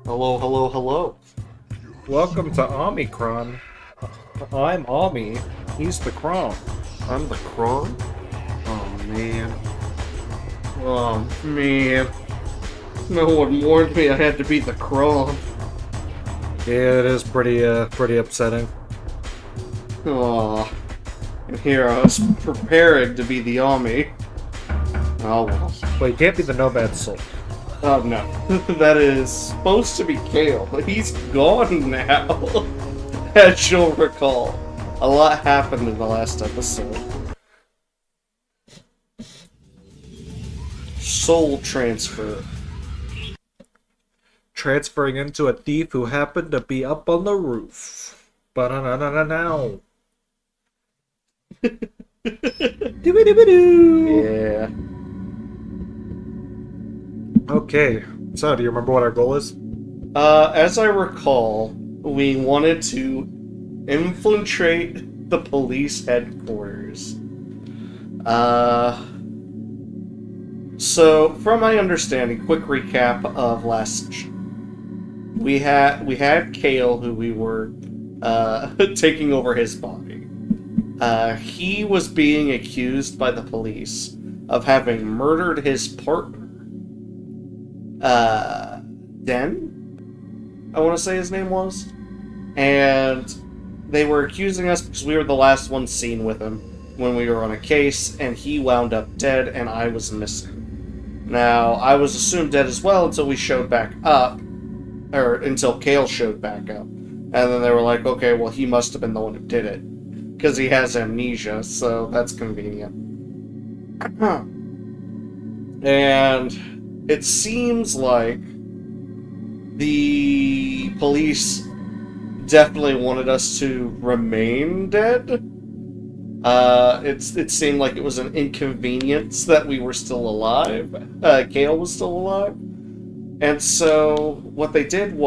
Hello, hello, hello. Welcome to Omikron. I'm Omi. He's the Cron. I'm the Cron? Oh, man. Oh, man. No one warned me I had to be the Cron. Yeah, it is pretty upsetting. Aw. And here I was preparing to be the Omi. Oh, well. Well, you can't be the Nomad soul. Oh no, that is supposed to be Kale. He's gone now. As you'll recall, a lot happened in the last episode. Soul transfer. Transferring into a thief who happened to be up on the roof. Ba-na-na-na-na-now. Yeah. Okay, so do you remember what our goal is? As I recall, we wanted to infiltrate the police headquarters. So from my understanding, quick recap of last session. We had Kale, who we were taking over his body. He was being accused by the police of having murdered his partner. Den, I want to say his name was, and they were accusing us because we were the last ones seen with him when we were on a case, and he wound up dead, and I was missing. Now, I was assumed dead as well until we showed back up, or until Kale showed back up, and then they were like, okay, well, he must have been the one who did it, because he has amnesia, so that's convenient. And it seems like the police definitely wanted us to remain dead. It seemed like it was an inconvenience that we were still alive. Kale was still alive. And so what they did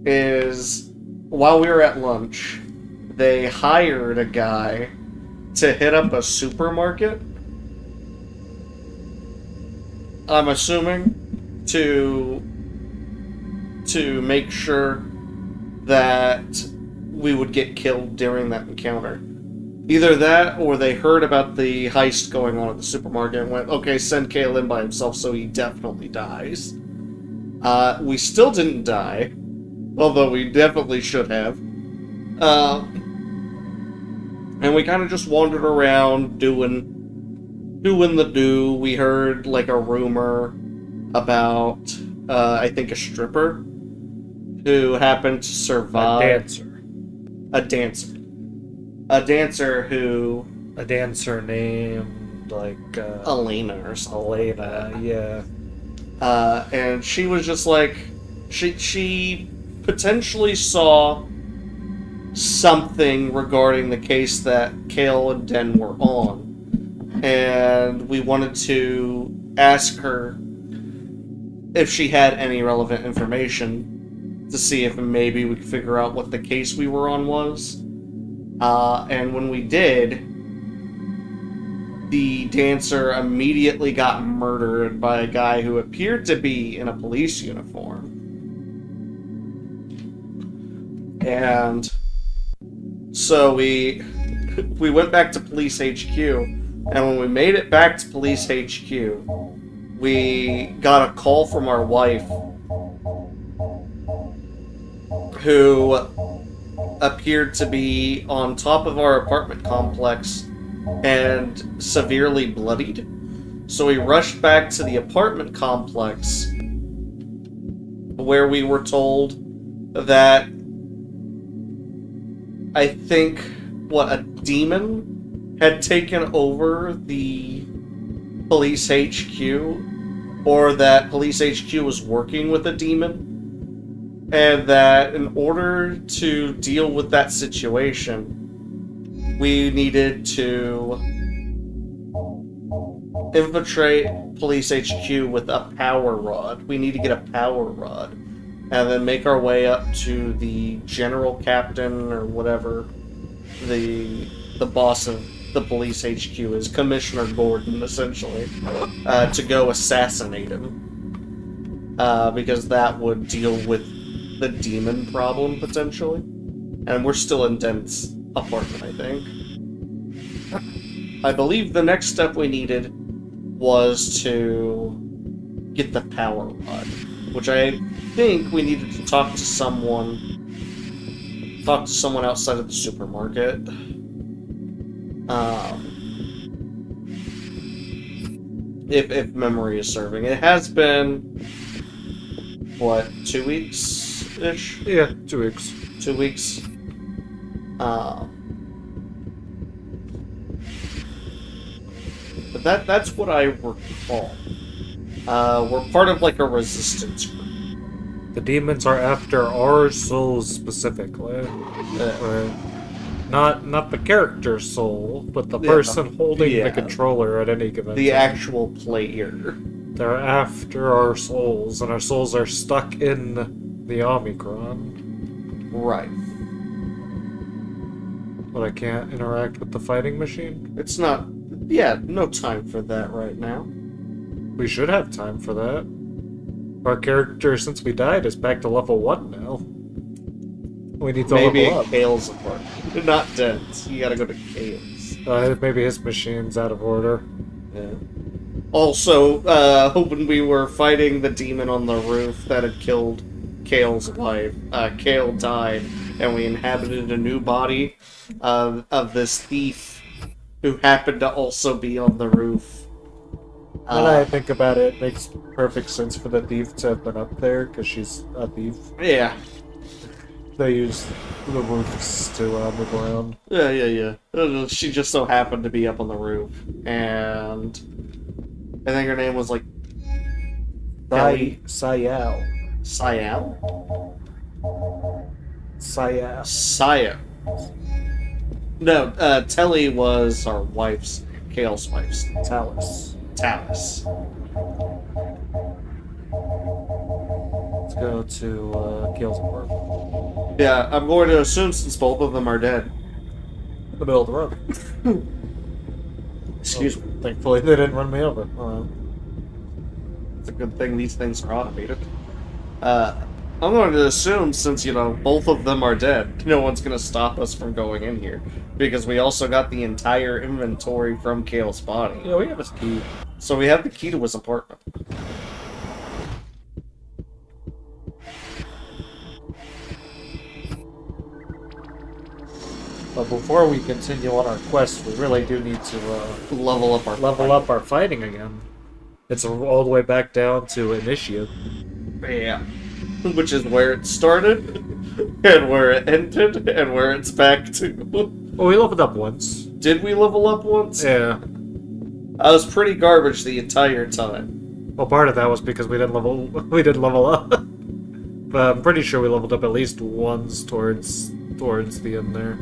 is while we were at lunch, they hired a guy to hit up a supermarket. I'm assuming to make sure that we would get killed during that encounter. Either that, or they heard about the heist going on at the supermarket and went, okay, send Kale in by himself so he definitely dies. We still didn't die, although we definitely should have. And we kind of just wandered around doing the do. We heard like a rumor about I think a stripper who happened to survive. A dancer named like Elena or something. Elena, yeah. And she was just like she potentially saw something regarding the case that Kale and Den were on. And we wanted to ask her if she had any relevant information to see if maybe we could figure out what the case we were on was. And when we did, the dancer immediately got murdered by a guy who appeared to be in a police uniform. And so we went back to Police HQ, and when we made it back to Police HQ, we got a call from our wife, who appeared to be on top of our apartment complex and severely bloodied. So we rushed back to the apartment complex, where we were told that I think a demon had taken over the Police HQ, or that Police HQ was working with a demon, and that in order to deal with that situation, we needed to infiltrate Police HQ with a power rod. We need to get a power rod, and then make our way up to the general captain, or whatever the boss of the Police HQ is, Commissioner Gordon, essentially, to go assassinate him. Because that would deal with the demon problem, potentially. And we're still in Dent's apartment, I think. I believe the next step we needed was to get the power rod, which I think we needed to talk to someone outside of the supermarket. if memory is serving. It has been, what, 2 weeks-ish? Yeah, 2 weeks. 2 weeks. But that's what I recall. We're part of like a resistance group. The demons are after our souls specifically. Not the character's soul, but the person holding the controller at any given time. The actual player. They're after our souls, and our souls are stuck in the Omikron. Right. But I can't interact with the fighting machine? It's not... Yeah, no time for that right now. We should have time for that. Our character, since we died, is back to level 1 now. We need to level up. Maybe Kale's apart. Not Dent's. You gotta go to Kale's. Maybe his machine's out of order. Yeah. Also, when we were fighting the demon on the roof that had killed Kale's wife, Kale died, and we inhabited a new body of this thief who happened to also be on the roof. When I think about it, it makes perfect sense for the thief to have been up there, because she's a thief. Yeah. They use the roofs to move around. Yeah. She just so happened to be up on the roof, and I think her name was like... Sayal. Sayal? Sayal. Saya. No, Telly was our wife's, Kale's wife's. Talus. Talus. Let's go to Kale's apartment. Yeah, I'm going to assume since both of them are dead. In the middle of the road. Excuse me. Thankfully, they didn't run me over. It's a good thing these things are automated. I'm going to assume since, both of them are dead, no one's going to stop us from going in here. Because we also got the entire inventory from Kale's body. Yeah, we have his key. So we have the key to his apartment. But before we continue on our quest, we really do need to level up our fighting again. It's all the way back down to Initiate. Yeah. Which is where it started, and where it ended, and where it's back to. Well, we leveled up once. Did we level up once? Yeah. I was pretty garbage the entire time. Well, part of that was because we didn't level up. But I'm pretty sure we leveled up at least once towards the end there.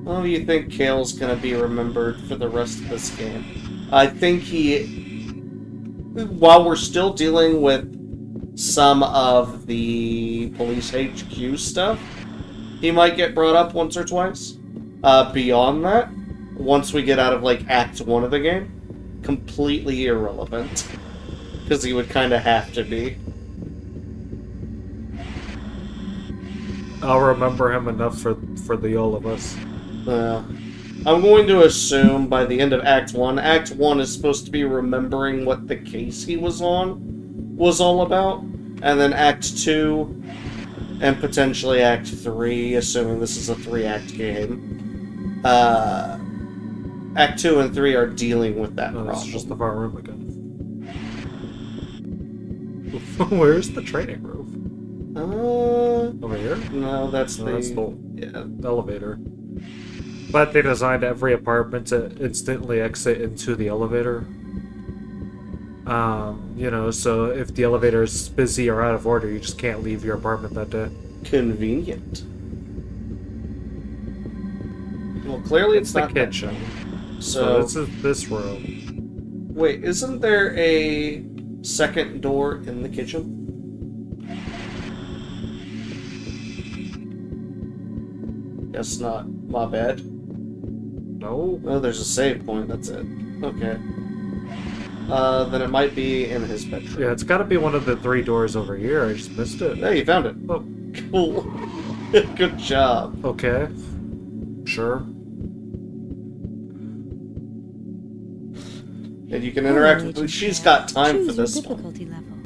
How do you think Kale's gonna be remembered for the rest of this game? I think while we're still dealing with some of the police HQ stuff, he might get brought up once or twice. Beyond that, once we get out of, Act 1 of the game, completely irrelevant. Because he would kind of have to be. I'll remember him enough for the all of us. I'm going to assume by the end of Act 1, Act 1 is supposed to be remembering what the case he was on was all about, and then Act 2, and potentially Act 3, assuming this is a 3-act game. Act 2 and 3 are dealing with that problem. It's just the far room again. Where's the training room? Over here? No, that's the elevator. But they designed every apartment to instantly exit into the elevator. So if the elevator is busy or out of order, you just can't leave your apartment that day. Convenient. Well, clearly it's the not kitchen. So this is this room. Wait, isn't there a second door in the kitchen? Guess not. My bad. No? Oh, there's a save point, that's it. Okay. Then it might be in his bedroom. Yeah, it's gotta be one of the 3 doors over here. I just missed it. Hey, you found it. Oh. Cool. Good job. Okay. Sure. And you can interact with... She's got time for this difficulty level.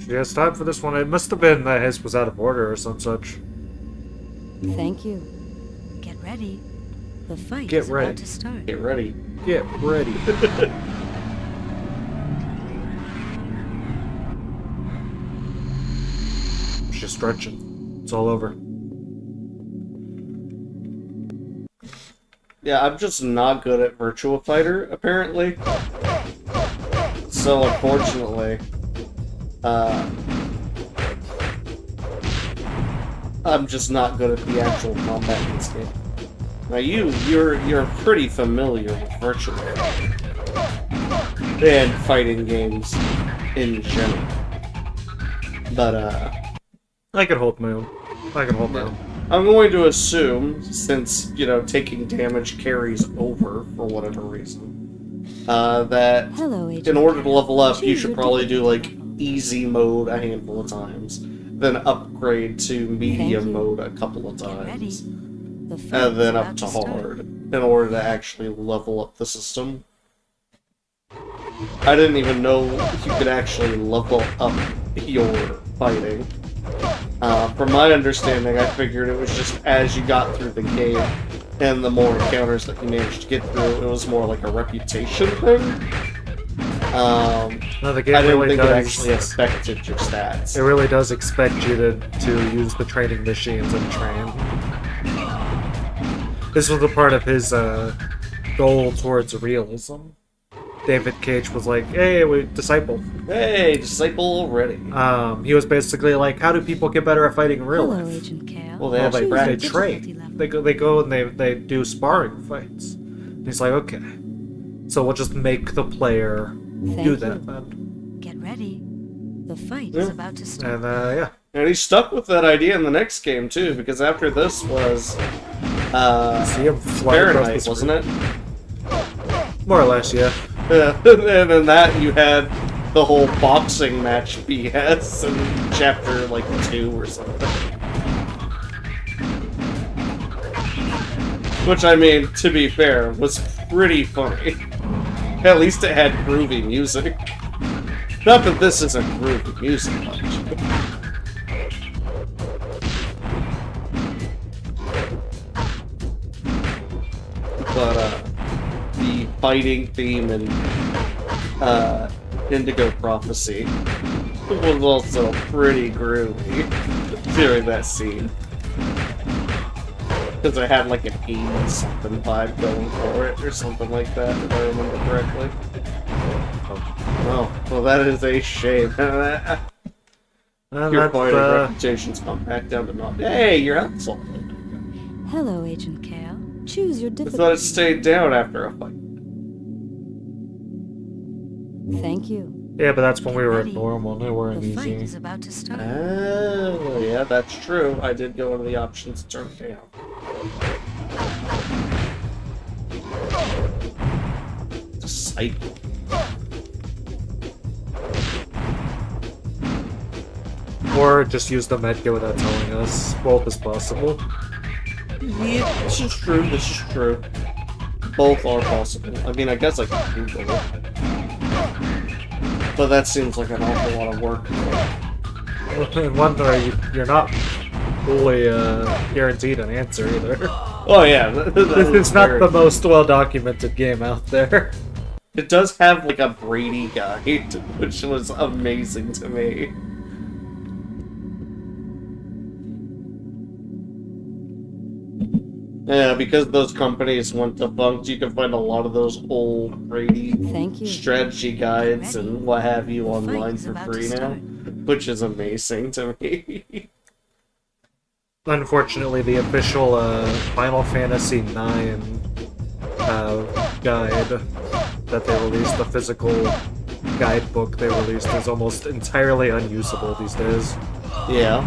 She has time for this one. It must have been that his was out of order or some such. Thank you. Get ready. The fight Get is ready. about to start. Get ready. Get ready. Just stretching. It's all over. Yeah, I'm just not good at Virtua Fighter, apparently. So, unfortunately, I'm just not good at the actual combat in this game. Now, you're pretty familiar with Virtua Fighter and fighting games in general. But, I can hold my own. I can hold my own. I'm going to assume, since, taking damage carries over for whatever reason, that in order to level up, you should probably do, like, easy mode a handful of times, then upgrade to medium mode a couple of times, and then up to hard, in order to actually level up the system. I didn't even know you could actually level up your fighting. From my understanding, I figured it was just as you got through the game, and the more encounters that you managed to get through, it was more like a reputation thing. No, the game I didn't really think does, it actually affected your stats. It really does expect you to use the training machines and train. This was a part of his goal towards realism. David Cage was like, hey, disciple. Hey, disciple already. He was basically like, how do people get better at fighting in real life? Agent Kale. Well, they train. They go and they do sparring fights. And he's like, okay, so we'll just make the player do that then. Get ready. The fight is about to start. And yeah. And he stuck with that idea in the next game too, because after this was See him fly across Fahrenheit, the wasn't it? More or less, yeah. And in that you had the whole boxing match BS in chapter like 2 or something. Which, I mean, to be fair, was pretty funny. At least it had groovy music. Not that this isn't groovy music much. But, the fighting theme in Indigo Prophecy was also pretty groovy during that scene. Because I had like an 80-something vibe going for it, or something like that, if I remember correctly. Oh, well that is a shame. Your point of reputation's gone back down to naught. Hey, your health's all good. Hello, Agent Kale. Choose your I difficulty. thought it stayed down after a fight. Thank you. Yeah, but that's when we were at normal, we weren't The fight easy. is about to start. Oh, yeah, that's true. I did go into the options to turn it down. Disciple. Or just use the medkit without telling us. Both is possible. Yeah, this is true, this is true. Both are possible. I mean, I guess I can Google it. But that seems like an awful lot of work. In one way, you're not fully guaranteed an answer either. Oh yeah, It's not the most well-documented game out there. It does have like a Brady guide, which was amazing to me. Yeah, because those companies went defunct, you can find a lot of those old Brady Thank you. strategy guides and what have you The fight online is for about to free now, start. which is amazing to me. Unfortunately, the official Final Fantasy IX guide that they released, the physical guidebook they released, is almost entirely unusable these days. Yeah.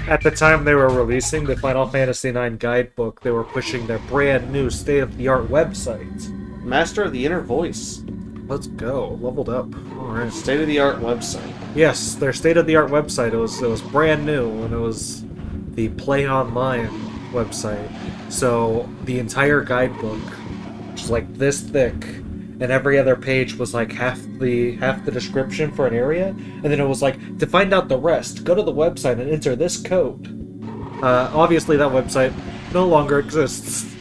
At the time they were releasing the Final Fantasy IX guidebook, they were pushing their brand new state-of-the-art website. Master of the Inner Voice. Let's go. Leveled up. Alright. State-of-the-art website. Yes, their state-of-the-art website. It was brand new, and it was the Play Online website. So the entire guidebook, which is like this thick, and every other page was like half the description for an area, and then it was like, to find out the rest, go to the website and enter this code. Obviously that website no longer exists.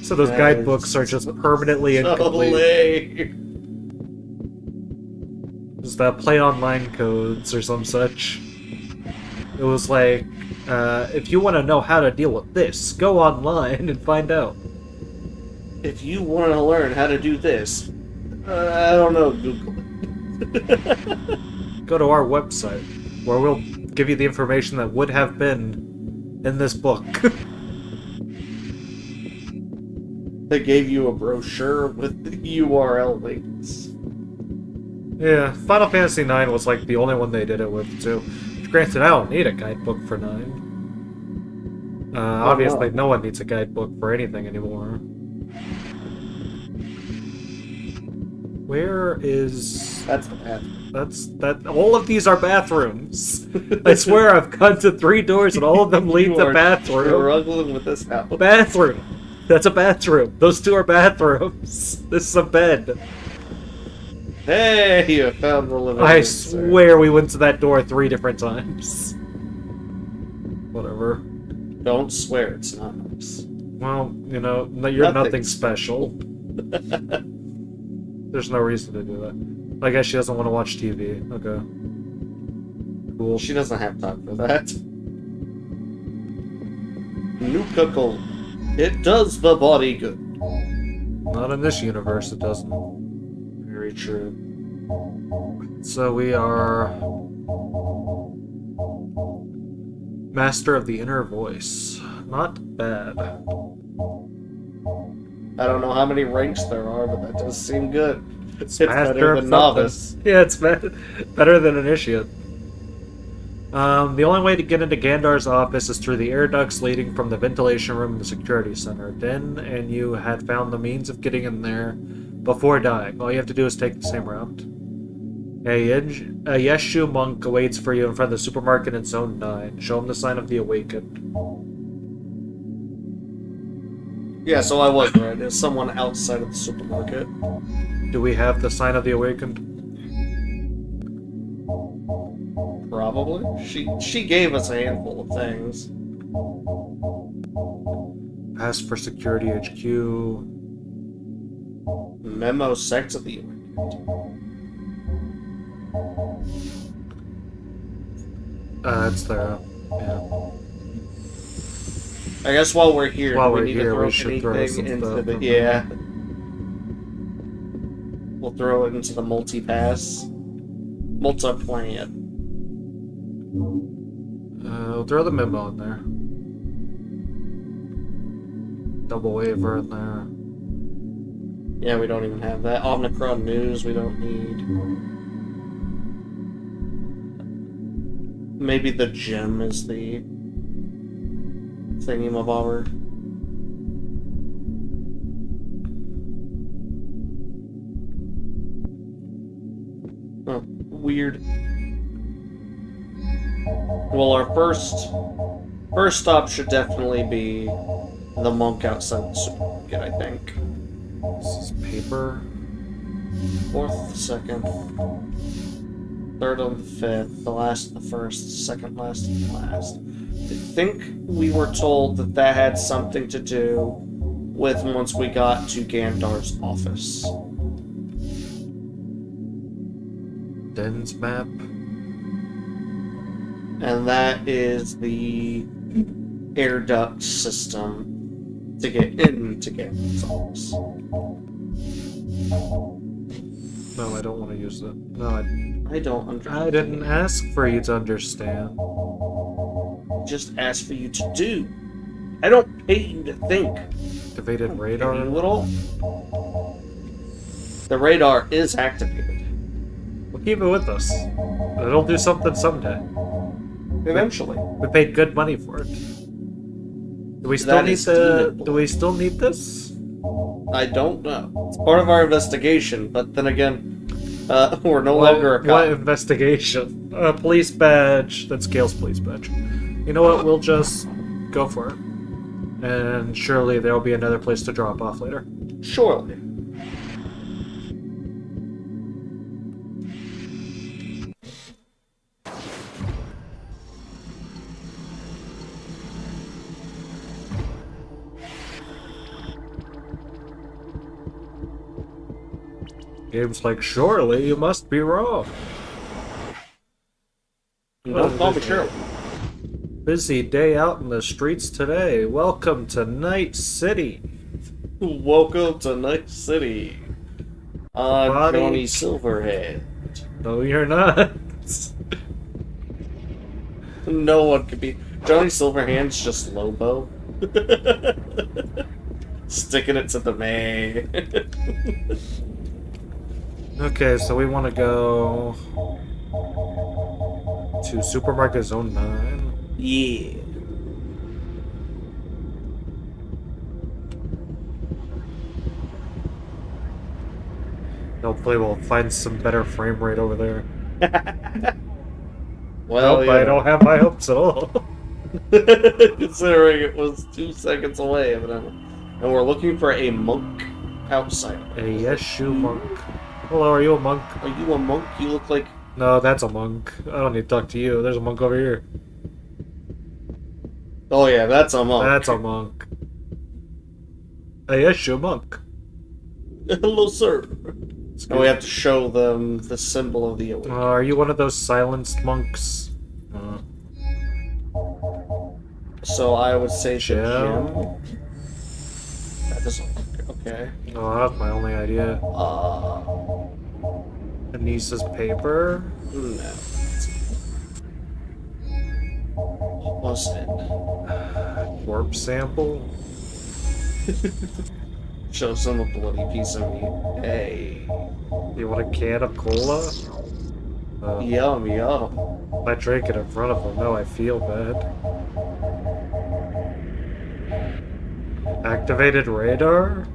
So those guidebooks are just permanently incomplete. lame. Just play online codes or some such. It was like, if you want to know how to deal with this, go online and find out. If you want to learn how to do this, I don't know, Google it. Go to our website, where we'll give you the information that would have been in this book. They gave you a brochure with the URL links. Yeah, Final Fantasy IX was like the only one they did it with, too. Granted, I don't need a guidebook for 9. Obviously, no one needs a guidebook for anything anymore. Where is... That's the bathroom. That. All of these are bathrooms. I swear I've gone to 3 doors and all of them lead to bathroom. You're struggling with this house. Bathroom. That's a bathroom. Those 2 are bathrooms. This is a bed. Hey, you found the living room. I swear we went to that door 3 different times. Whatever. Don't swear, it's not nice. Well, you know, you're nothing special. There's no reason to do that. I guess she doesn't want to watch TV. Okay. Cool. She doesn't have time for that. New cuckold. It does the body good. Not in this universe, it doesn't. Very true. So we are... Master of the Inner Voice. Not bad. I don't know how many ranks there are, but that does seem good. It's Master better of than novice. Yeah, it's better than initiate. The only way to get into Gandar's office is through the air ducts leading from the ventilation room in the security center. Din and you had found the means of getting in there before dying. All you have to do is take the same route. A Yeshu monk awaits for you in front of the supermarket in Zone 9. Show him the sign of the awakened. Yeah, so I was right. There's someone outside of the supermarket. Do we have the sign of the awakened? Probably. She gave us a handful of things. Pass for security HQ. Memo Sect of the Awakened. It's there. Yeah. I guess while we're here, While do we we're need here, to throw we should throw anything some into stuff the... in Yeah. We'll throw it into the multi-pass. Multi-plan. We'll throw the memo in there. Double waiver in there. Yeah, we don't even have that. Omikron news we don't need. Maybe the gem is the thingy-mabobber. Oh, weird. Well, our first stop should definitely be the monk outside the supermarket, I think. This is paper. 4th, 2nd, 3rd and 5th, the last, the 1st, 2nd last, and the last. I think we were told that that had something to do with once we got to Gandar's office. Den's map. And that is the air duct system to get into Gandar's office. No, I don't want to use it. No, I don't understand. I didn't ask for you to understand. Just ask for you to do. I don't pay you to think. Activated Pay radar. you at all. The radar is activated. We'll keep it with us. It'll do something someday. Eventually. We paid good money for it. Do we still That need is the? deemable. Do we still need this? I don't know. It's part of our investigation, but then again, we're no longer a What cop. investigation? A police badge. That's Gale's police badge. You know what? We'll just go for it. And surely there'll be another place to drop off later. Surely. Game's like, surely you must be wrong. Don't call me Cheryl. Busy day out in the streets today. Welcome to Night City. Welcome to Night City. I'm Body. Johnny Silverhead. No, you're not. No one could be. Johnny Silverhand's just Lobo. Sticking it to the man. Okay, so we want to go to Supermarket Zone 9. Yeah. Hopefully we'll find some better frame rate over there. Well, Nope, I don't have my hopes at all. Considering it was 2 seconds away, evidently. And we're looking for a monk outside. A Yeshu monk. Hello, are you a monk? Are you a monk? You look like... No, that's a monk. I don't need to talk to you. There's a monk over here. Oh yeah, that's a monk. That's a monk. A Yeshu monk. Hello, sir. And we have to show them the symbol of the awakening. Are you one of those silenced monks? So I would say Jim? That doesn't work. Okay. Oh, that's my only idea. Anissa's paper? No. What was it? Corpse sample? Shows them a bloody piece of meat. Hey. You want a can of cola? Yum, yum. If I drink it in front of them, no, I feel bad. Activated radar?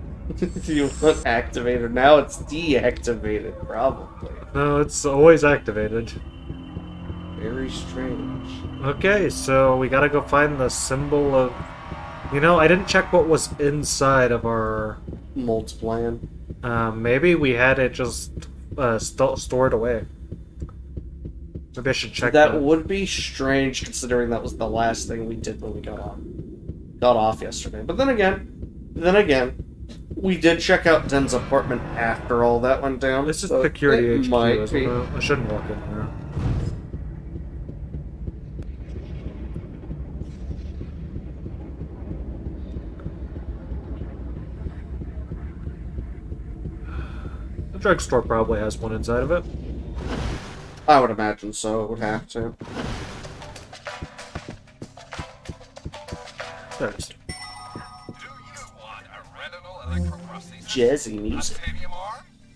You want activated? Now it's deactivated, probably. No, it's always activated. Very strange. Okay, so we gotta go find the symbol of... You know, I didn't check what was inside of our... Multiplan. Maybe we had it just stored away. Maybe I should check That would be strange, considering that was the last thing we did when we got off yesterday. But then again, we did check out Den's apartment after all that went down. This is so security it HQ, might isn't be. it? I shouldn't walk in there. The drugstore probably has one inside of it. I would imagine so. It would have to. There it is. Jazzy music.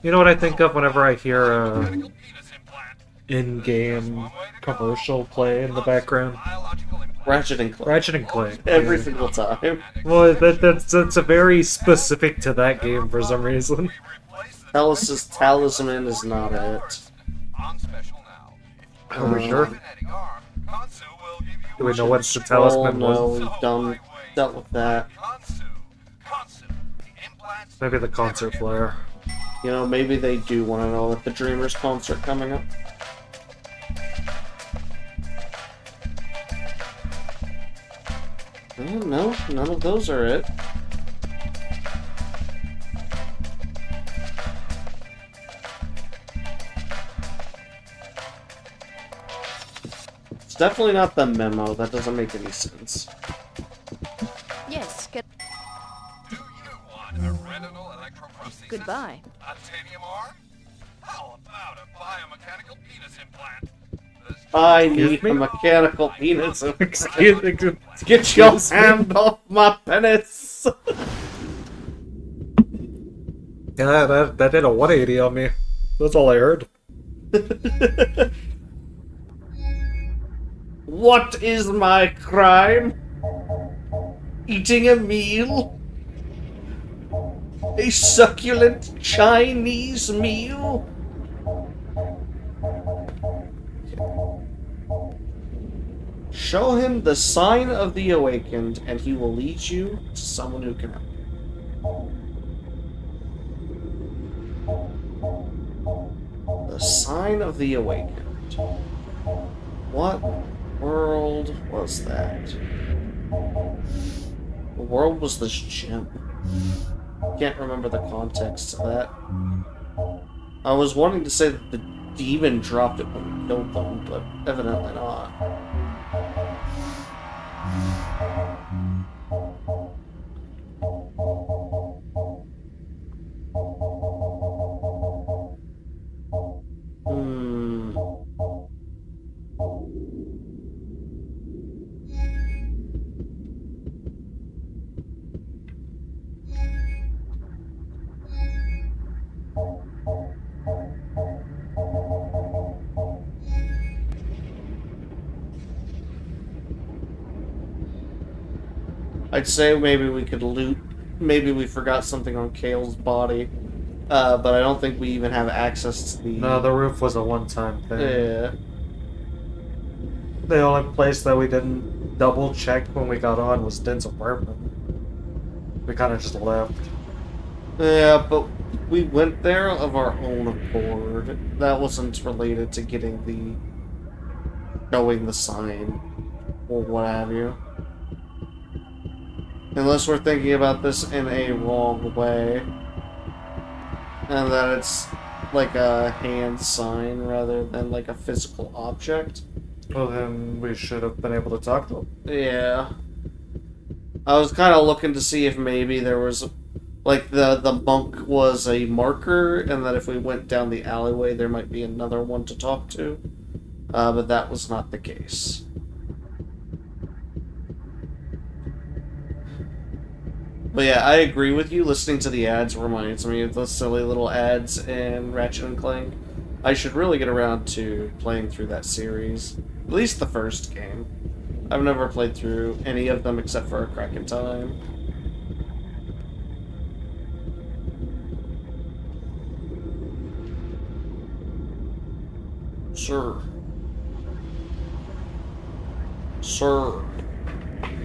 You know what I think of whenever I hear a in-game commercial play in the background? Ratchet and Clank. Ratchet and Clank. Every Yeah. single time. Well, that's a very specific to that game for some reason. Talus's talisman is not it. Are we sure? Do we know what the talisman Oh, no, was? we've dealt with that. Maybe the concert flyer. You know, maybe they do want to know at the Dreamers concert coming up. Oh, no, none of those are it. It's definitely not the memo. That doesn't make any sense. Yes, get... Do you want a retinal electroprosthesis? Goodbye. A titanium arm? How about a biomechanical penis implant? I need Excuse me? a mechanical penis. Excuse me. Get your hand off my penis! Yeah, that did a 180 on me. That's all I heard. What is my crime? Eating a meal? A succulent Chinese meal? Show him the sign of the awakened, and he will lead you to someone who can help you. The sign of the awakened. What world was that? The world was this gem. Can't remember the context of that. I was wanting to say that the demon dropped it when we killed them, but evidently not. I'd say maybe we could loot. Maybe we forgot something on Kale's body, but I don't think we even have access to the. No, the roof was a one-time thing. Yeah. The only place that we didn't double check when we got on was Din's apartment. We kind of just left. Yeah, but we went there of our own accord. That wasn't related to getting showing the sign or what have you. Unless we're thinking about this in a wrong way. And that it's like a hand sign rather than like a physical object. Well, then we should have been able to talk to him. Yeah. I was kind of looking to see if maybe there was... Like, the monk was a marker, and that if we went down the alleyway, there might be another one to talk to. But that was not the case. But yeah, I agree with you. Listening to the ads reminds me of those silly little ads in Ratchet & Clank. I should really get around to playing through that series. At least the first game. I've never played through any of them except for A Crack in Time. Sir. Sir.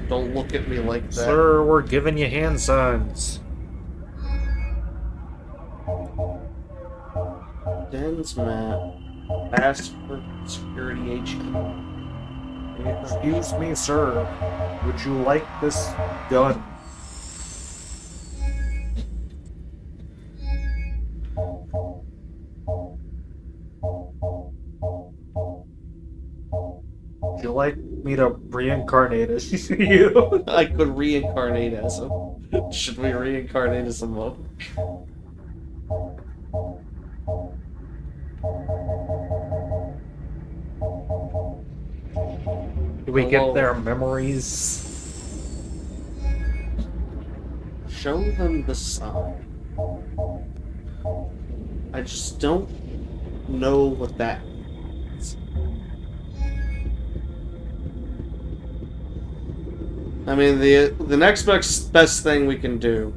Don't look at me like that. Sir, we're giving you hand signs. Den's map. Ask for security HQ. Excuse me, sir. Would you like this gun? Would you like me to reincarnate as you? I could reincarnate as him. Should we reincarnate as a monk? Do we get their memories? Show them the sign. I just don't know what that means. I mean, the next best thing we can do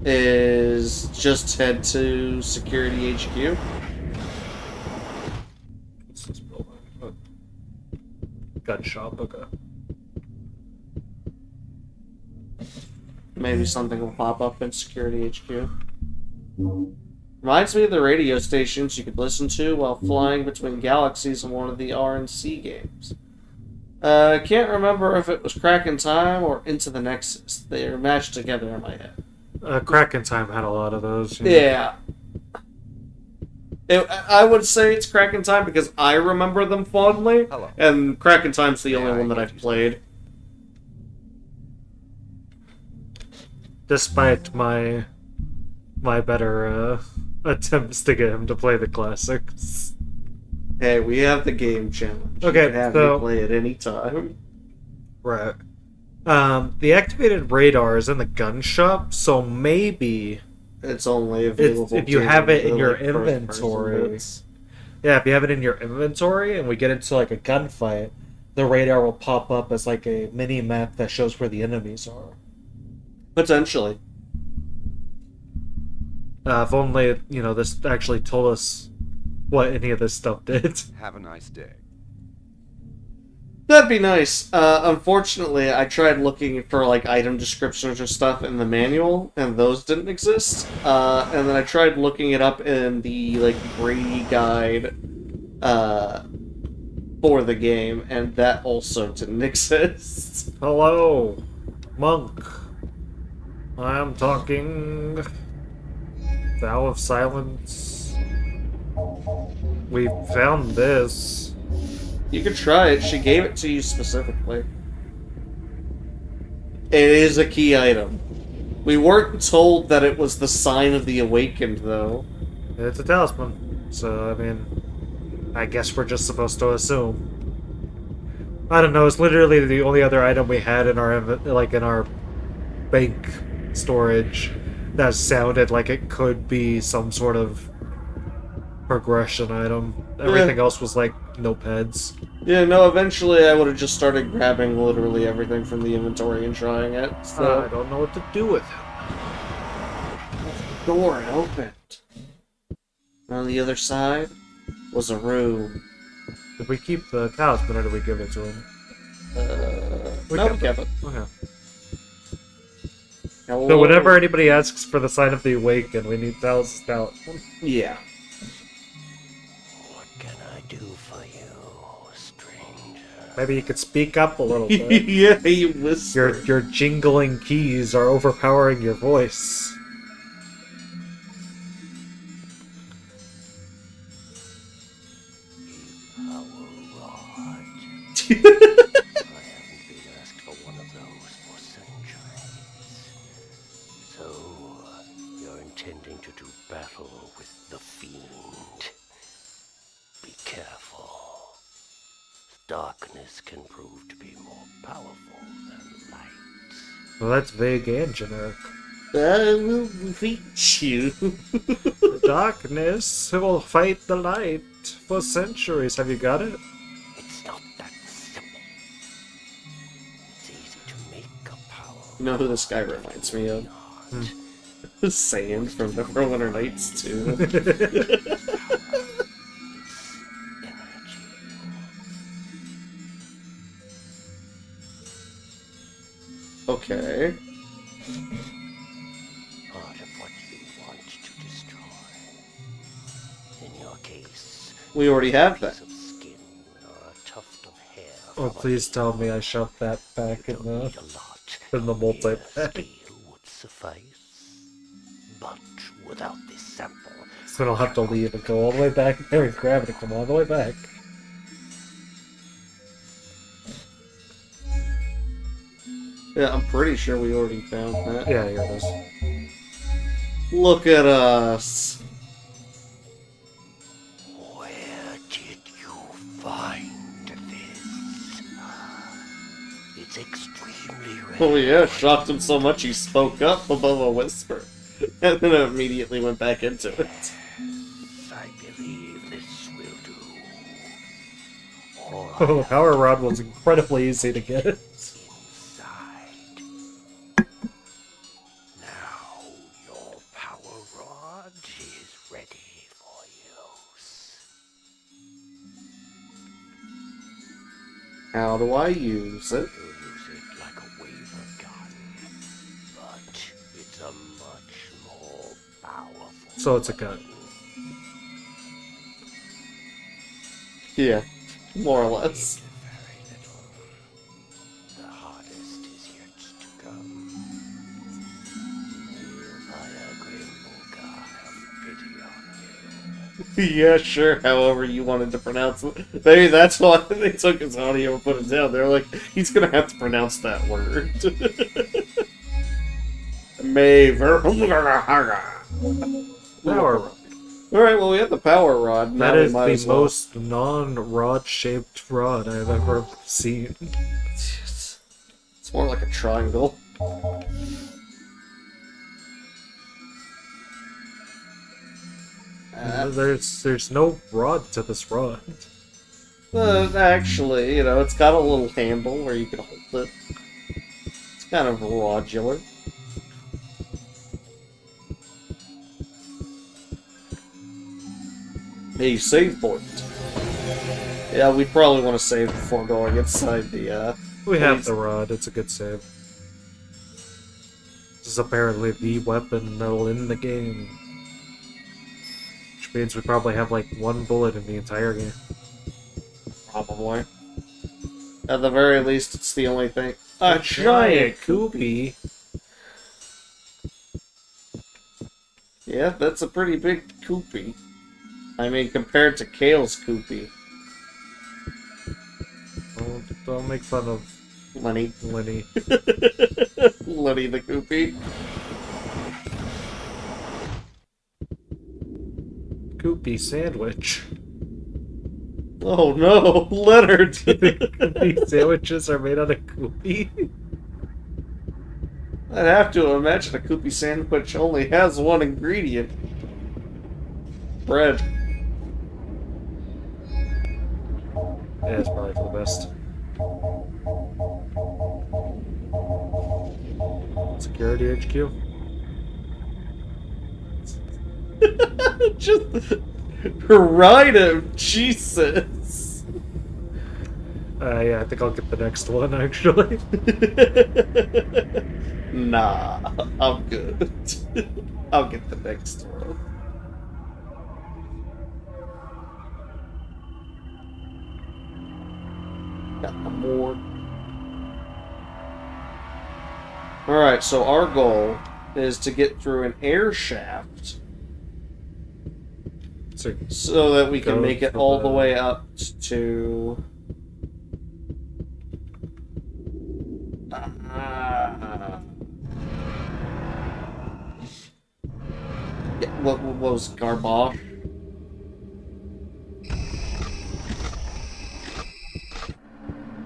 is just head to Security HQ. What's this building? Oh. Gun shop, okay. Maybe something will pop up in Security HQ. Reminds me of the radio stations you could listen to while flying between galaxies in one of the RNC games. I can't remember if it was Crack in Time or Into the Nexus. They are matched together in my head. Crack in Time had a lot of those. Yeah. I would say it's Crack in Time because I remember them fondly. Hello. And Crack in Time's the only I one that get I've you. played. Despite my better attempts to get him to play the classics. Hey, we have the game challenge. Okay, You can have so- me play at any time. Right. The activated radar is in the gun shop, so maybe It's only available if you to have it in the, your like, first-person inventory. bits. Yeah, if you have it in your inventory and we get into like a gunfight, the radar will pop up as like a mini map that shows where the enemies are. Potentially. If only this actually told us what any of this stuff did. Have a nice day. That'd be nice. Unfortunately, I tried looking for like item descriptions or stuff in the manual, and those didn't exist. And then I tried looking it up in the like Brady guide for the game, and that also didn't exist. Hello, monk. I am talking. Vow of silence. We found this. You could try it. She gave it to you specifically. It is a key item. We weren't told that it was the sign of the awakened, though. It's a talisman. So, I mean, I guess we're just supposed to assume. I don't know, it's literally the only other item we had in our, like, in our bank storage that sounded like it could be some sort of progression item. Everything else was like notepads. Yeah, no, eventually I would have just started grabbing literally everything from the inventory and trying it. So I don't know what to do with him. door opened. On the other side was a room. Did we keep the talisman or did we give it to him? We kept it. Okay. Now, So whenever anybody asks for the sign of the awakened, we need talisman. Yeah. What can I do for you, stranger? Maybe you could speak up a little bit. Yeah, you whisper. Your jingling keys are overpowering your voice. Power rod. I haven't been asked for one of those for centuries. So, you're intending to do battle with the fiend. Be careful. Darkness can prove to be more powerful than light. Well, that's vague and generic. I will defeat you. The darkness will fight the light for centuries. Have you got it? It's not that simple. It's easy to make a power. You know who this guy reminds me of? Sand from Neverwinter Nights 2. Okay. Part of what you want to destroy. In your case, We already have that. piece of skin or a tuft of hair. Oh, from a please tell nail. me I shoved that back in Don't the... need a lot. in the multi-pack. Mere scale would suffice. But without this sample, So I'll have to leave and go all the way back there and grab it and come all the way back. Yeah, I'm pretty sure we already found that. Yeah, here it is. Look at us. where did you find this? It's extremely rare. Oh yeah, shocked him so much he spoke up above a whisper. And then immediately went back into it. I believe this will do. All Oh, the power rod was incredibly easy to get. inside. Now your power rod is ready for use. How do I use it? You use it like a waver gun, but it's a much more powerful. So it's a gun. Yeah, more or less. Very little. The hardest is yet to come. If I Grimboga have pity on you. Yeah, sure, however you wanted to pronounce it. Maybe that's why they took his audio and put it down. They're like, he's gonna have to pronounce that word. Maver. Power rod. Alright, well, we have the power rod. Now That we is might the as well. most non-rod-shaped rod I've ever seen. It's more like a triangle. There's no rod to this rod. Actually, you know, it's got a little handle where you can hold it. It's kind of rodular. A save point. Yeah, we probably want to save before going inside the, We have the rod, it's a good save. This is apparently the weapon that'll end the game. Which means we probably have like one bullet in the entire game. Probably. At the very least, it's the only thing. A giant Koopy. Yeah, that's a pretty big koopy. I mean, compared to Kale's Koopy. Don't make fun of Lenny. Lenny. Lenny the Koopy. Koopy sandwich. Oh no, Leonard! Koopy sandwiches are made out of Koopy? I'd have to imagine a Koopy sandwich only has one ingredient. Bread. Yeah, it's probably for the best. Security HQ? Just right him, Jesus. Yeah, I think I'll get the next one, actually. Nah, I'm good. I'll get the next one. Got the more. Alright, so our goal is to get through an air shaft so that we can make it all the way up to... what was Garbage?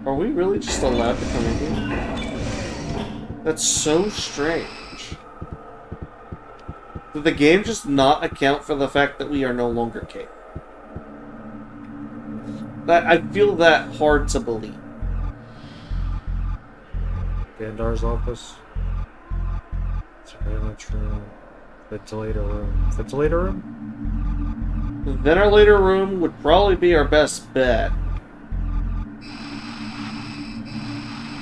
Are we really just allowed to come in here? That's so strange. Did the game just not account for the fact that we are no longer king? I feel that hard to believe. Gandar's office. Surveillance room. Ventilator room. Ventilator room? The ventilator room would probably be our best bet.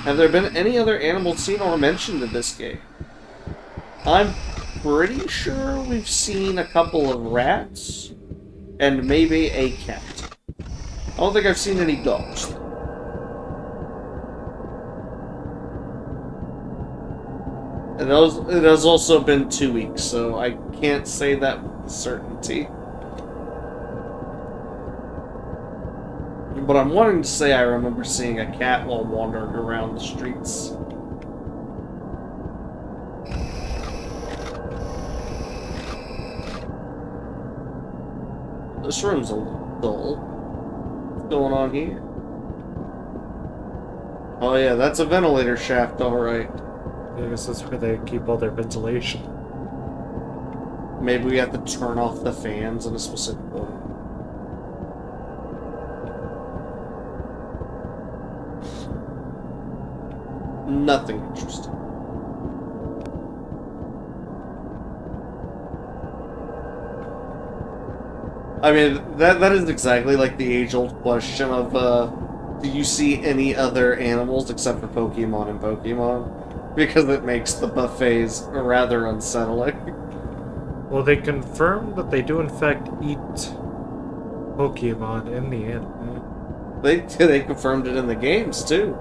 Have there been any other animals seen or mentioned in this game? I'm pretty sure we've seen a couple of rats and maybe a cat. I don't think I've seen any dogs. And it has also been 2 weeks, so I can't say that with certainty. But I'm wanting to say I remember seeing a cat while wandering around the streets. This room's a little dull. What's going on here? Oh yeah, that's a ventilator shaft, alright. I guess that's where they keep all their ventilation. Maybe we have to turn off the fans in a specific way. Nothing interesting. I mean, that is exactly like the age-old question of, do you see any other animals except for Pokemon and Pokemon? Because it makes the buffets rather unsettling. Well, they confirmed that they do in fact eat Pokemon in the anime. They confirmed it in the games, too.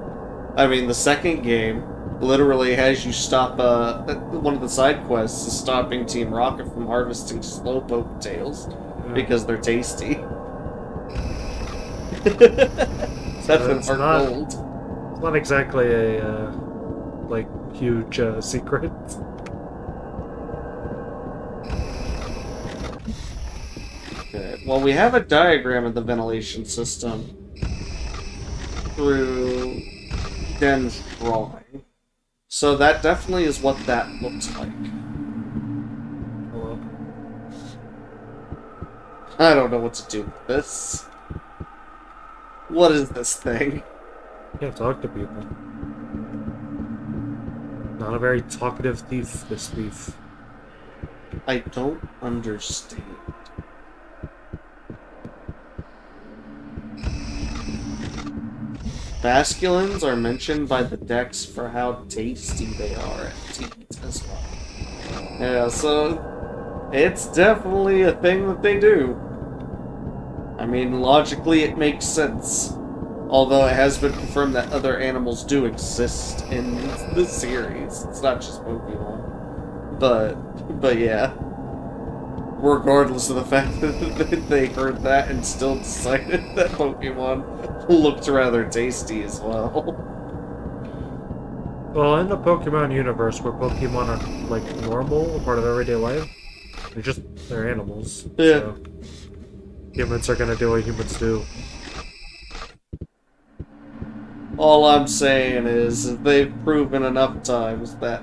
I mean, the second game literally has you stop, one of the side quests is stopping Team Rocket from harvesting Slowpoke tails, because they're tasty. That's an art gold. It's not exactly a, like, huge, secret. Okay, well, we have a diagram of the ventilation system through Den's drawing. So that definitely is what that looks like. Hello. I don't know what to do with this. What is this thing? You can't talk to people. Not a very talkative thief, this thief. I don't understand. Basculins are mentioned by the decks for how tasty they are to eat as well. Yeah, so it's definitely a thing that they do. I mean, logically it makes sense. Although it has been confirmed that other animals do exist in this series. It's not just Pokemon. But yeah. Regardless of the fact that they heard that and still decided that Pokemon looked rather tasty as well. Well, in the Pokemon universe, where Pokemon are like normal, a part of everyday life, they're animals. Yeah. So humans are gonna do what humans do. All I'm saying is they've proven enough times that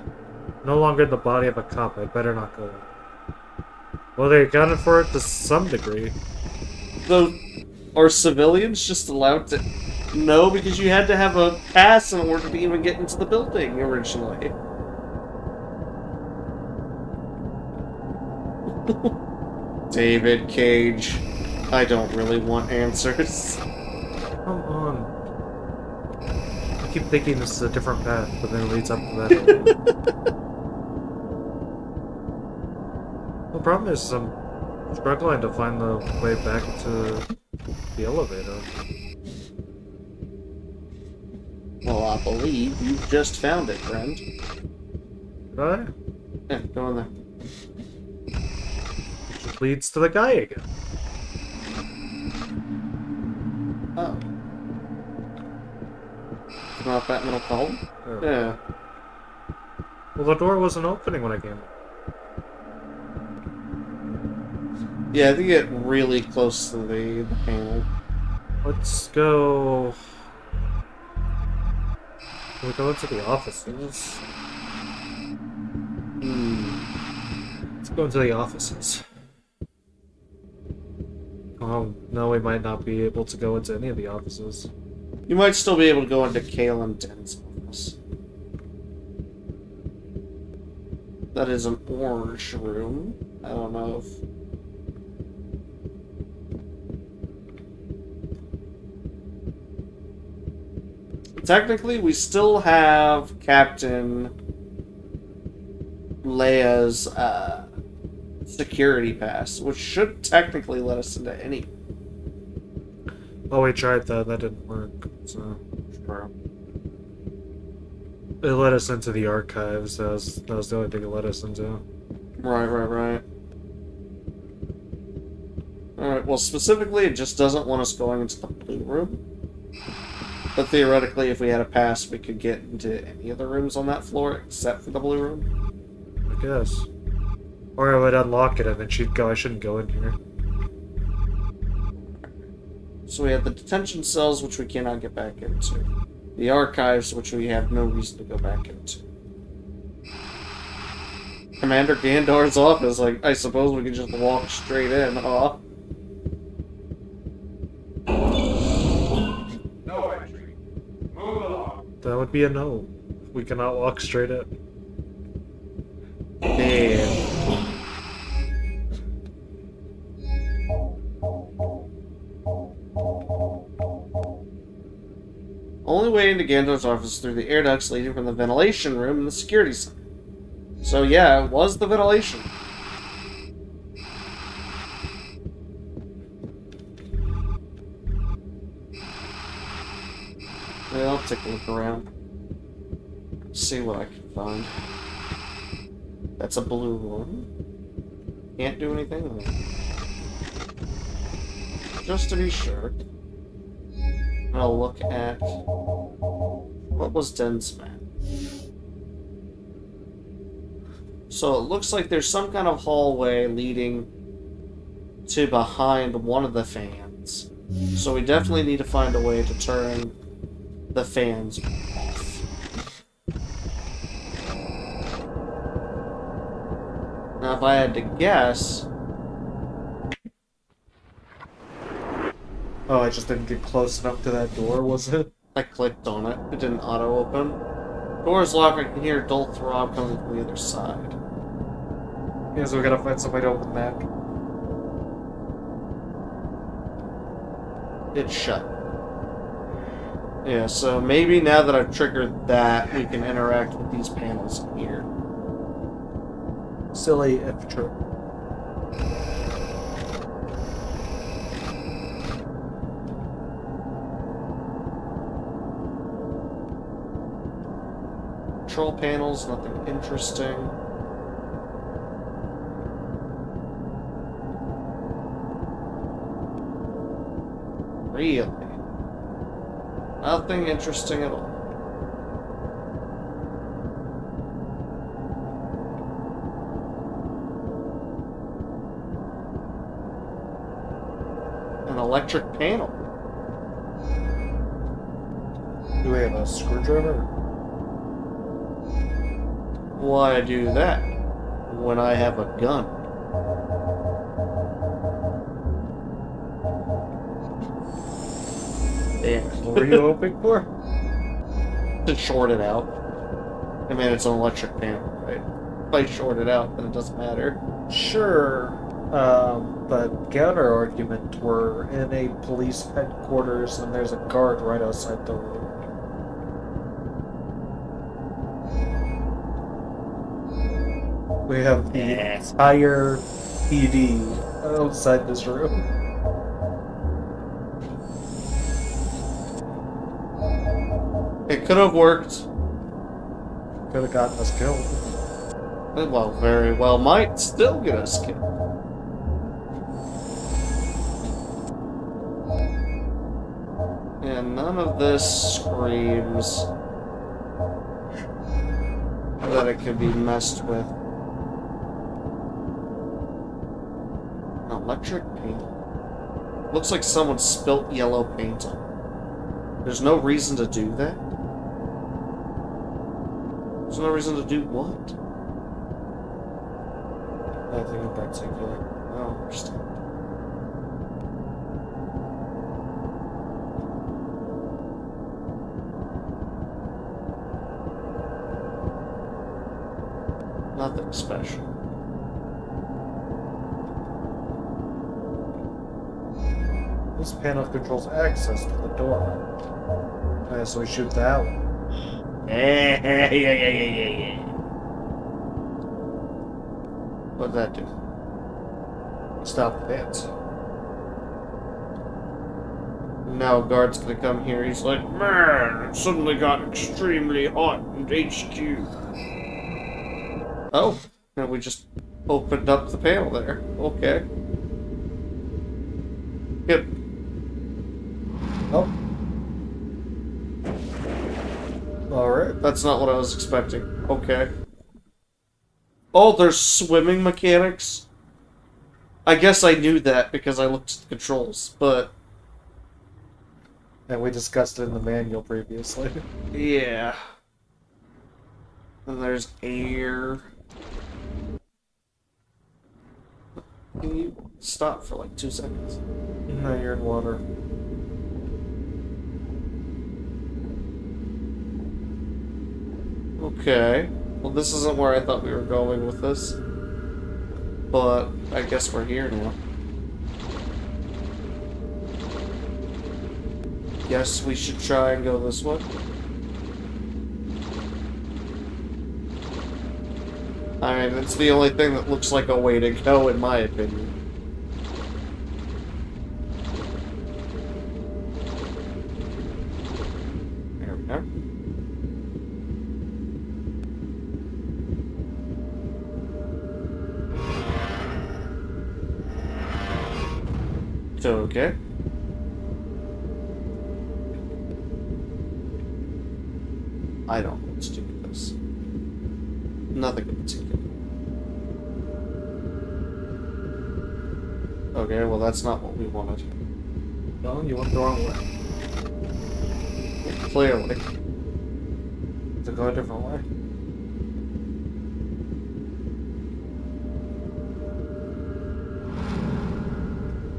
No longer in the body of a cop. I better not go. Well, they accounted for it to some degree. though are civilians just allowed to. No, because you had to have a pass in order to even get into the building originally. David Cage, I don't really want answers. Come on. I keep thinking this is a different path, but then it leads up to that. The problem is I'm struggling to find the way back to the elevator. Well, I believe you've just found it, friend. Did I? Yeah, go in there. Which leads to the guy again. Oh. Not that middle column? Oh. Yeah. Well, the door wasn't opening when I came in. Yeah, I think get really close to the panel. Let's go... Can we go into the offices? Let's go into the offices. Oh, no, we might not be able to go into any of the offices. You might still be able to go into Kalen Den's office. That is an orange room. I don't know if... Technically, we still have Captain Leia's security pass, which should technically let us into any. Oh, we tried that. That didn't work. So it let us into the archives. That was the only thing it let us into. Right. Alright, well, specifically, it just doesn't want us going into the blue room. But theoretically, if we had a pass, we could get into any of the rooms on that floor except for the blue room. I guess. Or I would unlock it and then she'd go, I shouldn't go in here. So we have the detention cells, which we cannot get back into. The archives, which we have no reason to go back into. Commander Gandar's office, like, I suppose we could just walk straight in, huh? No entry. Move along. That would be a no. We cannot walk straight in. Damn. Only way into Gandar's office is through the air ducts leading from the ventilation room in the security center. So yeah, it was the ventilation. Yeah, I'll take a look around. See what I can find. That's a blue one. Can't do anything with it. Just to be sure. I'll look at... What was Den's map? So it looks like there's some kind of hallway leading to behind one of the fans. So we definitely need to find a way to turn the fans off. Now if I had to guess... Oh, I just didn't get close enough to that door, was it? I clicked on it. It didn't auto-open. Door's locked. I can hear a dull throb coming from the other side. Yeah, so we gotta find some way to open that. It's shut. Yeah, so maybe now that I've triggered that, we can interact with these panels here. Silly if true. Control panels, nothing interesting. Really? Nothing interesting at all. An electric panel. Do we have a screwdriver? Why do that when I have a gun? Damn. What were you hoping for? To short it out. I mean, it's an electric panel, right? If I short it out, then it doesn't matter. Sure. But counter argument, we're in a police headquarters and there's a guard right outside the room. We have the entire PD outside this room. It could have worked. Could have gotten us killed. Well, very well might still get us killed. And none of this screams that it can be messed with. An electric paint. Looks like someone spilt yellow paint on it. There's no reason to do that. There's no reason to do what? Nothing in particular. Oh, interesting. Nothing special. This panel controls access to the door. So we shoot that one. Yeah. What'd that do? Stop the pants. Now a guard's gonna come here. He's like, man, it suddenly got extremely hot in HQ. Oh, and we just opened up the panel there. Okay. Yep. Oh. Alright. That's not what I was expecting. Okay. Oh, there's swimming mechanics? I guess I knew that because I looked at the controls, but... And we discussed it in the manual previously. yeah. And there's air. Can you stop for like 2 seconds? No, you're in water. Okay. Well, this isn't where I thought we were going with this. But I guess we're here now. Guess we should try and go this way. I mean, it's the only thing that looks like a way to go, in my opinion. There we go. Okay. I don't know what to do with this. Nothing in particular. Okay, well that's not what we wanted. No, you went the wrong way. Clearly. To go a different way.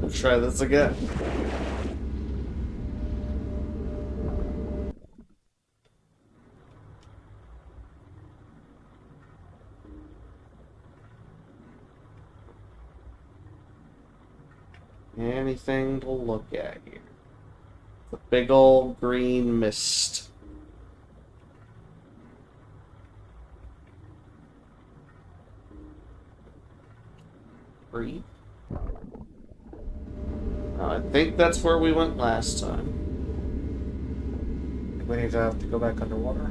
We'll try this again. Anything to look at here? The big old green mist. Breathe. I think that's where we went last time. We need to have to go back underwater.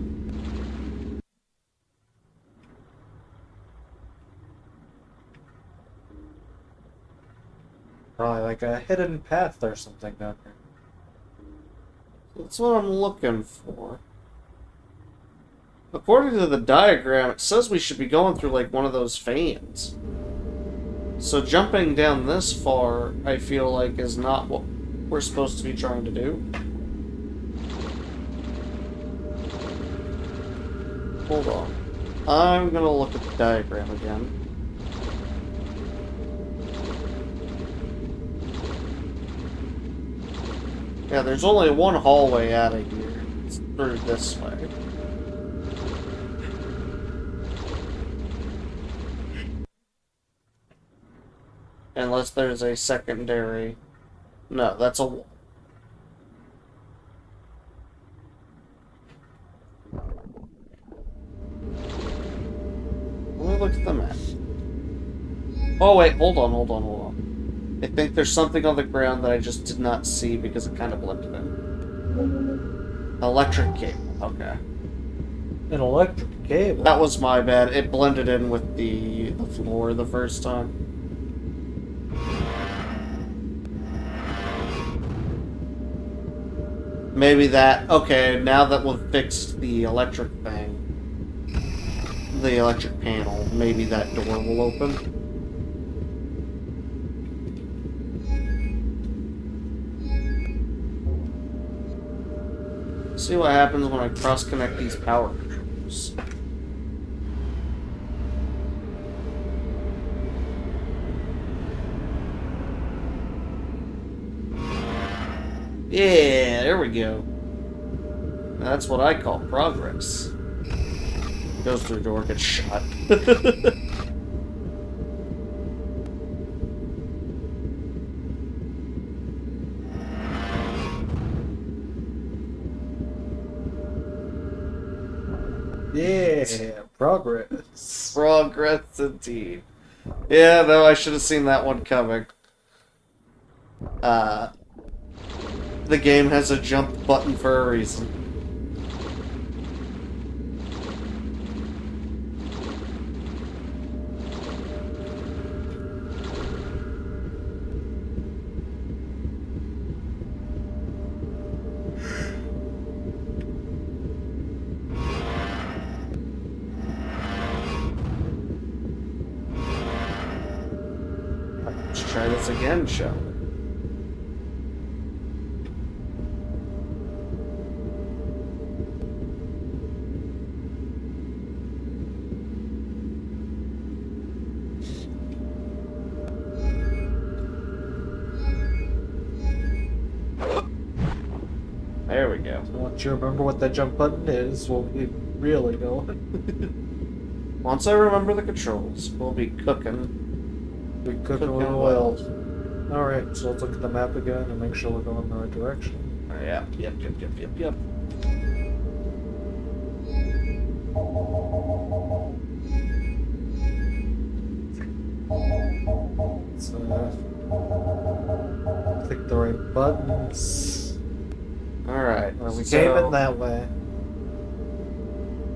Probably like a hidden path or something down here. That's what I'm looking for. According to the diagram, it says we should be going through like one of those fans. So jumping down this far, I feel like, is not what we're supposed to be trying to do. Hold on. I'm gonna look at the diagram again. Yeah, there's only one hallway out of here. It's through this way. Unless there's a secondary... No, that's a wall. Let me look at the map. Oh wait, hold on. I think there's something on the ground that I just did not see because it kind of blended in. Electric cable, okay. An electric cable? That was my bad. It blended in with the floor the first time. Maybe that... Okay, now that we've fixed the electric thing, the electric panel, maybe that door will open. See what happens when I cross-connect these power controls. Yeah, there we go. That's what I call progress. Goes through the door, gets shot. Yeah, progress. Progress indeed. Yeah, no, I should have seen that one coming. The game has a jump button for a reason. Let's try this again, shall we? There we go. Once you remember what that jump button is, we'll be really going. Once I remember the controls, we'll be cooking. Be cooking with oil. Alright, so let's look at the map again and make sure we're going in the right direction. Yeah, yep. So, click the right buttons. Alright, Well, we came in that way.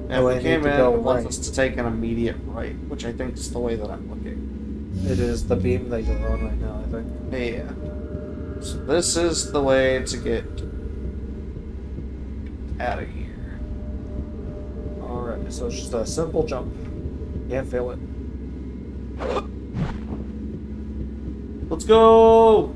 And I we came need to in, go it wants right. us to take an immediate right, which I think is the way that I'm looking. It is the beam that you're on right now, I think. Yeah. So this is the way to get out of here. Alright, so it's just a simple jump. Can't fail it. Let's go!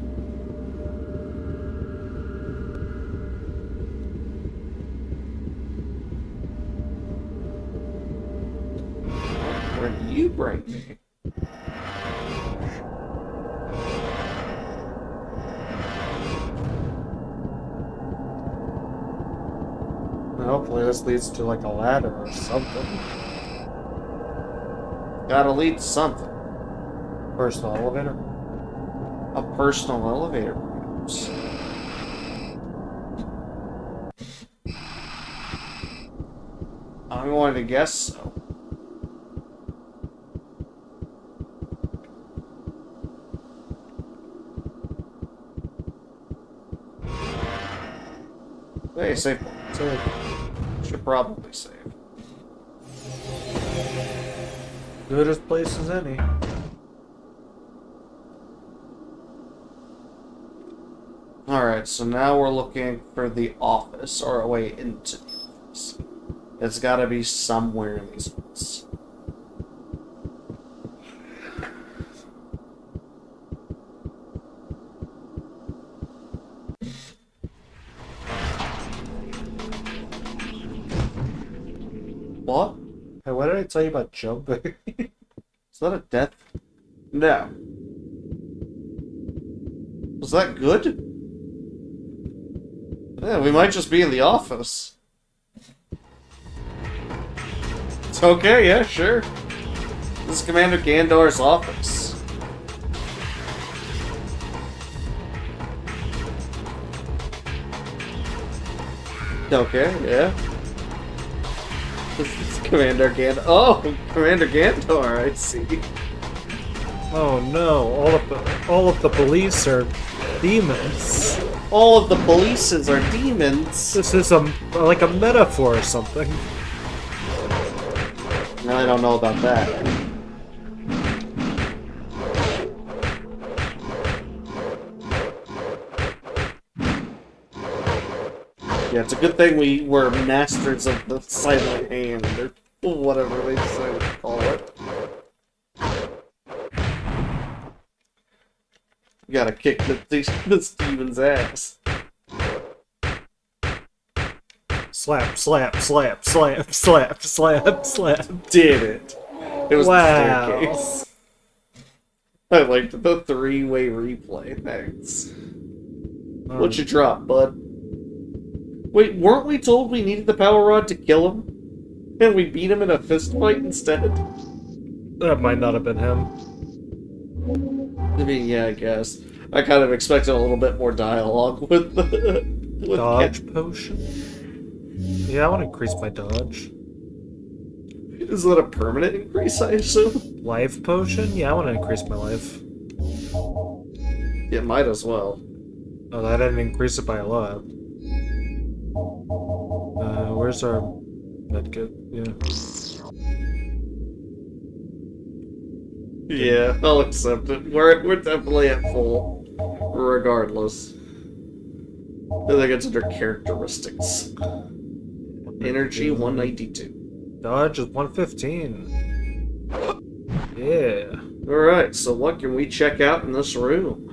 Where do you bring me? Hopefully this leads to like a ladder or something. Gotta lead to something. Personal elevator. A personal elevator, perhaps. I'm going to guess so. Hey, save point. Save. Should probably save. Good as place as any. Alright, so now we're looking for the office, or a way into the office. It's gotta be somewhere in these woods. What? Hey, what did I tell you about jumping? Is that a death? No. Was that good? Yeah, we might just be in the office. It's okay, yeah, sure. This is Commander Gandor's office. Okay, yeah. This is Commander Gandor. Oh, Commander Gandor, I see. Oh no! All of the police are demons. All of the polices are demons. This is like a metaphor or something. No, I don't know about that. Yeah, it's a good thing we were masters of the silent hand, or whatever they decide to call it. You gotta kick this demon's ass. Slap, slap, slap, slap, slap, slap, slap. Did it. It was Wow. the staircase. I liked the three-way replay, thanks. What you drop, bud? Wait, weren't we told we needed the power rod to kill him? And we beat him in a fist fight instead? That might not have been him. I mean, yeah, I guess. I kind of expected a little bit more dialogue with the... with Dodge potion? Yeah, I want to increase my dodge. Is that a permanent increase, I assume? Life potion? Yeah, I want to increase my life. Yeah, might as well. Oh, that didn't increase it by a lot. Where's our medkit? Yeah. Yeah, I'll accept it. We're definitely at full, regardless. I think it's under characteristics. Energy 192. Dodge is 115. Yeah. Alright, so what can we check out in this room?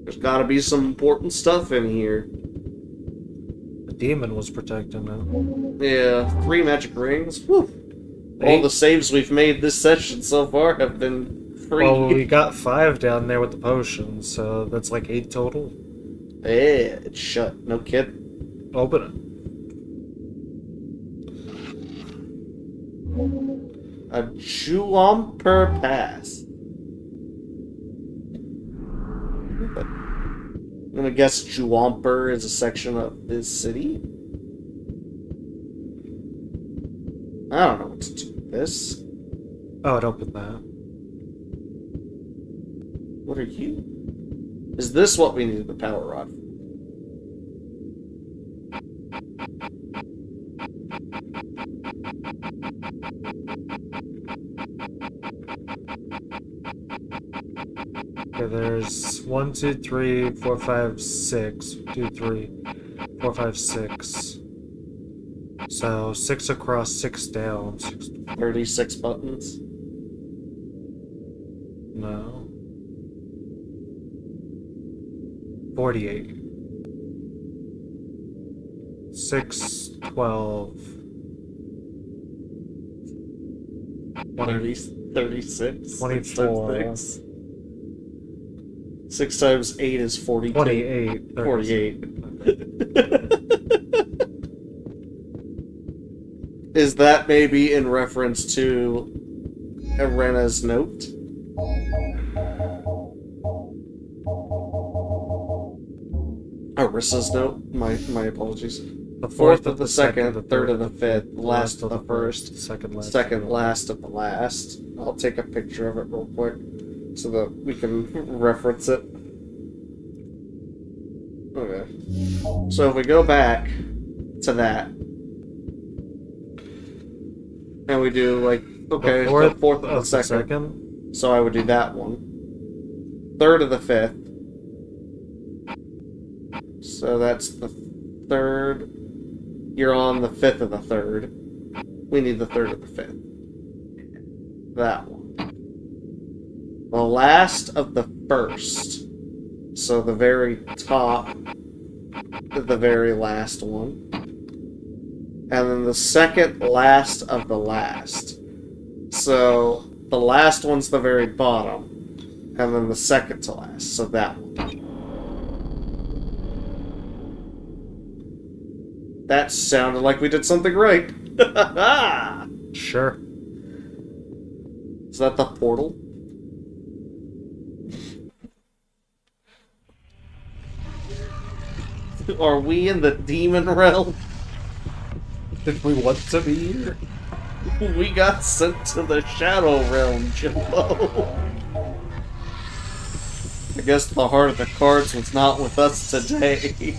There's gotta be some important stuff in here. The demon was protecting it. Yeah, 3 magic rings. Whew. All the saves we've made this session so far have been free. Well, we got 5 down there with the potion, so that's like 8 total. Yeah, it's shut. No kidding. Open it. A Juomper Pass. I'm gonna guess Juomper is a section of this city. I don't know what to do with this. Oh, it opened that. What are you? Is this what we needed the power rod for? Okay, there's 1, 2, 3, 4, 5, 6. 2, 3, 4, 5, 6. So 6 across, 6 down. 6... 36 buttons. No. 48. 6, 12. 36. 24. 6 times 8 is 42. 28. 48. Is that maybe in reference to Irena's note? Arissa's note? My apologies. The Fourth of the second, the third of the fifth, last of the first, second last. second last of the last. I'll take a picture of it real quick so that we can reference it. Okay. So if we go back to that, and we do like, okay, The fourth, the fourth of the the second. So I would do that one. Third of the fifth. So that's the third. You're on the fifth of the third. We need the third of the fifth. That one. The last of the first. So the very top, the very last one. And then the second last of the last. So the last one's the very bottom. And then the second to last. So that one. That sounded like we did something right. Sure. Is that the portal? Are we in the demon realm? Did we want to be here? We got sent to the shadow realm, Jimbo. I guess the heart of the cards was not with us today.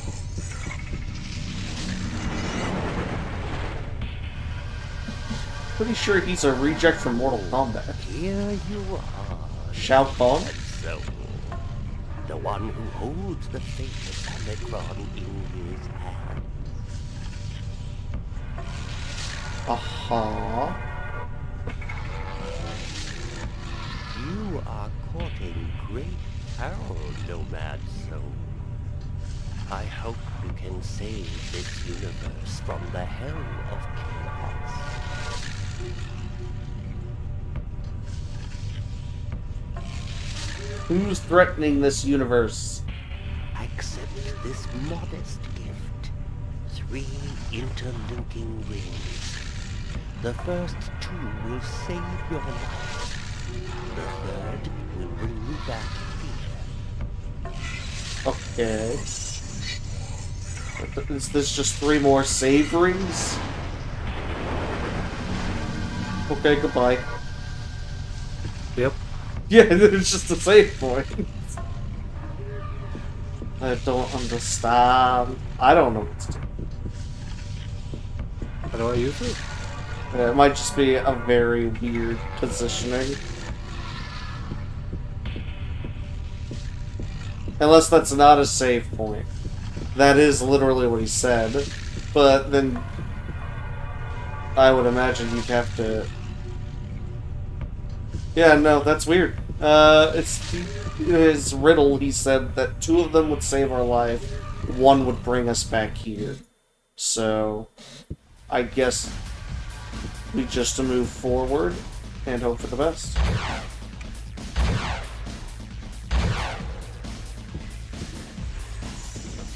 Pretty sure he's a reject from Mortal Kombat. Here you are. Shao Kahn? So, the one who holds the fate of Omikron in his hand. Aha. You are courting great peril, Nomad soul. I hope you can save this universe from the hell of chaos. Who's threatening this universe? Accept this modest gift. 3 interlinking rings. The first 2 will save your life. The third will bring you back here. Okay. Is this just 3 more save rings? Okay, goodbye. Yep. Yeah, it's just a save point. I don't understand. I don't know what to do. How do I use it? It might just be a very weird positioning. Unless that's not a save point. That is literally what he said. But then I would imagine you'd have to... Yeah, no, that's weird. It's his riddle, he said that 2 of them would save our life, 1 would bring us back here. So, I guess we just move forward and hope for the best.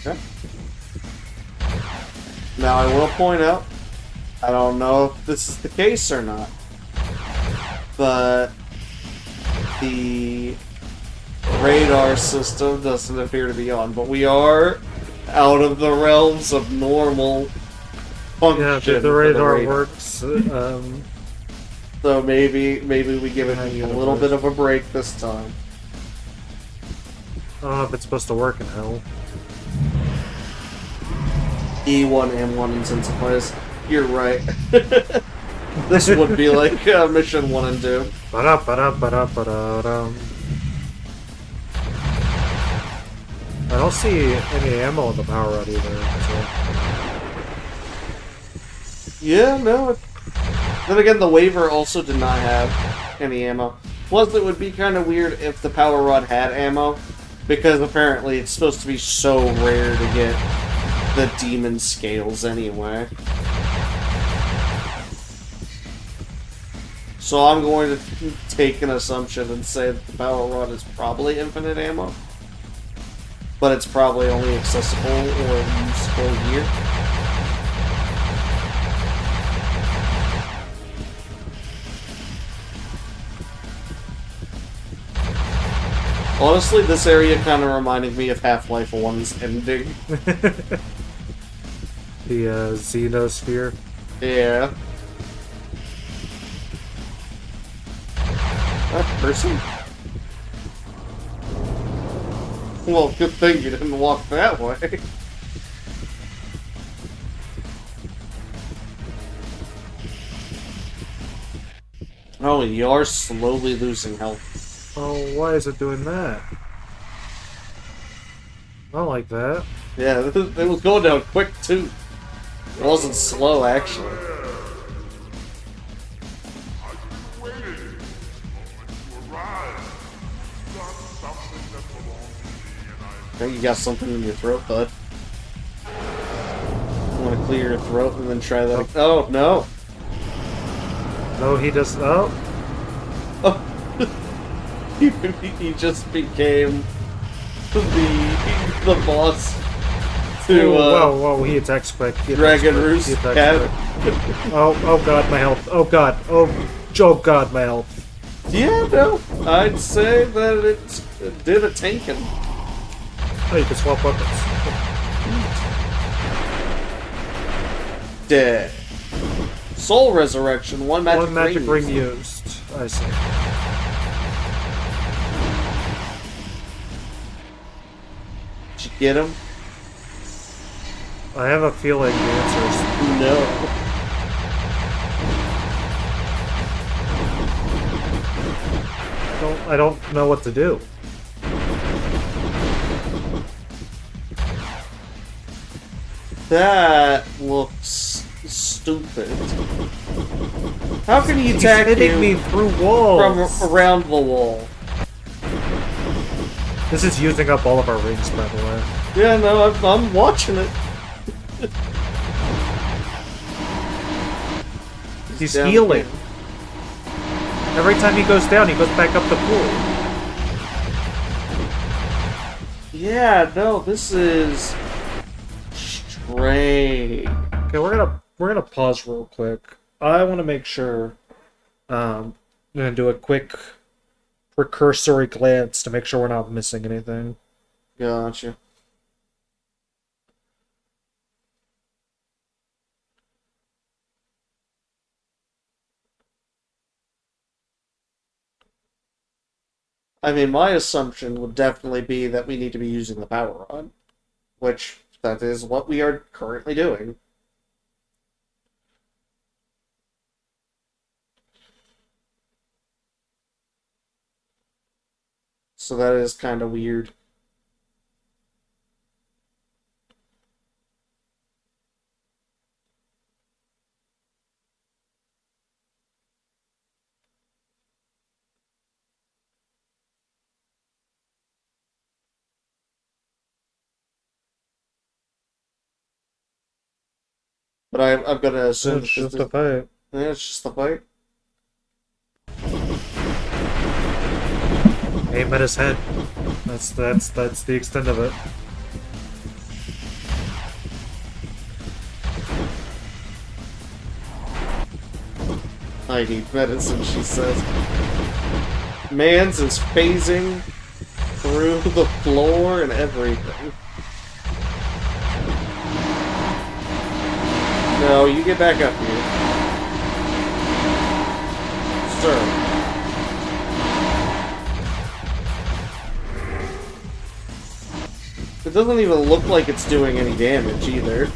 Okay. Now I will point out, I don't know if this is the case or not, but the radar system doesn't appear to be on, but we are out of the realms of normal function. Yeah, for the radar radar. works. So maybe we give it a little bit of a break this time. I don't know if it's supposed to work in hell. E1, M1 intensifies. You're right. This would be like mission 1 and 2. Ba-da-ba-da-ba-da-ba-da-dum. I don't see any ammo in the power rod either. So. Yeah, no. Then again, the waiver also did not have any ammo. Plus, it would be kind of weird if the power rod had ammo, because apparently it's supposed to be so rare to get the demon scales anyway. So I'm going to take an assumption and say that the power rod is probably infinite ammo, but it's probably only accessible or useful here. Honestly, this area kind of reminded me of Half-Life 1's ending. The Xenosphere. Yeah. That person? Well, good thing you didn't walk that way. Oh, you are slowly losing health. Oh, why is it doing that? I like that. Yeah, it was going down quick too. It wasn't slow, actually. I think you got something in your throat, bud. You want to clear your throat and then try that? Oh no! No, he just. Oh. Oh, he just became the boss to Whoa! He attacks quick. Dragon Roost Cat. Oh god, my health. Oh god, my health. Yeah, no, I'd say that it did a tanking. Oh, you can swap weapons. Dead. Soul Resurrection, one magic ring used. I see. Did you get him? I have a feeling the answer is No. I don't know what to do. That looks stupid. How can he He's attack hitting you me through walls from around the wall? This is using up all of our rings, by the way. Yeah, no, I'm watching it. He's down healing. again. Every time he goes down, he goes back up the pool. Yeah, no, this is strange. Okay, we're gonna pause real quick. I want to make sure. I'm gonna do a quick precursory glance to make sure we're not missing anything. Gotcha. I mean, my assumption would definitely be that we need to be using the power rod, which that is what we are currently doing. So that is kind of weird. But I'm gonna assume It's just a fight. yeah, it's just a fight. Aim at his head. That's the extent of it. I need medicine, she says. Mans is phasing through the floor and everything. No, you get back up here. Sir. It doesn't even look like it's doing any damage either.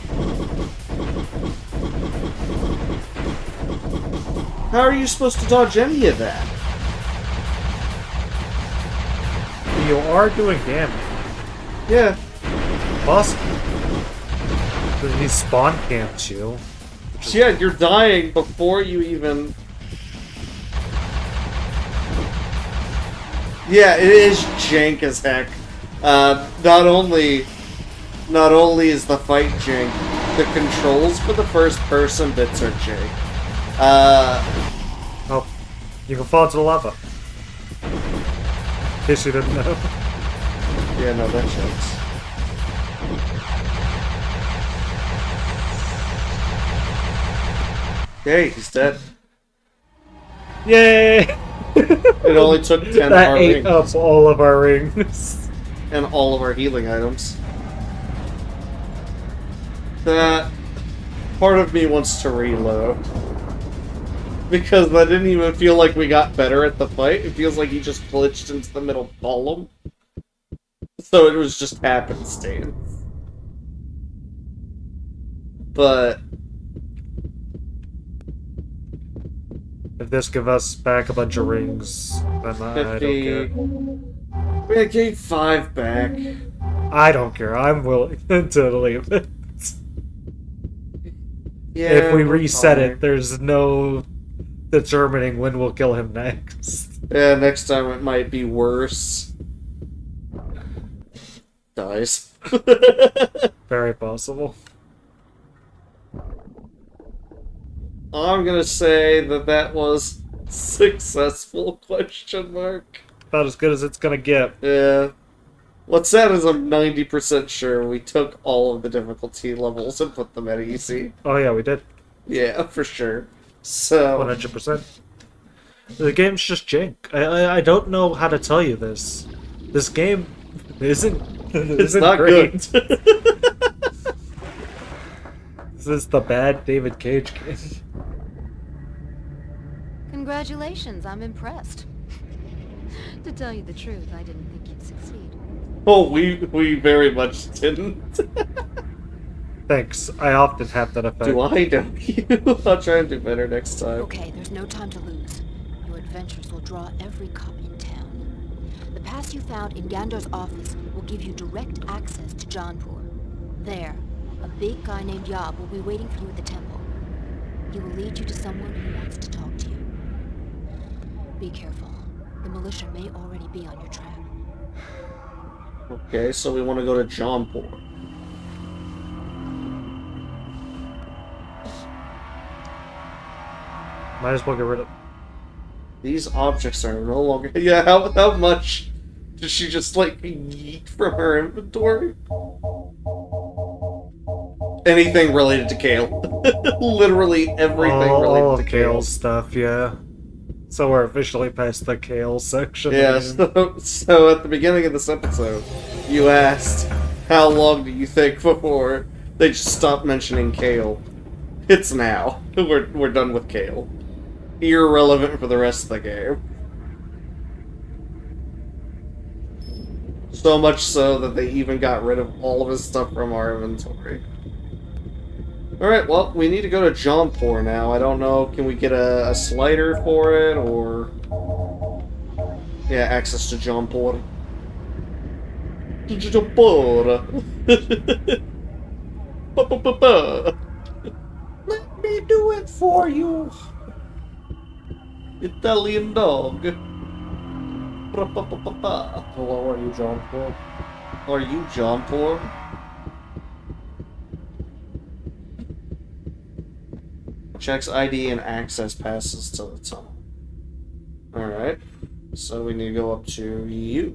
How are you supposed to dodge any of that? You are doing damage. Yeah. Possible. Because he spawn camped you. Yeah, you're dying before you even... Yeah, it is jank as heck. Not only is the fight jank, the controls for the first person bits are jank. Oh, you can fall into the lava. In case you didn't know. Yeah, no, that checks. Hey, he's dead. Yay! It only took 10 of That our ate rings. up all of our rings. And all of our healing items. That part of me wants to reload. Because that didn't even feel like we got better at the fight. It feels like he just glitched into the middle column. So it was just happenstance. But If this give us back a bunch of rings, then I don't 50... care. We gave 5 back. I don't care. I'm willing to leave it. Yeah, If we we're reset fine. it, there's no determining when we'll kill him next. Yeah, next time it might be worse. Dies. Very possible. I'm gonna say that was successful, question mark. About as good as it's gonna get. Yeah. What's sad is I'm 90% sure we took all of the difficulty levels and put them at easy. Oh yeah, we did. Yeah, for sure. So, 100%. The game's just jank. I don't know how to tell you this. This game isn't it's isn't not great. good. This is the bad David Cage game. Congratulations, I'm impressed. To tell you the truth, I didn't think you'd succeed. Oh, we very much didn't. Thanks. I often have that effect. Do I know you? I'll try and do better next time. Okay, there's no time to lose. Your adventures will draw every cop in town. The pass you found in Gandar's office will give you direct access to Jaunpur. There, a big guy named Yab will be waiting for you at the temple. He will lead you to someone who wants to talk to you. Be careful. The militia may already be on your track. Okay, so we want to go to Jaunpur. Might as well get rid of. These objects are no longer. Yeah, how much did she just like yeet from her inventory? Anything related to Kale. Literally everything all related of to Kale. Kale's stuff, yeah. So we're officially past the Kale section. Yeah, again. so at the beginning of this episode, you asked, how long do you think before they just stopped mentioning Kale? It's now. We're done with Kale. Irrelevant for the rest of the game. So much so that they even got rid of all of his stuff from our inventory. Alright, well, we need to go to Jaunpur now. I don't know, can we get a slider for it, or... Yeah, access to Jaunpur. Jaunpur! Let me do it for you! Italian dog. Hello, are you John Paul? Are you Jaunpur? Checks ID and access passes to the tunnel. Alright. So we need to go up to you.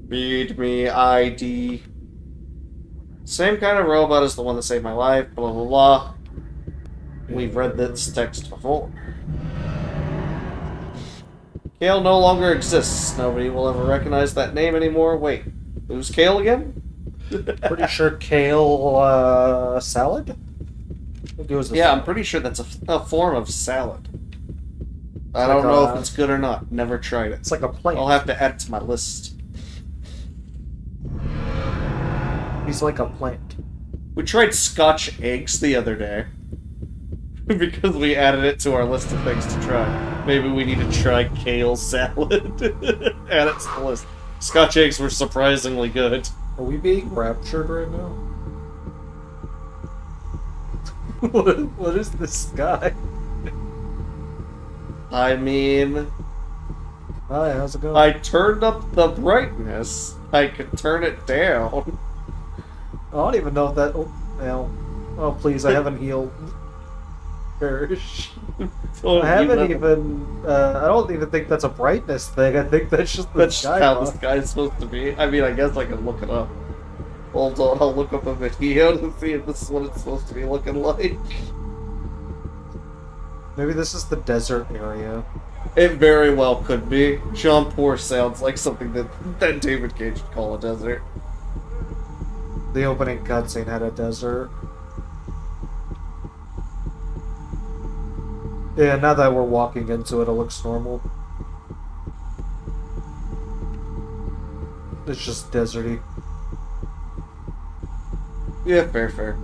Read me ID. Same kind of robot as the one that saved my life, blah blah blah. We've read this text before. Kale no longer exists. Nobody will ever recognize that name anymore. Wait, who's Kale again? Pretty sure kale salad? Yeah, I'm pretty sure that's a form of salad. I like don't know a- if it's good or not. Never tried it. It's like a plant. I'll have to add it to my list. He's like a plant. We tried Scotch eggs the other day. Because we added it to our list of things to try. Maybe we need to try kale salad. Add it to the list. Scotch eggs were surprisingly good. Are we being raptured right now? what is this guy? I mean, Hi, how's it going? I turned up the brightness. I could turn it down. I don't even know if that. Oh, well. Oh, please, I haven't healed. Perish. I haven't even. I don't even think that's a brightness thing. I think that's just the That's sky. how the sky's supposed to be. I mean, I guess I can look it up. Hold on, I'll look up a video to see if this is what it's supposed to be looking like. Maybe this is the desert area. It very well could be. Jaunpur sounds like something that David Cage would call a desert. The opening cutscene had a desert. Yeah, now that we're walking into it, it looks normal. It's just deserty. Yeah, fair.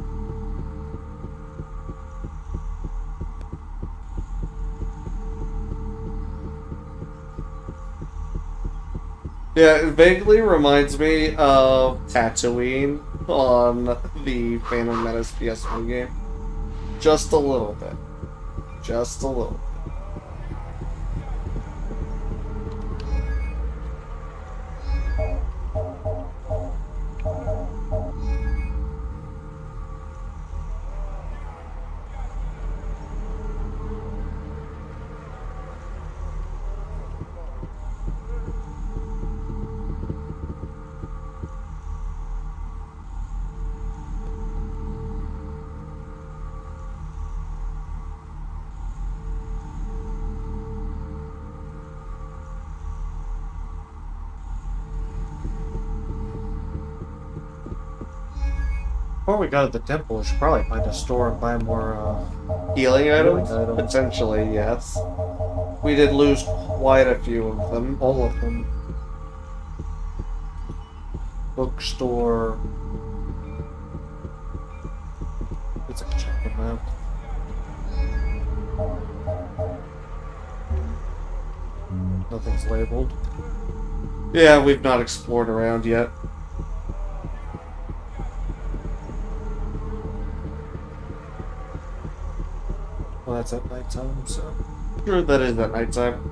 Yeah, it vaguely reminds me of Tatooine on the Phantom Menace PS1 game. Just a little bit. Just a little. Before we go to the temple, we should probably find a store and buy more, Healing items? items. Potentially, yes. We did lose quite a few of them. all of them. Bookstore. Let's check them out. Nothing's labeled. Yeah, we've not explored around yet. Well, that's at nighttime, so. Sure, that is at nighttime.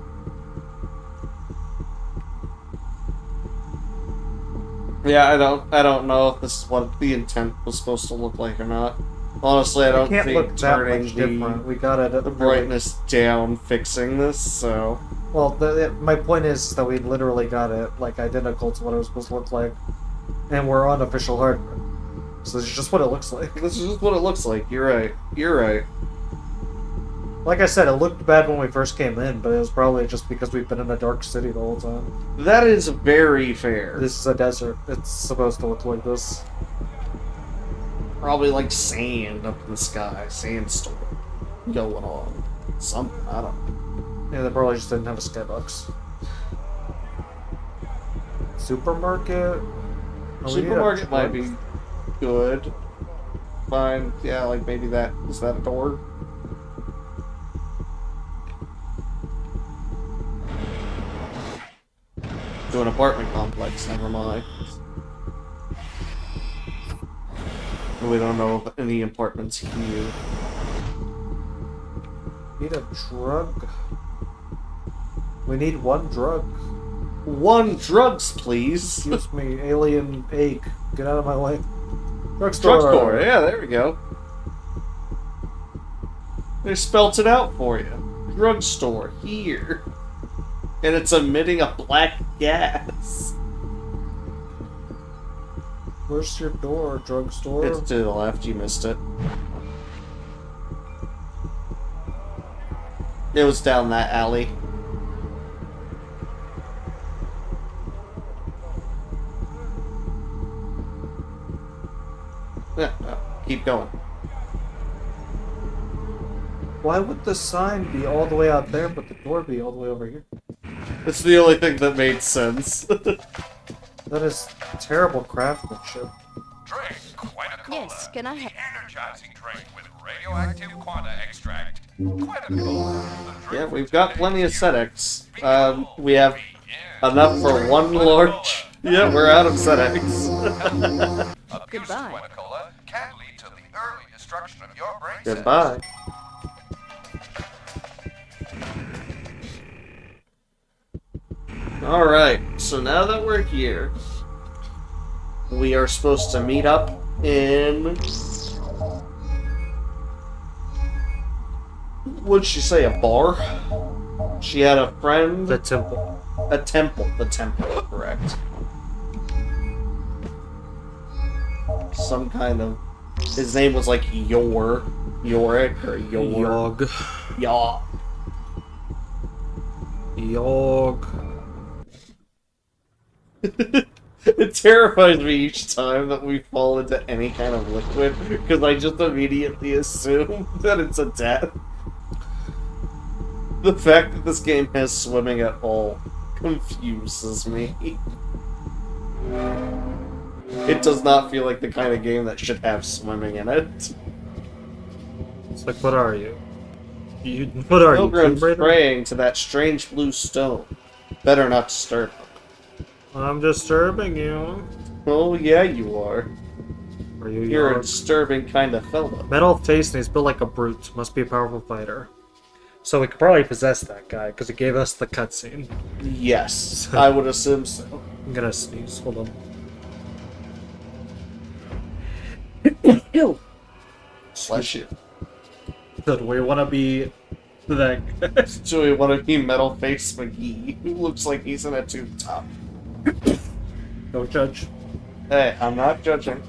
Yeah, I don't know if this is what the intent was supposed to look like or not. Honestly, I don't Can't think look that turning much different. the, We got it at the brightness down fixing this, so... Well, my point is that we literally got it like identical to what it was supposed to look like, and we're on official hardware. So this is just what it looks like. This is just what it looks like. You're right. You're right. Like I said, it looked bad when we first came in, but it was probably just because we've been in a dark city the whole time. That is very fair. This is a desert. It's supposed to look like this. Probably like sand up in the sky, sandstorm going on. Something, I don't know. Yeah, they probably just didn't have a skybox. Supermarket? Oh, we need a Supermarket might be drug- good. Fine, yeah, like maybe that, is that a door? To an apartment complex, never mind. We don't know of any apartments here. Need a drug. We need one drug. One drugs, please. Excuse me, alien egg. Get out of my way. Drugstore. Drugstore, yeah, there we go. They spelt it out for you. Drugstore, here. And it's emitting a black gas. Where's your door, drugstore? It's to the left, you missed it. It was down that alley. Yeah, no, keep going. Why would the sign be all the way out there, but the door be all the way over here? It's the only thing that made sense. That is terrible craftsmanship. Drink Queta Cola. Yes, can I have... The energizing drink with radioactive quanta extract. Queta Cola. the drink Yeah, we've for got today. plenty of Sedex. We have enough for one large... Yeah, we're out of Sedex. Abuse of Goodbye. Queta Cola can lead to the early destruction of your brain cells. Goodbye. Alright, so now that we're here, we are supposed to meet up in... What'd she say, a bar? She had a friend... The temple. A temple. The temple, correct. Some kind of... His name was like Yorick, or Yor... Yog. Yaw. Yog. It terrifies me each time that we fall into any kind of liquid, because I just immediately assume that it's a death. The fact that this game has swimming at all confuses me. It does not feel like the kind of game that should have swimming in it. It's like, what are you? What are you, Pilgrims Tomb Raider? praying to that strange blue stone. Better not disturb them. I'm disturbing you. Oh, yeah, you are. Are you You're a Yogg? disturbing kind of fella. Metal face and he's built like a brute. Must be a powerful fighter. So we could probably possess that guy, because it gave us the cutscene. Yes, I would assume so. I'm gonna sneeze. Hold on. Bless you. Do we want to be that? Do we want to be Metal Face McGee, who looks like he's in a tube top? Don't judge. Hey, I'm not judging.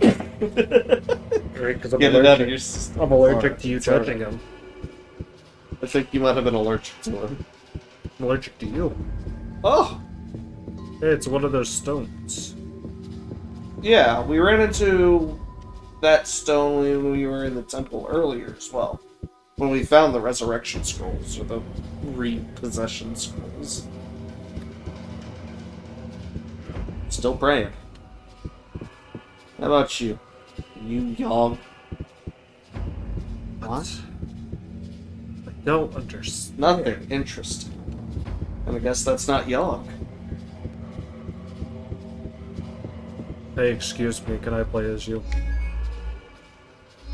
Because I'm Get it out of allergic. your system. I'm allergic Alright, to you sorry. judging him. I think you might have been allergic to him. I'm allergic to you. Oh! Hey, it's one of those stones. Yeah, we ran into that stone when we were in the temple earlier as well. When we found the resurrection scrolls, or the repossession scrolls. Still praying. How about you? You Yogg? What? I don't understand. Nothing interesting. And I guess that's not Yogg. Hey, excuse me, can I play as you?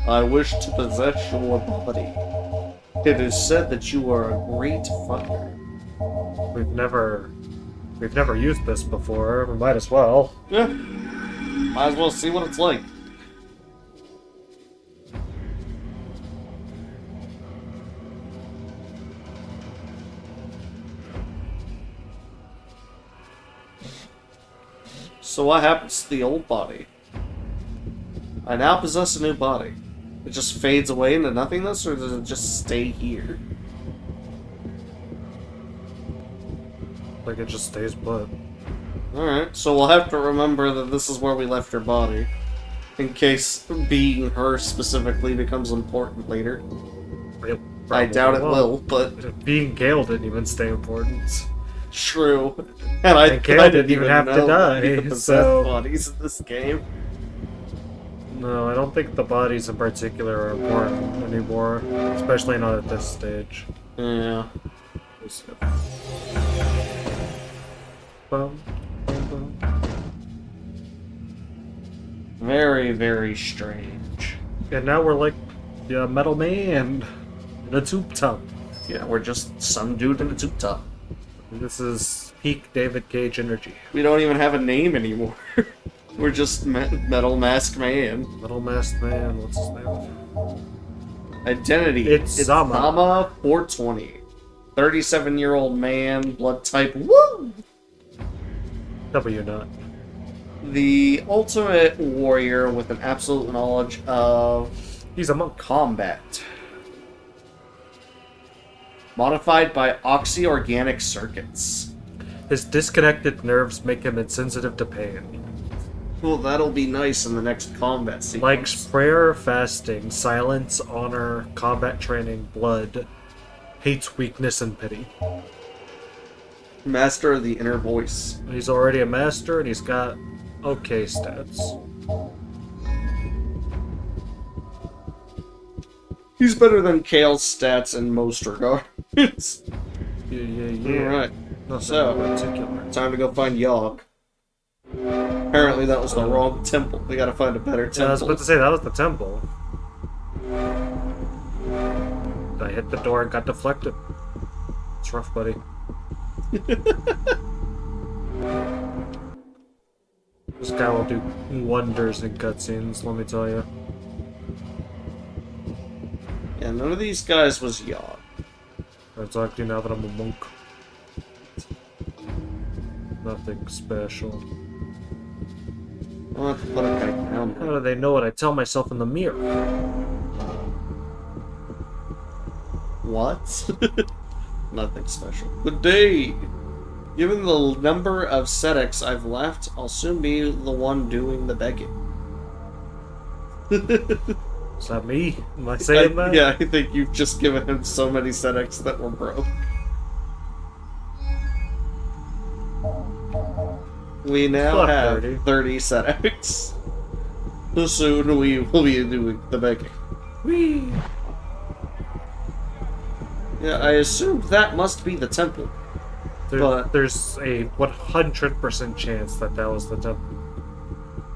I wish to possess your body. It is said that you are a great fighter. We've never used this before. We might as well. Yeah. Might as well see what it's like. So what happens to the old body? I now possess a new body. It just fades away into nothingness, or does it just stay here? Like it just stays put. Alright, so we'll have to remember that this is where we left her body. In case being her specifically becomes important later. It I doubt it probably will, but Being Gale didn't even stay important. true. And I Kale didn't even have to know die, the possessed so- bodies in this game. No, I don't think the bodies in particular are important anymore. Especially not at this stage. Yeah. Bum, bum, bum. Very, very strange. And now we're like the Metal Man in a tube top. Yeah, we're just some dude in a tube top. This is peak David Cage energy. We don't even have a name anymore. We're just Metal Mask Man. Metal Masked Man, what's his name? Identity. It's Sama. Sama 420. 37-year-old man, blood type, woo! W not. The ultimate warrior with an absolute knowledge of He's a monk. combat. Modified by oxy-organic circuits. His disconnected nerves make him insensitive to pain. Well, that'll be nice in the next combat sequence. Likes prayer, fasting, silence, honor, combat training, blood. Hates weakness and pity. Master of the inner voice. He's already a master and he's got okay stats. He's better than Kale's stats in most regards. Yeah. Alright, Nothing So- in particular. time to go find Yogg. Apparently that was the wrong temple. We gotta find a better Yeah, I was temple. about to say that was the temple. I hit the door and got deflected. It's rough, buddy. This guy will do wonders in cutscenes, let me tell you. Yeah, none of these guys was Yogg. I talk to you now that I'm a monk. Nothing special. I'll have to put a guy down How there. do they know what I tell myself in the mirror? What? Nothing special. Good day! Given the number of Sedeks I've left, I'll soon be the one doing the begging. Is that me? Am I saying that? Yeah, I think you've just given him so many Sedeks that were broke. We now Fuck have 30. 30 Sedeks. Soon we will be doing the begging. Whee! Yeah, I assume that must be the temple. But There's a 100% chance that that was the temple.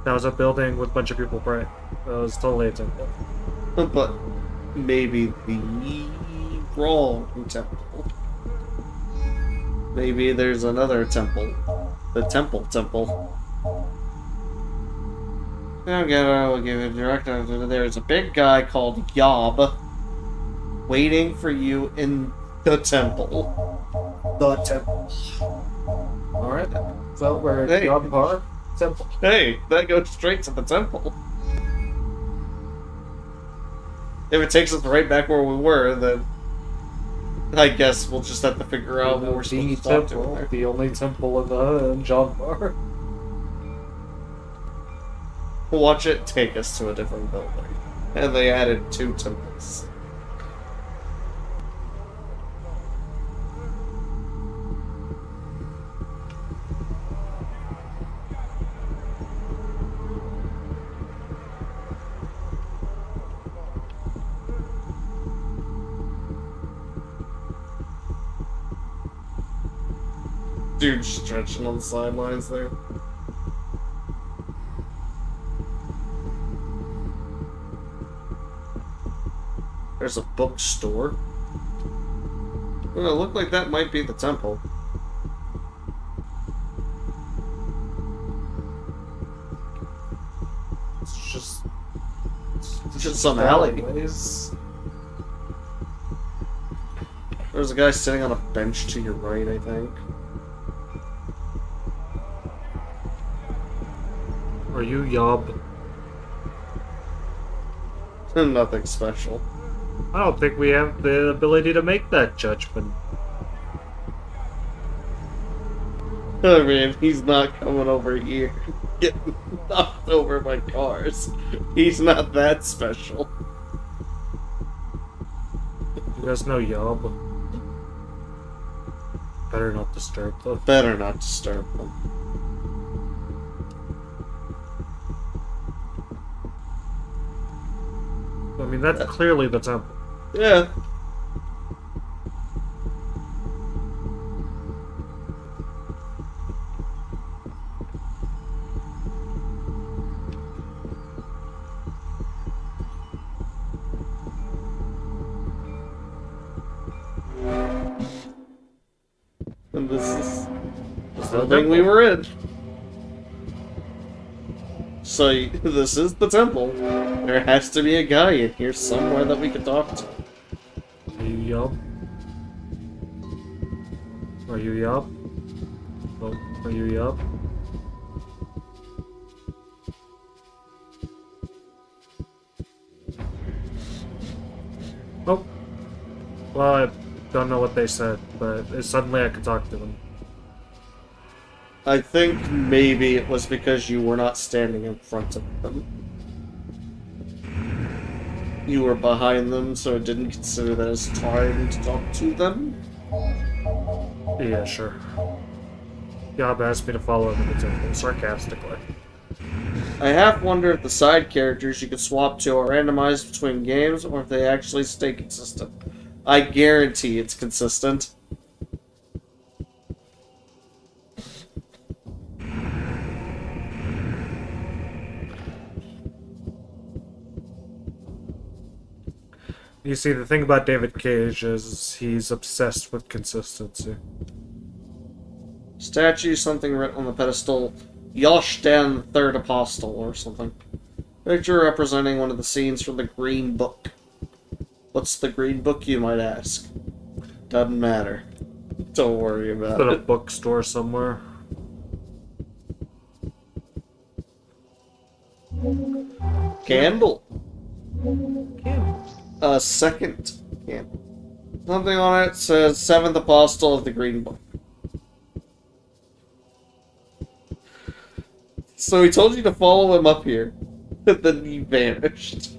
That was a building with a bunch of people praying. That was totally a temple. but maybe the wrong temple. Maybe there's another temple. The temple. I'll give it a direct. There's a big guy called Yob waiting for you in the temple. The temple. Alright. So we're Hey. on par. Temple. Hey, that goes straight to the temple. If it takes us right back where we were, then I guess we'll just have to figure out what we're supposed to talk to in there. The only temple in John Bar. Watch it take us to a different building. And they added 2 temples. Dude stretching on the sidelines there. There's a bookstore. Well, it looked like that might be the temple. It's just Some alleyways. There's a guy sitting on a bench to your right, I think. Are you Yob? Nothing special. I don't think we have the ability to make that judgment. I mean, he's not coming over here getting knocked over by cars. He's not that special. You guys know Yob? Better not disturb them. Better not disturb them. I mean, that's clearly the temple. Yeah. And this is the building we were in. So, this is the temple. There has to be a guy in here somewhere that we can talk to. Are you Yob? Are you Yob? Oh, are you Yob? Oh. Well, I don't know what they said, but suddenly I could talk to them. I think maybe it was because you were not standing in front of them. You were behind them, so it didn't consider that as time to talk to them. Yeah, sure. Yob asked me to follow him in the temple, sarcastically. I half wonder if the side characters you could swap to are randomized between games, or if they actually stay consistent. I guarantee it's consistent. You see, the thing about David Cage is he's obsessed with consistency. Statue, something written on the pedestal. Yoshdan, Third Apostle, or something. Picture representing one of the scenes from the Green Book. What's the Green Book, you might ask? Doesn't matter. Don't worry about At a it. bookstore somewhere. Candle. Candles. A second candle. Something on it says 7th Apostle of the Green Book. So he told you to follow him up here, and then he vanished.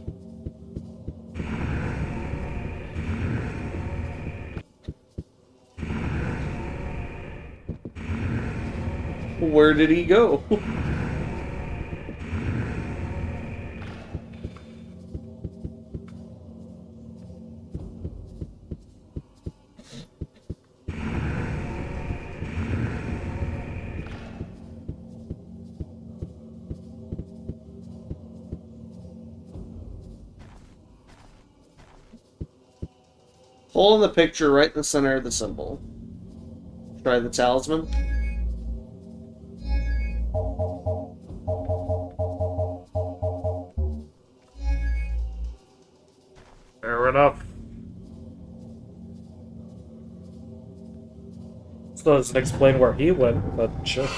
Where did he go? hole in the picture right in the center of the symbol. Try the talisman. Fair enough. Still doesn't explain where he went, but sure.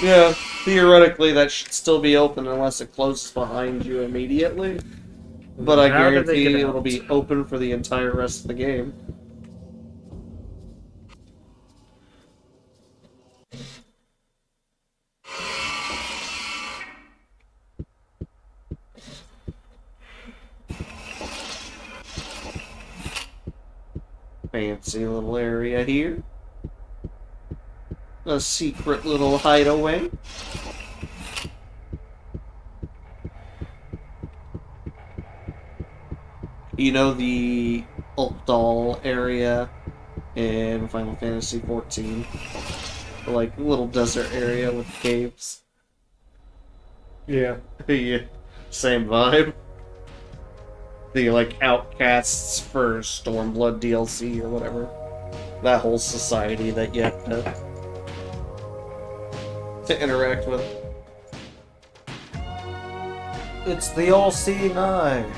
Yeah, theoretically that should still be open unless it closes behind you immediately. But I How did they guarantee get it'll out? be open for the entire rest of the game. Fancy little area here. A secret little hideaway. You know the Ultdal area in Final Fantasy XIV? The, like, little desert area with caves? Yeah. Yeah, same vibe. The, like, outcasts for Stormblood DLC or whatever. That whole society that you have to interact with. It's the all-seeing eye.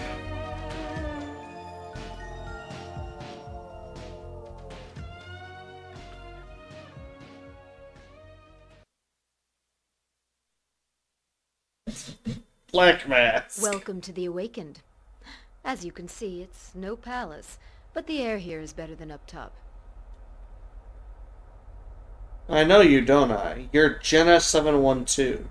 Black Mask! Welcome to the Awakened. As you can see, it's no palace, but the air here is better than up top. I know you, don't I? You're Jenna 712.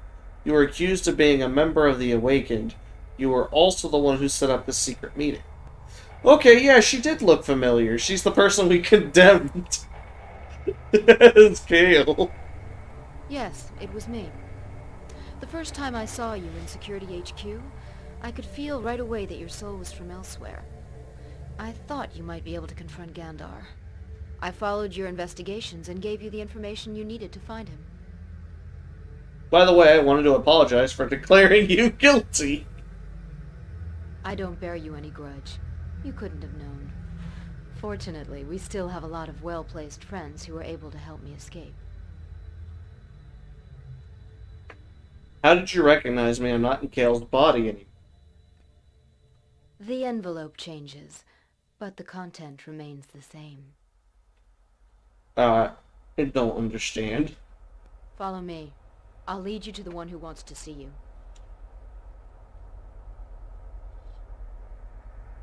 You were accused of being a member of the Awakened. You were also the one who set up the secret meeting. Okay, yeah, she did look familiar. She's the person we condemned. As Kale. Yes, it was me. The first time I saw you in Security HQ, I could feel right away that your soul was from elsewhere. I thought you might be able to confront Gandar. I followed your investigations and gave you the information you needed to find him. By the way, I wanted to apologize for declaring you guilty. I don't bear you any grudge. You couldn't have known. Fortunately, we still have a lot of well-placed friends who were able to help me escape. How did you recognize me? I'm not in Kale's body anymore. The envelope changes, but the content remains the same. I don't understand. Follow me. I'll lead you to the one who wants to see you.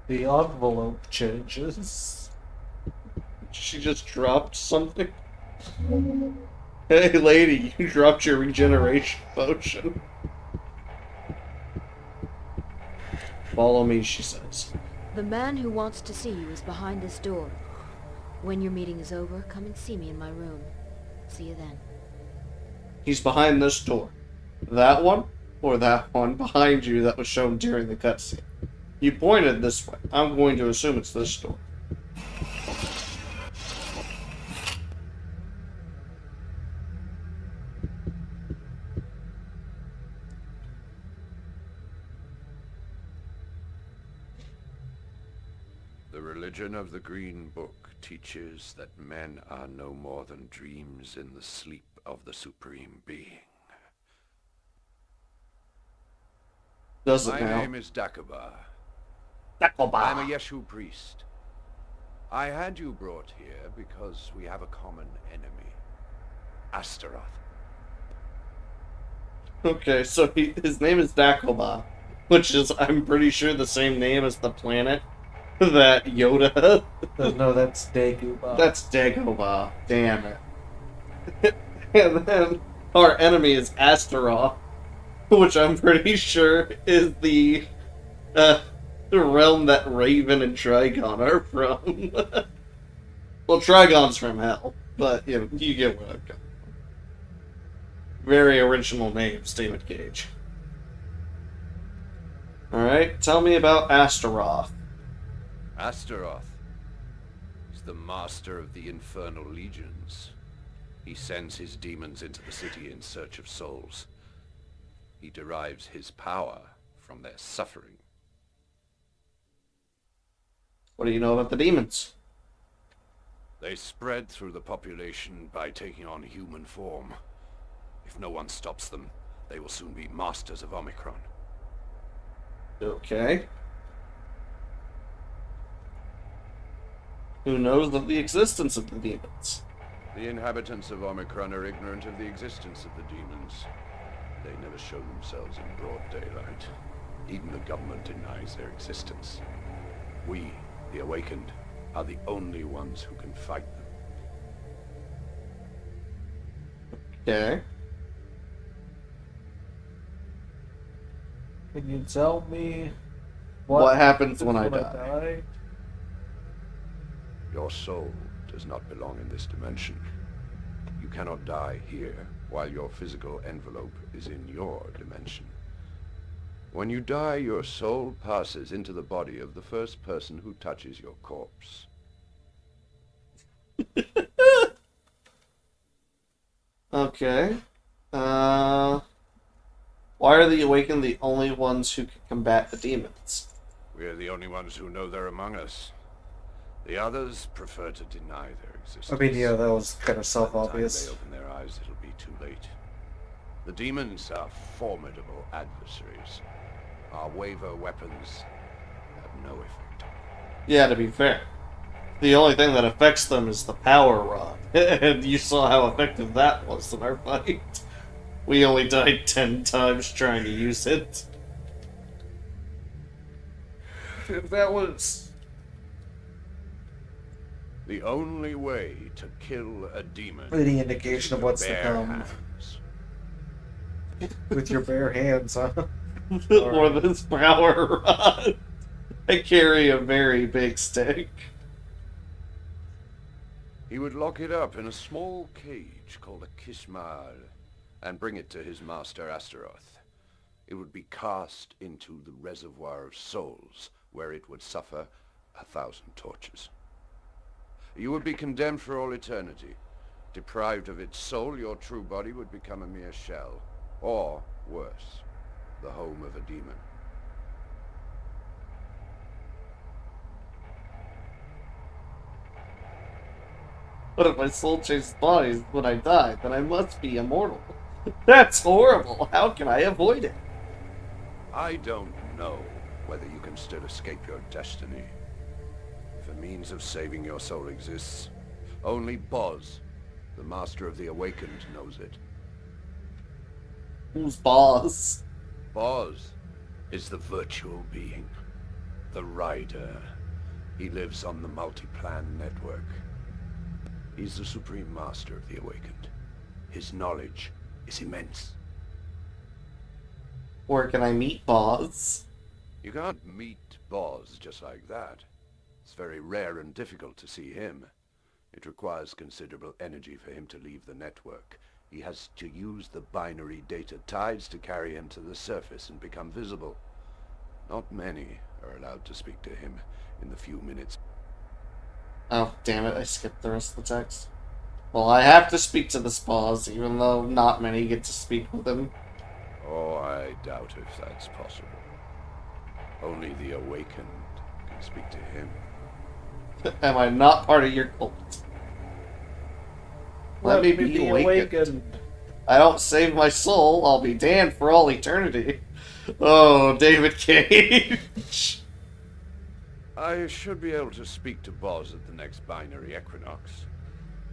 The envelope changes. She just dropped something. Hey lady, you dropped your regeneration potion. Follow me, she says. The man who wants to see you is behind this door. When your meeting is over, come and see me in my room. See you then. He's behind this door. That one? Or that one behind you that was shown during the cutscene? You pointed this way. I'm going to assume it's this door. The religion of the Green Book teaches that men are no more than dreams in the sleep of the Supreme Being. Does it My now? name is Dagobah. Dagobah. I'm a Yeshu priest. I had you brought here because we have a common enemy, Astaroth. Okay, so his name is Dagobah, which is, I'm pretty sure, the same name as the planet that Yoda. No, that's Dagobah. That's Dagobah. Damn it. And then our enemy is Astaroth, which I'm pretty sure is the realm that Raven and Trigon are from. Well, Trigon's from Hell, but you know, you get what I'm going. Very original names, David Cage. Alright, tell me about Astaroth. Astaroth is the master of the infernal legions. He sends his demons into the city in search of souls. He derives his power from their suffering. What do you know about the demons? They spread through the population by taking on human form. If no one stops them, they will soon be masters of Omikron. Okay. Who knows of the existence of the demons? The inhabitants of Omikron are ignorant of the existence of the demons. They never show themselves in broad daylight. Even the government denies their existence. We, the Awakened, are the only ones who can fight them. Okay. Can you tell me What happens when I die? Your soul does not belong in this dimension. You cannot die here while your physical envelope is in your dimension. When you die, your soul passes into the body of the first person who touches your corpse. Okay. Why are the Awakened the only ones who can combat the demons? We are the only ones who know they're among us. The others prefer to deny their existence. I mean, yeah, that was kind of By the time self-obvious. they open their eyes, it'll be too late. The demons are formidable adversaries. Our waiver weapons have no effect. Yeah, to be fair. The only thing that affects them is the power rod. And you saw how effective that was in our fight. We only died 10 times trying to use it. That was... The only way to kill a demon Any indication of what's to bare come. hands. With your bare hands, huh? or this power rod. I carry a very big stick. He would lock it up in a small cage called a Kishmal and bring it to his master Astaroth. It would be cast into the reservoir of souls, where it would suffer 1,000 tortures. You would be condemned for all eternity. Deprived of its soul, your true body would become a mere shell. Or, worse, the home of a demon. But if my soul changes bodies when I die, then I must be immortal. That's horrible. How can I avoid it? I don't know whether you can still escape your destiny. If a means of saving your soul exists, only Boz, the master of the Awakened, knows it. Who's boss? Boz is the virtual being, the Rider. He lives on the Multiplan network. He's the supreme master of the Awakened. His knowledge is immense. Where can I meet boss? You can't meet Boz just like that. It's very rare and difficult to see him. It requires considerable energy for him to leave the network. He has to use the binary data tides to carry him to the surface and become visible. Not many are allowed to speak to him in the few minutes. Oh, damn it, I skipped the rest of the text. Well, I have to speak to this boss, even though not many get to speak with him. Oh, I doubt if that's possible. Only the Awakened can speak to him. Am I not part of your cult? Let me be awakened. I don't save my soul, I'll be damned for all eternity. Oh, David Cage. I should be able to speak to Boz at the next binary equinox.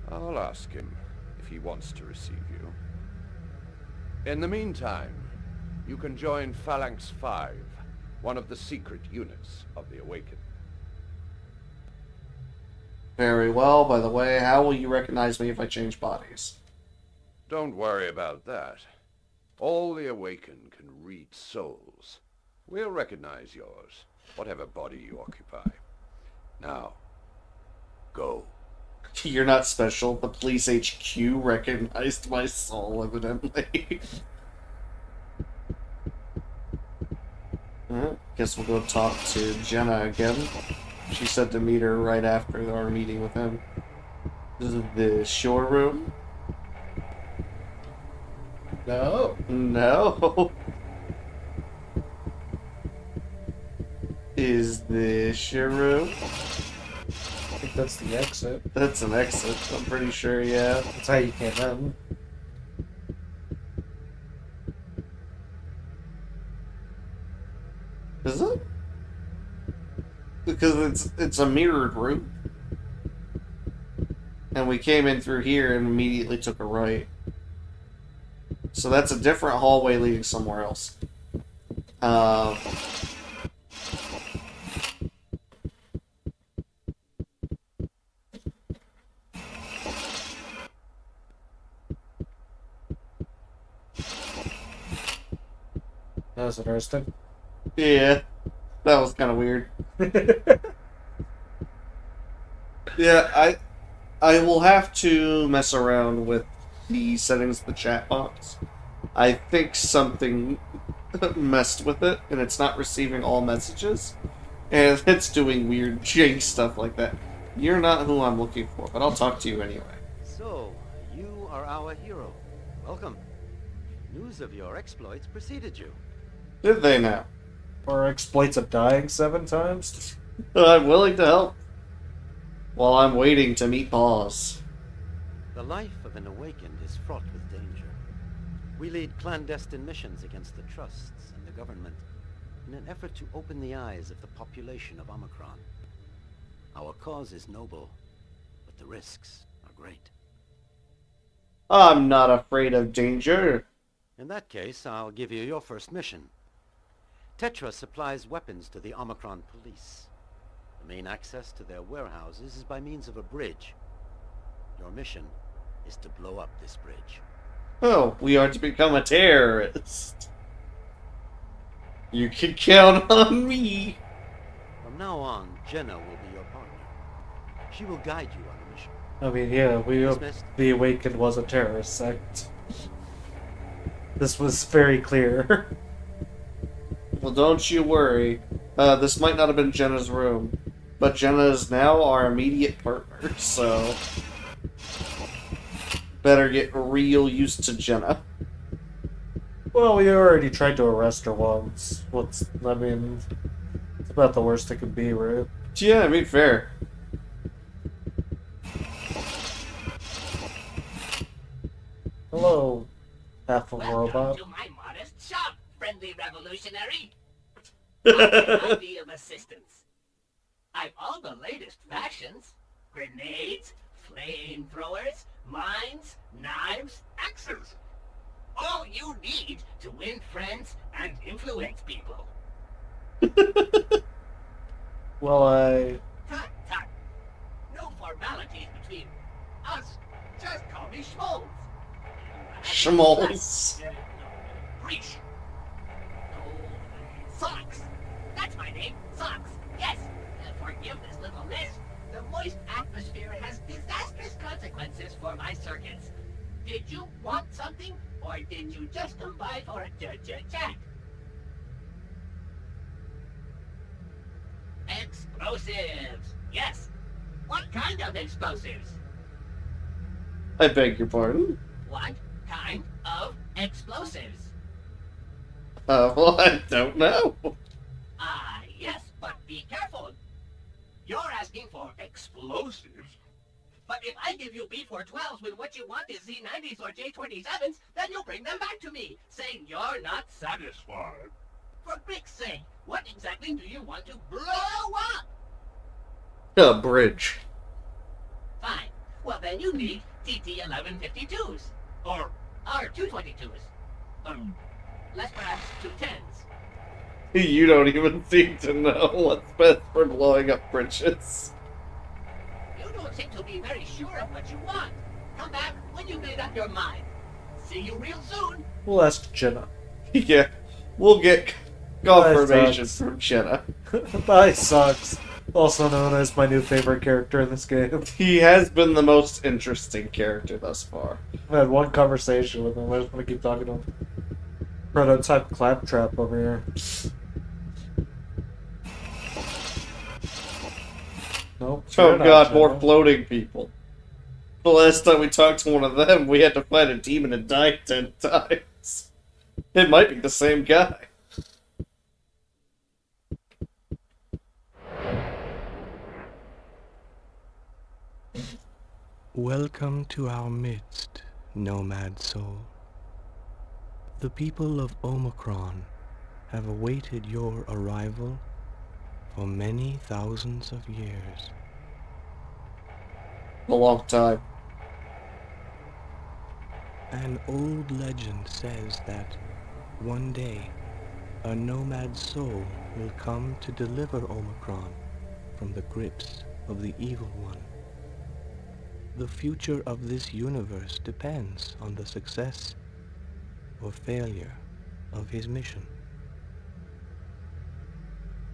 I'll ask him if he wants to receive you. In the meantime, you can join Phalanx 5, one of the secret units of the Awakened. Very well. By the way, how will you recognize me if I change bodies? Don't worry about that. All the Awakened can read souls. We'll recognize yours, whatever body you occupy. Now, go. You're not special. The police HQ recognized my soul, evidently. Guess we'll go talk to Jenna again. She said to meet her right after our meeting with him. This is the shore room? No. No. Is this your room? That's the exit. That's an exit, I'm pretty sure, yeah. That's how you came in. Is it? Because it's a mirrored room. And we came in through here and immediately took a right. So that's a different hallway leading somewhere else. That was interesting. Yeah, that was kind of weird. Yeah, I will have to mess around with the settings of the chat box. I think something messed with it, and it's not receiving all messages, and it's doing weird jank stuff like that. You're not who I'm looking for, but I'll talk to you anyway. So, you are our hero. Welcome. News of your exploits preceded you. Did they now? Or exploits of dying 7 times? I'm willing to help. While I'm waiting to meet Boss. The life of an awakened is fraught with danger. We lead clandestine missions against the trusts and the government in an effort to open the eyes of the population of Omikron. Our cause is noble, but the risks are great. I'm not afraid of danger. In that case, I'll give you your first mission. Tetra supplies weapons to the Omikron police. The main access to their warehouses is by means of a bridge. Your mission is to blow up this bridge. Oh, we are to become a terrorist. You can count on me. From now on, Jenna will be your partner. She will guide you on the mission. I mean, yeah, Dismissed. the Awakened was a terrorist sect. This was very clear. Well, don't you worry. This might not have been Jenna's room, but Jenna is now our immediate partner, so better get real used to Jenna. Well, we already tried to arrest her once. It's about the worst it could be, right? Yeah, I mean, fair. Hello, half of Welcome robot. to my modest shop, friendly revolutionary. How can I be of assistance? I've all the latest fashions. Grenades, flamethrowers, mines, knives, axes. All you need to win friends and influence people. Well, Tut, tut. No formalities between us. Just call me Schmoles. Schmoles. Preach. Oh, Socks. That's my name. Socks. Yes. Forgive this little list. The moist atmosphere has disastrous consequences for my circuits. Did you want something, or did you just come by for a chat? Explosives. Yes. What kind of explosives? I beg your pardon? What kind of explosives? Well, I don't know. Ah, yes, but be careful. You're asking for explosives. But if I give you B412s when what you want is Z90s or J27s, then you'll bring them back to me, saying you're not satisfied. For Brick's sake, what exactly do you want to blow up? A bridge. Fine. Well, then you need TT1152s. Or R222s. Less perhaps 210s. You don't even seem to know what's best for blowing up bridges. You don't seem to be very sure of what you want. Come back when you made up your mind. See you real soon. we'll ask Jenna. Yeah, we'll get confirmation sucks. from Jenna. Bye, Sucks. Also known as my new favorite character in this game. He has been the most interesting character thus far. I had one conversation with him. I just want to keep talking to him. Prototype Claptrap over here. Nope. Oh you're not god, more Jenna. floating people. The last time we talked to one of them, we had to fight a demon and die 10 times. It might be the same guy. Welcome to our midst, Nomad soul. The people of Omikron have awaited your arrival for many thousands of years. A long time. An old legend says that one day a nomad soul will come to deliver Omikron from the grips of the evil one. The future of this universe depends on the success or failure of his mission.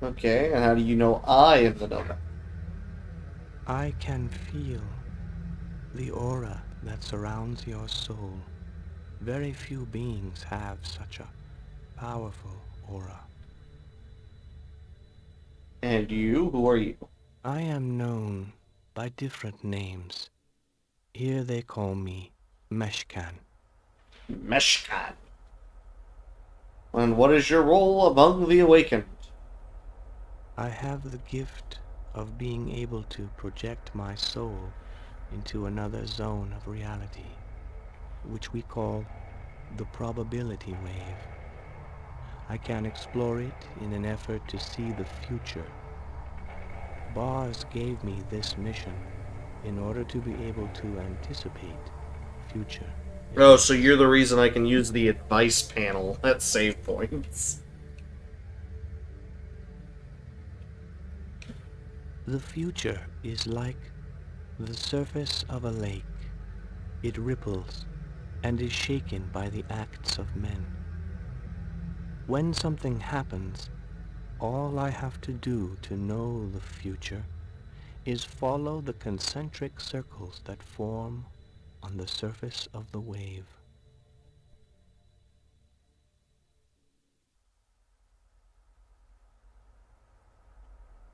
Okay, and how do you know I am the Nomad? I can feel the aura that surrounds your soul. Very few beings have such a powerful aura. And you? Who are you? I am known by different names. Here they call me Meshkan. Meshkan. And what is your role among the awakened? I have the gift of being able to project my soul into another zone of reality, which we call the probability wave. I can explore it in an effort to see the future. Bars gave me this mission in order to be able to anticipate future. Oh, so you're the reason I can use the advice panel at save points. The future is like the surface of a lake. It ripples and is shaken by the acts of men. When something happens, all I have to do to know the future is follow the concentric circles that form on the surface of the wave.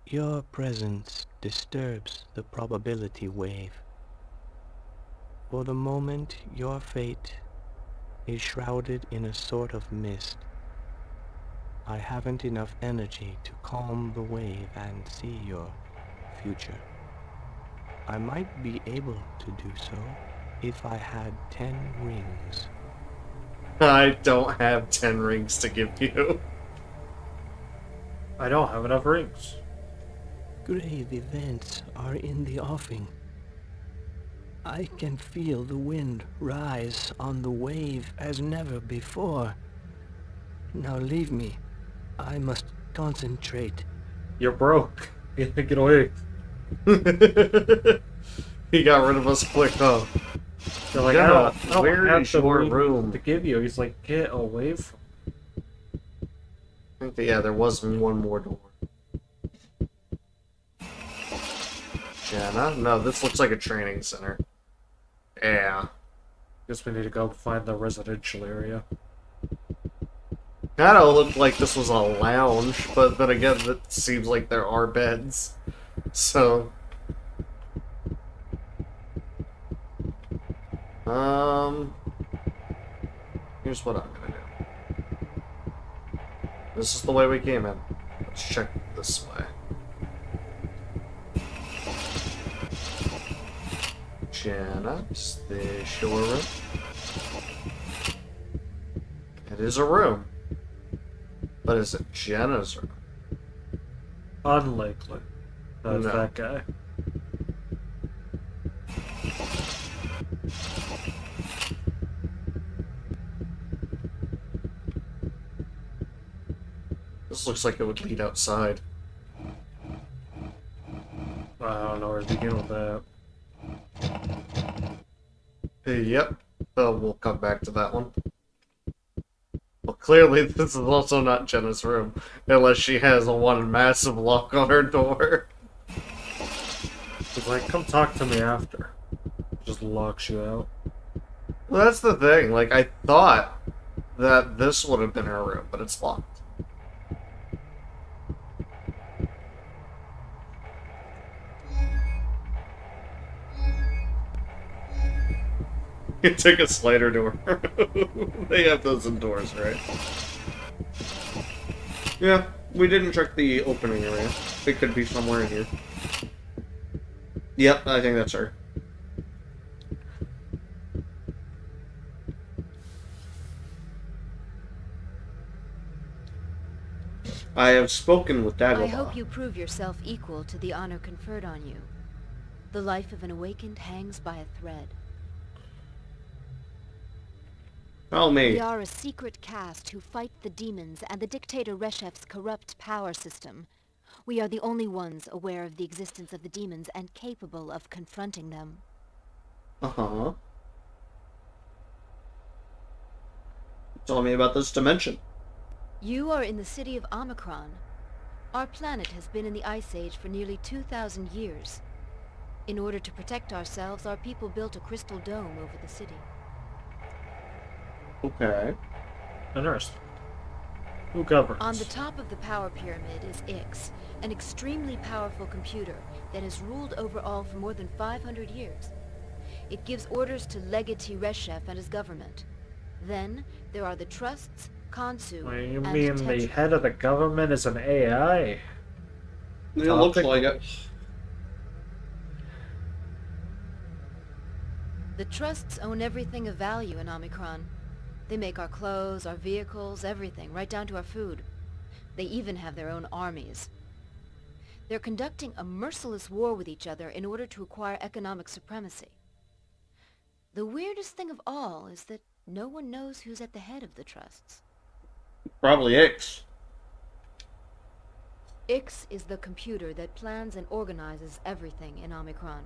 Your presence disturbs the probability wave. For the moment, your fate is shrouded in a sort of mist. I haven't enough energy to calm the wave and see your future. I might be able to do so if I had 10 rings. I don't have 10 rings to give you. I don't have enough rings. Grave events are in the offing. I can feel the wind rise on the wave as never before. Now leave me. I must concentrate. You're broke. You think get away. He got rid of us quick, huh? You're like, Jenna, I don't where have is the your ring room? to give you. He's like, get away from. I think that, yeah, there was one more door. Jenna? No, this looks like a training center. Yeah. Guess we need to go find the residential area. Kinda looked like this was a lounge, but then again, it seems like there are beds. So... Here's what I'm gonna do. This is the way we came in. Let's check this way. Jenna, is this your room? It is a room. But is it Jenna's room? Unlikely. That's No. that guy. This looks like it would lead outside. I don't know where to begin with that. Yep. We'll come back to that one. Well, clearly this is also not Jenna's room, unless she has a one massive lock on her door. He's like, come talk to me after. Just locks you out. Well, that's the thing. Like, I thought that this would have been her room, but it's locked. It took a slider door. They have those indoors, right? Yeah, we didn't check the opening area. It could be somewhere in here. Yep, I think that's her. I have spoken with Dagobah. I hope you prove yourself equal to the honor conferred on you. The life of an awakened hangs by a thread. Tell me. We are a secret caste who fight the demons and the dictator Reshef's corrupt power system. We are the only ones aware of the existence of the demons and capable of confronting them. Uh-huh. Tell me about this dimension. You are in the city of Omikron. Our planet has been in the Ice Age for nearly 2,000 years. In order to protect ourselves, our people built a crystal dome over the city. Okay. Interesting. Who governs? On the top of the power pyramid is Ix, an extremely powerful computer that has ruled over all for more than 500 years. It gives orders to Legatee Reshef and his government. Then, there are the trusts, Kansu, Well, you and mean the Tetra. head of the government is an AI? It looks Topic? like it. The trusts own everything of value in Omikron. They make our clothes, our vehicles, everything, right down to our food. They even have their own armies. They're conducting a merciless war with each other in order to acquire economic supremacy. The weirdest thing of all is that no one knows who's at the head of the trusts. Probably X. Ix is the computer that plans and organizes everything in Omikron.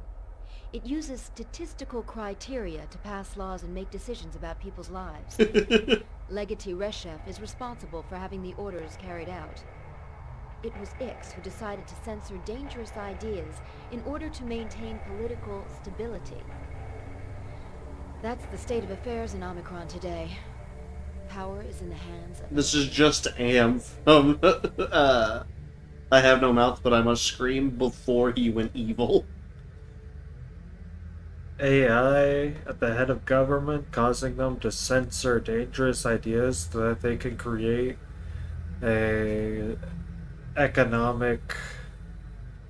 It uses statistical criteria to pass laws and make decisions about people's lives. Legatee Reshef is responsible for having the orders carried out. It was Ix who decided to censor dangerous ideas in order to maintain political stability. That's the state of affairs in Omikron today. Power is in the hands of... This is just Am from I Have No Mouth, But I Must Scream before he went evil. AI at the head of government, causing them to censor dangerous ideas so that they can create a economic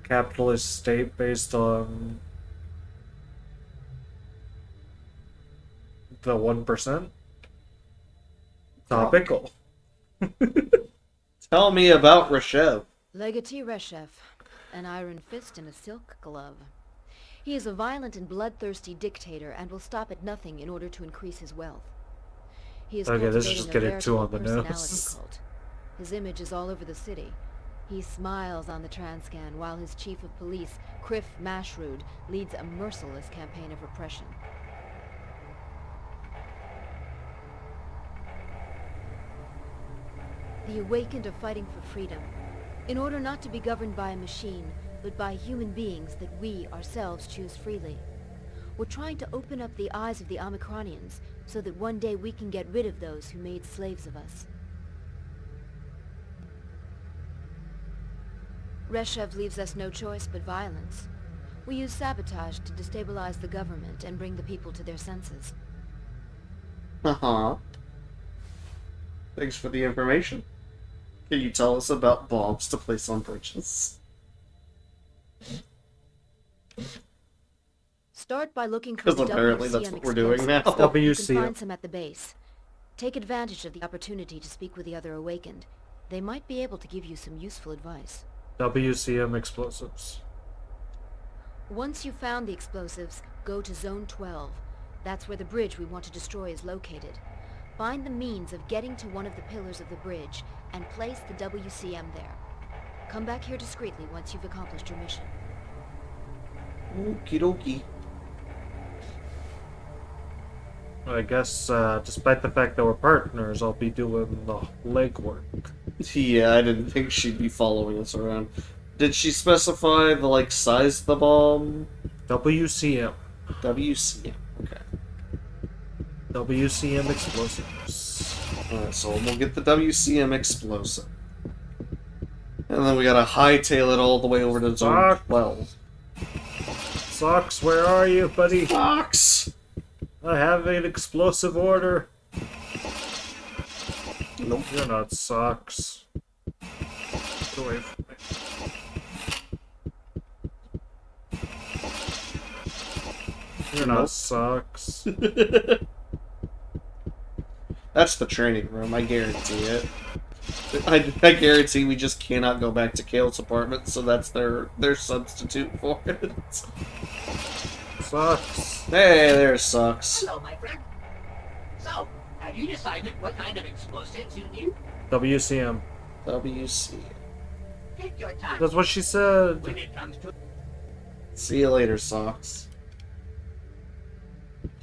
capitalist state based on the 1%. Topical. Tell me about Rashev. Legatee Reshef, an iron fist and a silk glove. He is a violent and bloodthirsty dictator and will stop at nothing in order to increase his wealth. He is Okay, this is cultivating just a getting too on veritable the personality nose. cult. His image is all over the city. He smiles on the Transcan while his chief of police, Criff Mashrud, leads a merciless campaign of repression. The Awakened are fighting for freedom, in order not to be governed by a machine, but by human beings that we ourselves choose freely. We're trying to open up the eyes of the Omicronians, so that one day we can get rid of those who made slaves of us. Reshev leaves us no choice but violence. We use sabotage to destabilize the government and bring the people to their senses. Uh-huh. Thanks for the information. Can you tell us about bombs to place on bridges? Start by looking for Because the apparently WCM that's what we're doing now. explosives. You WCM. can find some at the base. Take advantage of the opportunity to speak with the other Awakened. They might be able to give you some useful advice. WCM explosives. Once you've found the explosives, go to Zone 12. That's where the bridge we want to destroy is located. Find the means of getting to one of the pillars of the bridge, and place the WCM there. Come back here discreetly once you've accomplished your mission. Okie dokie. I guess, despite the fact that we're partners, I'll be doing the legwork. Yeah, I didn't think she'd be following us around. Did she specify the, like, size of the bomb? WCM. WCM. Okay. WCM explosives. Alright, so we'll get the WCM explosive. And then we gotta hightail it all the way over to Zone Fuck. 12. Socks, where are you, buddy? Fox! I have an explosive order. Nope. You're not Socks. Get away from me. You're Nope. not Socks. That's the training room, I guarantee it. I guarantee we just cannot go back to Kale's apartment, so that's their substitute for it. Sucks. Hey, there sucks. Hello, my friend. So, have you decided what kind of explosives you need? WCM. WC. Take your time. That's what she said. When it comes to See you later, socks.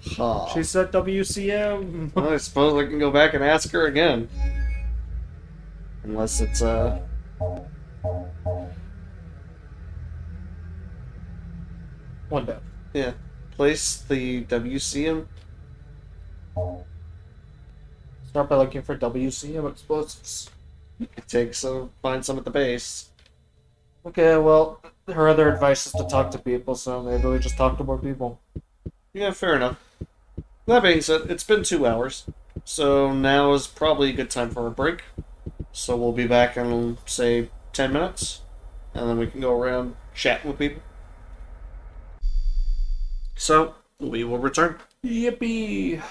Huh. She said WCM. Well, I suppose I can go back and ask her again. Unless it's, One day. yeah. Place the WCM. Start by looking for WCM explosives. Take some, find some at the base. Okay, well, her other advice is to talk to people, so maybe we just talk to more people. Yeah, fair enough. That being said, it's been 2 hours, so now is probably a good time for a break. So we'll be back in, say, 10 minutes, and then we can go around chatting with people. So, we will return. Yippee!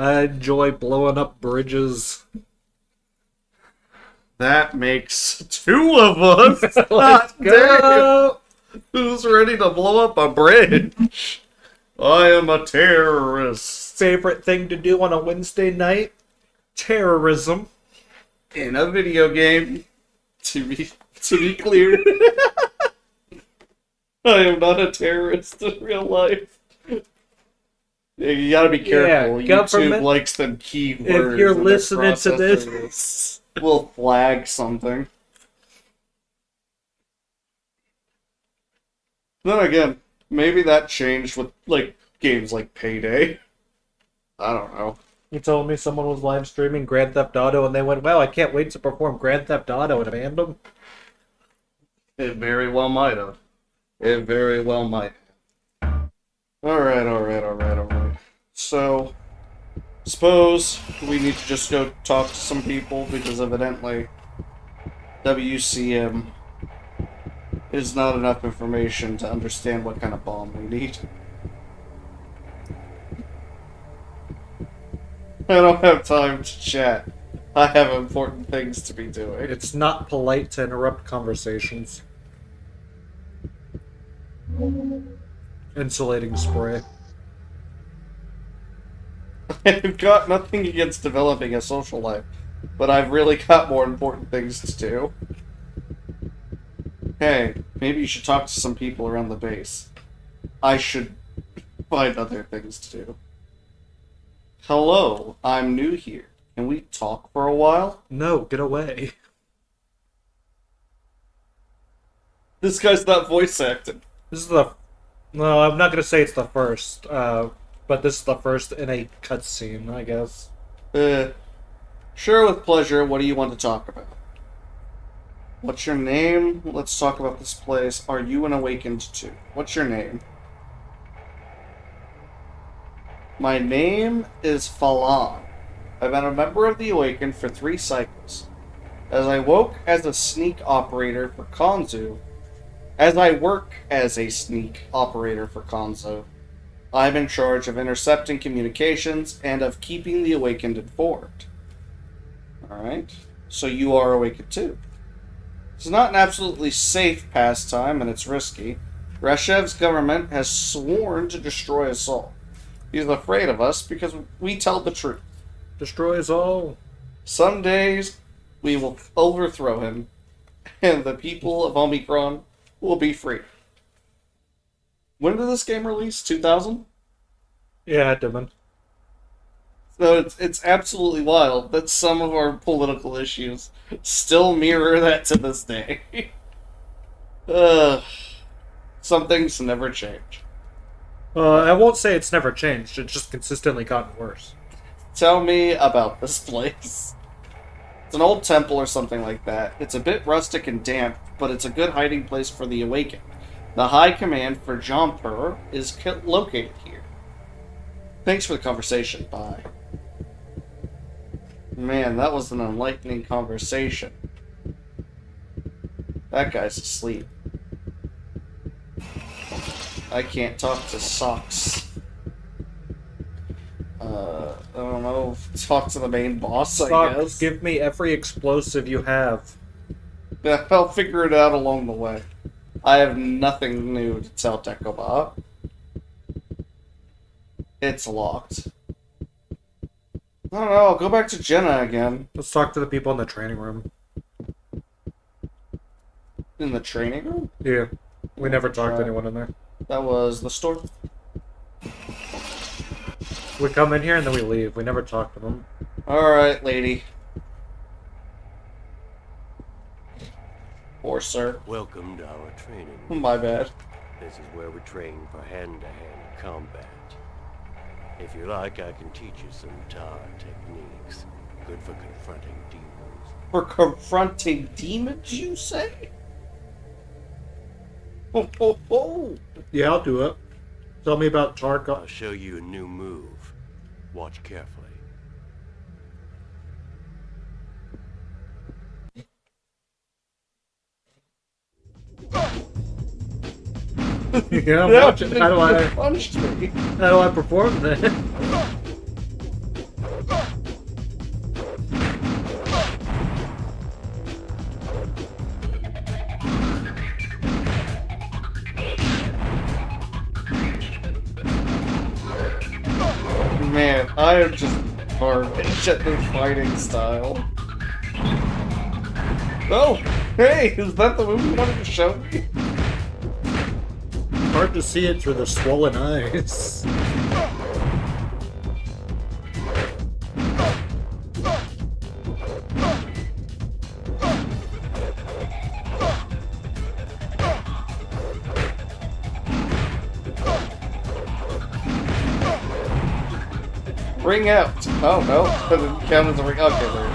I enjoy blowing up bridges. That makes two of us. Let's go! Who's ready to blow up a bridge? I am a terrorist. Favorite thing to do on a Wednesday night? Terrorism. In a video game. To be clear. I am not a terrorist in real life. Yeah, you gotta be careful. Yeah, YouTube government- likes them keywords. If you're in their listening to processors. this, We'll flag something. Then again, maybe that changed with like games like Payday. I don't know. you told me someone was live streaming Grand Theft Auto and they went, wow, I can't wait to perform Grand Theft Auto at a fandom. It very well might have. It very well might have. Alright. So, suppose we need to just go talk to some people because evidently WCM is not enough information to understand what kind of bomb we need. I don't have time to chat. I have important things to be doing. It's not polite to interrupt conversations. Insulating spray. I've got nothing against developing a social life, but I've really got more important things to do. Hey, maybe you should talk to some people around the base. I should find other things to do. Hello, I'm new here. Can we talk for a while? No, get away. This guy's not voice acting. This is the... No, I'm not going to say it's the first, but this is the first in a cutscene, I guess. Sure, with pleasure. What do you want to talk about? What's your name? Let's talk about this place. Are you an Awakened too? What's your name? My name is Falan. I've been a member of the Awakened for 3 cycles. As I woke as a sneak operator for Konzu, as I work as a sneak operator for Konzo, I'm in charge of intercepting communications and of keeping the Awakened informed. Alright, so you are Awakened too. It's not an absolutely safe pastime, and it's risky. Reshev's government has sworn to destroy us all. He's afraid of us because we tell the truth. Destroy us all. Some days, we will overthrow him, and the people of Omikron will be free. When did this game release? 2000? Yeah, Dylan. So it's absolutely wild that some of our political issues still mirror that to this day. Some things never change. I won't say it's never changed, it's just consistently gotten worse. Tell me about this place. It's an old temple or something like that. It's a bit rustic and damp, but it's a good hiding place for the Awakened. The High Command for Jampur is located here. Thanks for the conversation. Bye. Man, that was an enlightening conversation. That guy's asleep. I can't talk to Socks. I don't know. Talk to the main boss, I Socks, guess. give me every explosive you have. Yeah, I'll figure it out along the way. I have nothing new to tell Decobot. It's locked. I don't know, I'll go back to Jenna again. Let's talk to the people in the training room. In the training room? Yeah. We never talked to Right. anyone in there. That was the store. We come in here and then we leave. We never talk to them. Alright, lady. Or sir. Welcome to our training. My bad. This is where we train for hand-to-hand combat. If you like, I can teach you some tar techniques. Good for confronting demons. For confronting demons, you say? Ho ho ho! Yeah, I'll do it. Tell me about Tarkov. I'll show you a new move. Watch carefully. Yeah, watch it. How do I punched me? perform that? can't. I am just garbage at the fighting style. Oh, hey, is that the movie you wanted to show me? Hard to see it through the swollen eyes. Ring out. Oh, no. That didn't count as a ring. Okay, there we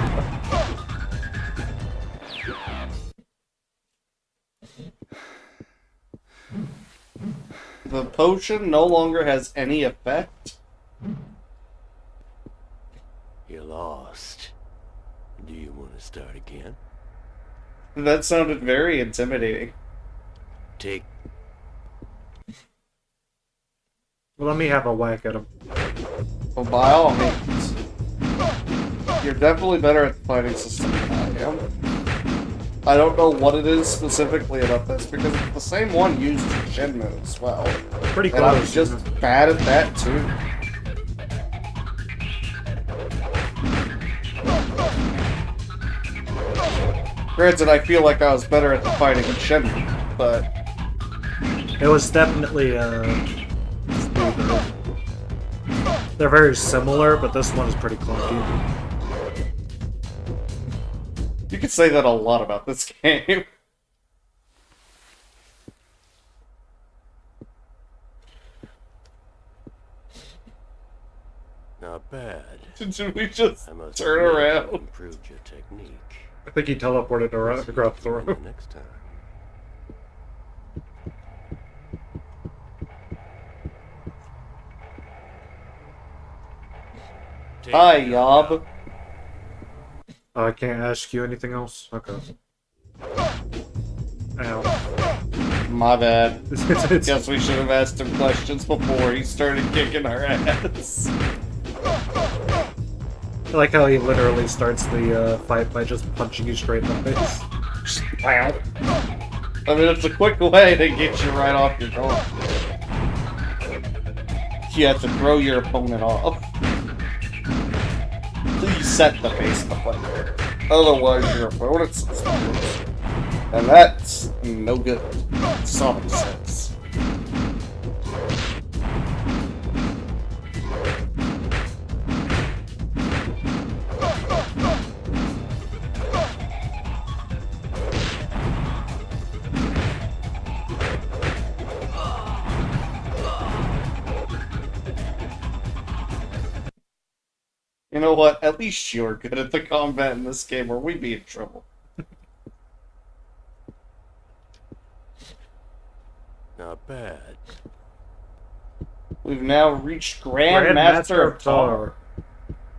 go. The potion no longer has any effect. You're lost. Do you want to start again? That sounded very intimidating. Take... Well, let me have a whack at him. Well, by all means. You're definitely better at the fighting system than I am. I don't know what it is specifically about this, because it's the same one used in Shenmue as well. Pretty And I close. was just bad at that too. Granted, I feel like I was better at the fighting in Shenmue, but... It was definitely, smoother. They're very similar, but this one is pretty clunky. You could say that a lot about this game. Not bad. Did we just I must turn admit, around? you improved your technique. I think he teleported around across the Learn room. next time. Take Hi, it Yob. I can't ask you anything else? Okay. Ow. My bad. It's- Guess we should have asked him questions before he started kicking our ass. I like how he literally starts the fight by just punching you straight in the face. Wow. I mean, it's a quick way to get you right off your door. You have to throw your opponent off. Please set the pace of the fight. Otherwise, your opponent's exposed. And that's no good. Sonic sense. You know what? At least you're good at the combat in this game, or we'd be in trouble. Not bad. We've now reached Grand Master of Tar.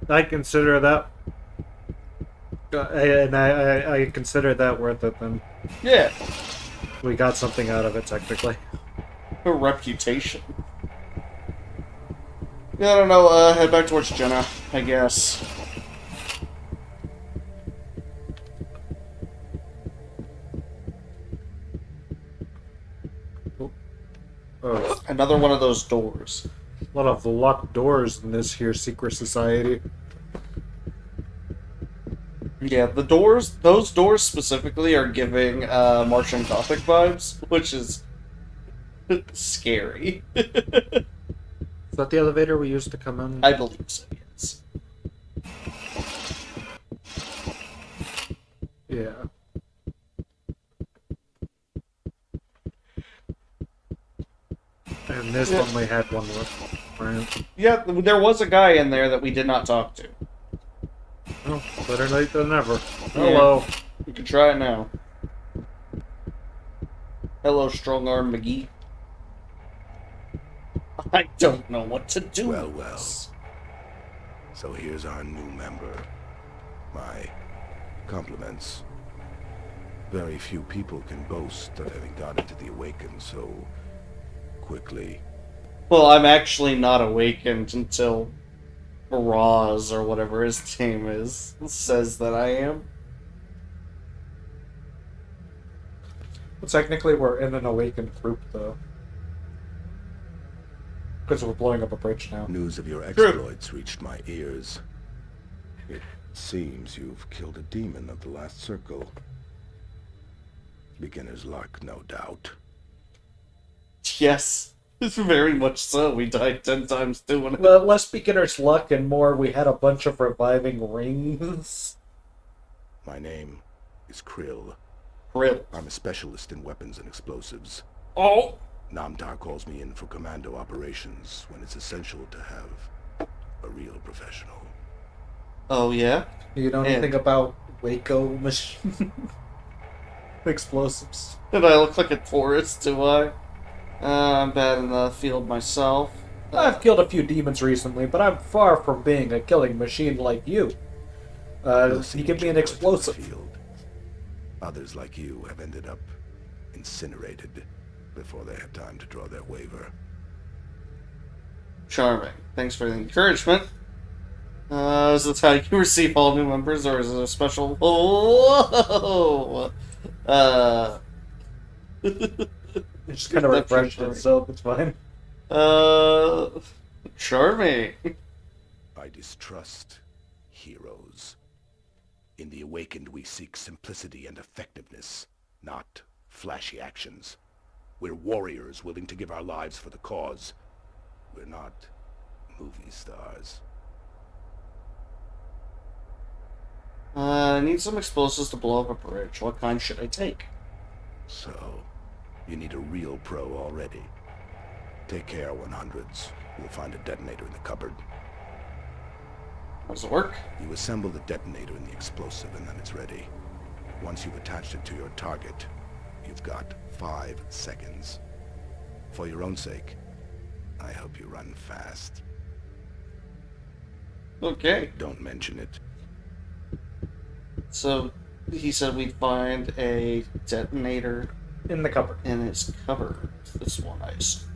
I consider that... and I consider that worth it, then. Yeah. We got something out of it, technically. A reputation. Yeah, I don't know, head back towards Jenna, I guess. Oh, Another one of those doors. a lot of locked doors in this here secret society. Yeah, the doors, those doors specifically are giving Martian Gothic vibes, which is scary. Is that the elevator we used to come in? I believe so, yes. Yeah. And this Yeah. one we had one with, right? Yeah, there was a guy in there that we did not talk to. Oh, better late than never. Hello. You can try it now. Hello, Strong Arm McGee. I don't know what to do. Well, with well. this. So here's our new member. My compliments. Very few people can boast of having got into the Awakened so quickly. Well, I'm actually not awakened until Roz, or whatever his name is, says that I am. Well, technically, we're in an awakened group, though. Because we're blowing up a bridge now. News of your exploits reached my ears. It seems you've killed a demon of the last circle. Beginner's luck, no doubt. Yes, very much so. We died 10 times doing it. Well, less beginner's luck and more we had a bunch of reviving rings. My name is Krill. Krill. I'm a specialist in weapons and explosives. Oh! Namtar calls me in for commando operations when it's essential to have a real professional. Oh, yeah? You know anything about Waco machine explosives? And I look like a tourist, do I? I'm bad in the field myself. I've killed a few demons recently, but I'm far from being a killing machine like you. You give me an explosive. Field. Others like you have ended up incinerated before they had time to draw their waiver. Charming. Thanks for the encouragement. Is this how you receive all new members, or is it a special... Whoa! It just kind of refreshed itself, it's fine. Charming. I distrust heroes. In the Awakened, we seek simplicity and effectiveness, not flashy actions. We're warriors willing to give our lives for the cause. We're not movie stars. I need some explosives to blow up a bridge. What kind should I take? So, you need a real pro already. Take KR-100s. You'll find a detonator in the cupboard. How does it work? You assemble the detonator in the explosive and then it's ready. Once you've attached it to your target, you've got 5 seconds. For your own sake, I hope you run fast. Okay. Don't mention it. So, he said we'd find a detonator In the cupboard. in his cupboard. This one, I assume.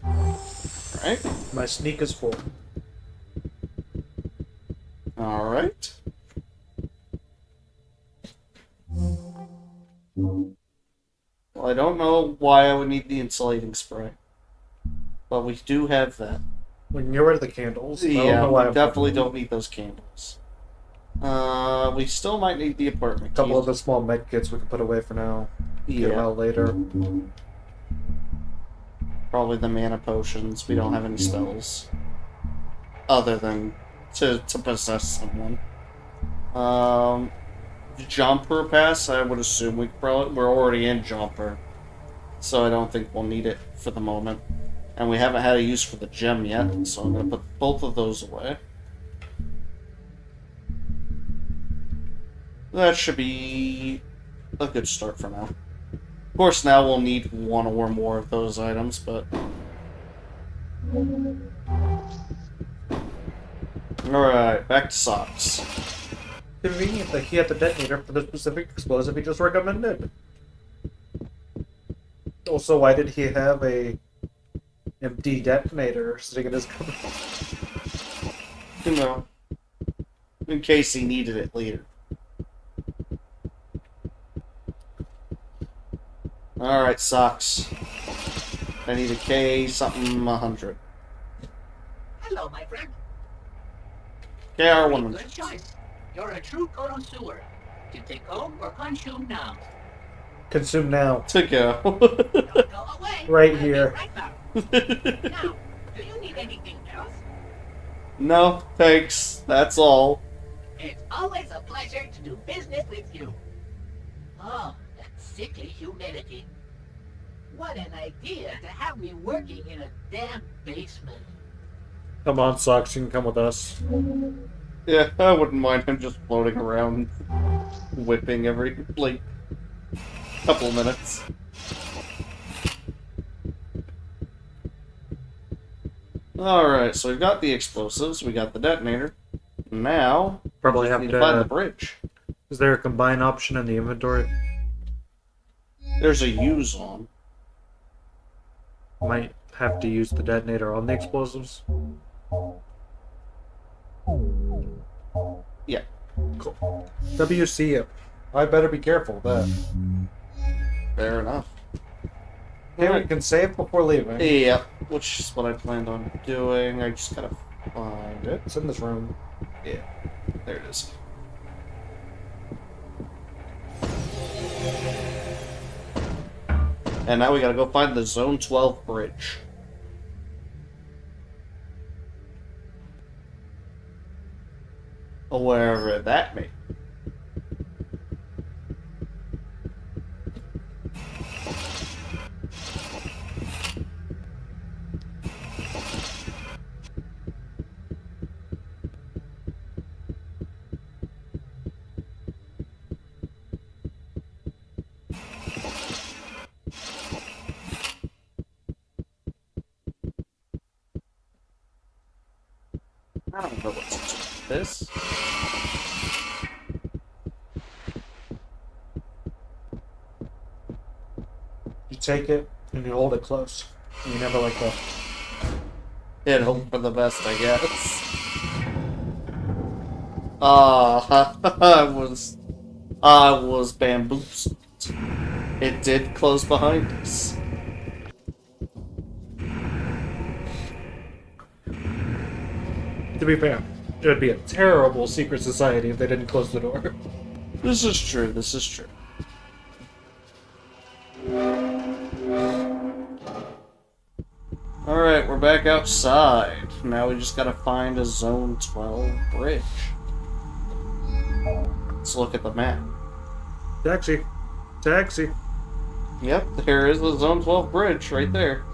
Alright. My sneak is full. Alright. Well, I don't know why I would need the insulating spray. But we do have that. We can get rid of the candles. I don't Yeah, know why we I'm definitely don't need those candles. We still might need the apartment A couple keys. of the small med kits we can put away for now. Get them Yeah, out later. probably the mana potions. We don't have any spells. Other than to possess someone. Jumper pass, I would assume we're already in Jumper. So I don't think we'll need it for the moment. And we haven't had a use for the gem yet, so I'm going to put both of those away. That should be a good start for now. Of course, now we'll need one or more of those items, but... Alright, back to socks. Convenient that he had the detonator for the specific explosive he just recommended. Also, why did he have a empty detonator sitting in his cupboard? You know, in case he needed it later. Alright, socks. I need a K something 100. Hello, my friend. KR 100. Good choice. You're a true connoisseur. To take home or consume now. Consume now. To go. Don't go away. Right I'll be here. right back. Now, do you need anything else? No, thanks. That's all. It's always a pleasure to do business with you. Oh, that sickly humidity. What an idea to have me working in a damn basement. Come on, Socks, you can come with us. Yeah, I wouldn't mind him just floating around, whipping every, like, couple minutes. Alright, so we've got the explosives, we got the detonator. Now, Probably we have need to find the to... bridge. Is there a combine option in the inventory? There's a use on. Might have to use the detonator on the explosives. Yeah. Cool. WC it. I better be careful of that. Fair enough. Okay, we can save before leaving. Yep, which is what I planned on doing. I just gotta find it. It's in this room. Yeah, there it is. And now we gotta go find the Zone 12 bridge. Wherever that may be. I don't know what's this. You take it and you hold it close. You never let go. And hope for the best, I guess. I was bamboozled. It did close behind us. To be fair, it would be a terrible secret society if they didn't close the door. This is true, this is true. Alright, we're back outside. Now we just gotta find a Zone 12 bridge. Let's look at the map. Taxi. Taxi. Yep, there is the Zone 12 bridge right there.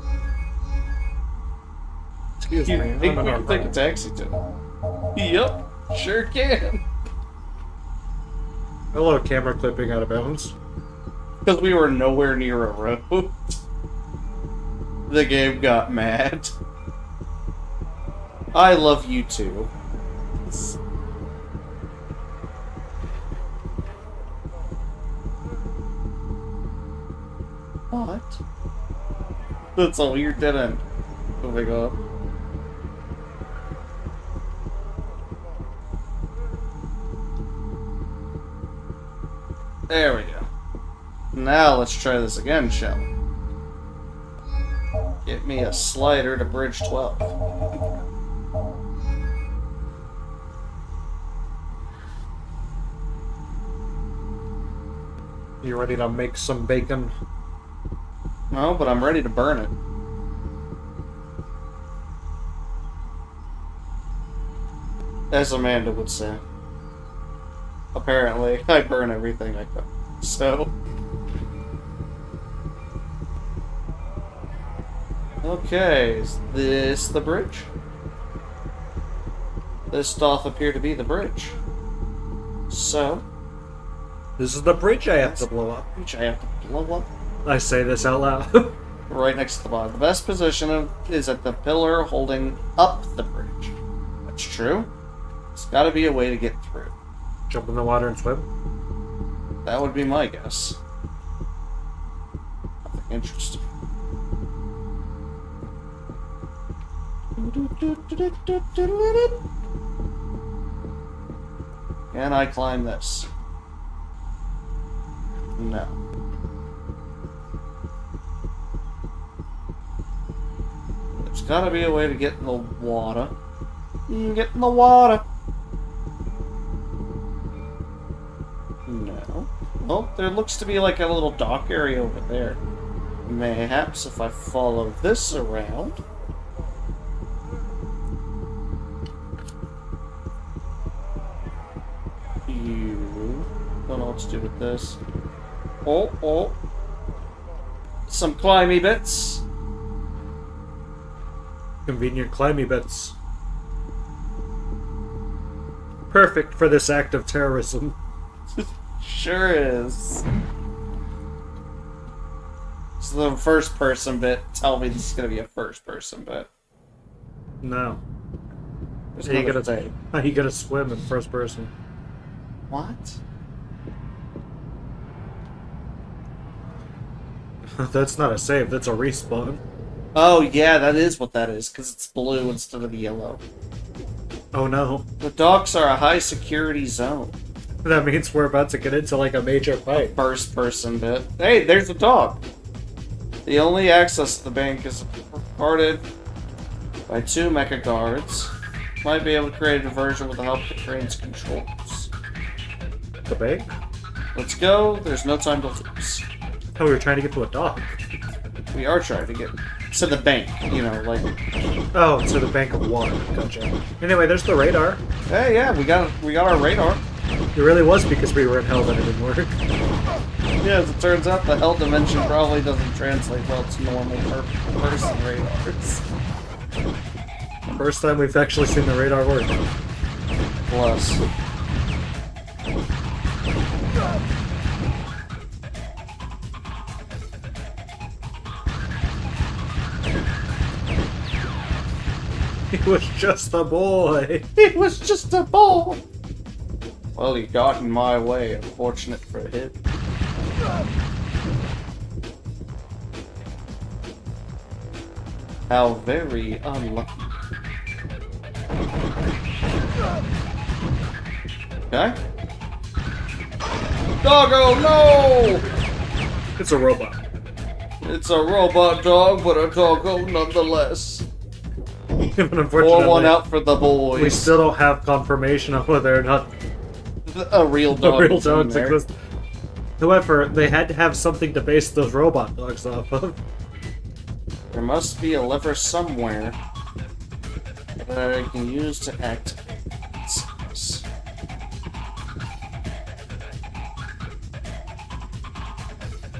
Excuse You me. think I'm we not can take a right. taxi to it? Yep, sure can. Hello, camera clipping out of bounds. Because we were nowhere near a road. The game got mad. I love you too. What? That's a weird dead end. Moving up. There we go. Now let's try this again, shall we? Get me a slider to bridge 12. You ready to make some bacon? No, but I'm ready to burn it. As Amanda would say. Apparently, I burn everything I cook. So... Okay, is this the bridge? This doth appear to be the bridge. So... This is the bridge I have to blow up. Which I have to blow up. I say this out loud. Right next to the bottom. The best position is at the pillar holding up the bridge. That's true. There's gotta be a way to get through. Jump in the water and swim? That would be my guess. Nothing interesting. Can I climb this? No. There's gotta be a way to get in the water. Get in the water. No. Well, there looks to be like a little dock area over there. Mayhaps if I follow this around. You don't know what to do with this. Oh. Some climby bits. Convenient climby bits. Perfect for this act of terrorism. Sure is. So the first person bit, tell me this is gonna be a first person bit. No. There's How you another gonna thing. How you gonna swim in first person? What? That's not a save, that's a respawn. Oh yeah, that is what that is, because it's blue instead of the yellow. Oh no. The docks are a high security zone. That means we're about to get into like a major fight. First person bit. Hey, there's a dog. The only access to the bank is guarded by 2 mecha guards. Might be able to create a diversion with the help of the crane's controls. The bank? Let's go. There's no time to lose. Oh, we were trying to get to a dock. We are trying to get to the bank, you know, like... Oh, to the bank of water. Gotcha. Anyway, there's the radar. Hey, yeah, we got our radar. It really was because we were in hell that it didn't work. Yeah, as it turns out, the hell dimension probably doesn't translate well to normal person radars. First time we've actually seen the radar work. Plus. He was just a boy. He was just a ball. Well, he got in my way. Unfortunate for him. How very unlucky. Okay. Doggo, no! It's a robot. It's a robot dog, but a doggo nonetheless. But Pour unfortunately, one out for the boys. we still don't have confirmation of whether or not A real the dog. real is in dogs there. exist. However, they had to have something to base those robot dogs off of. There must be a lever somewhere that I can use to activate this.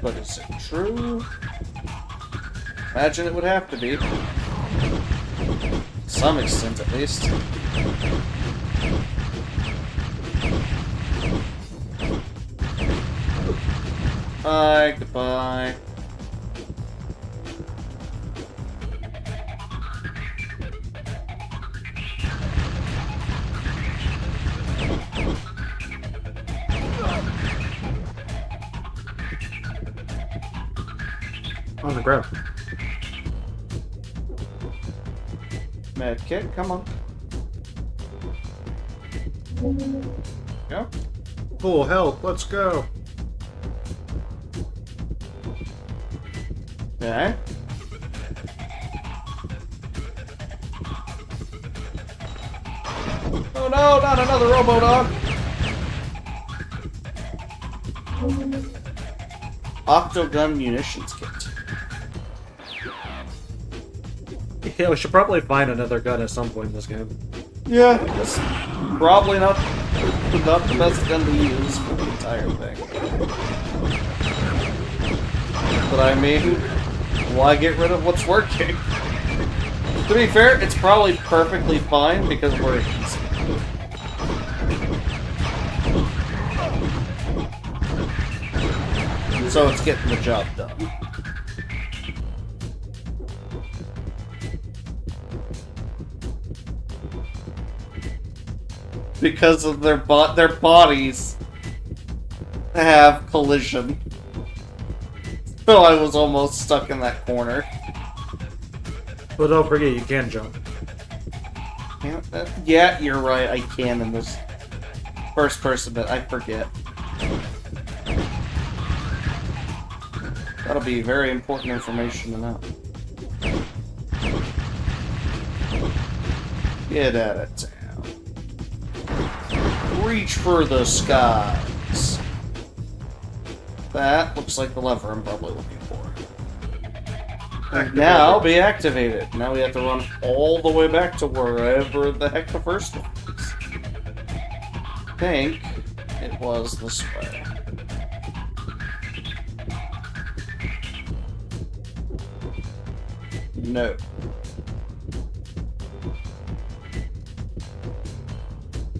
But is it true? Imagine it would have to be. To some extent, at least. Bye, goodbye. On the ground. Medkit, come on. Go. Full help, let's go. Okay. Oh no, not another Robo-Dog! Octogun munitions kit. Yeah, we should probably find another gun at some point in this game. Yeah, it's probably not the best gun to use for the entire thing. But I mean, why get rid of what's working? To be fair, it's probably perfectly fine because we're easy. So it's getting the job done. Because of their bodies have collision. So I was almost stuck in that corner. But don't forget, you can jump. Yeah, you're right. I can in this first person, but I forget. That'll be very important information to know. Get out of town. Reach for the skies. That looks like the lever I'm probably looking for. Now be activated. Now we have to run all the way back to wherever the heck the first one was. I think it was this way. No.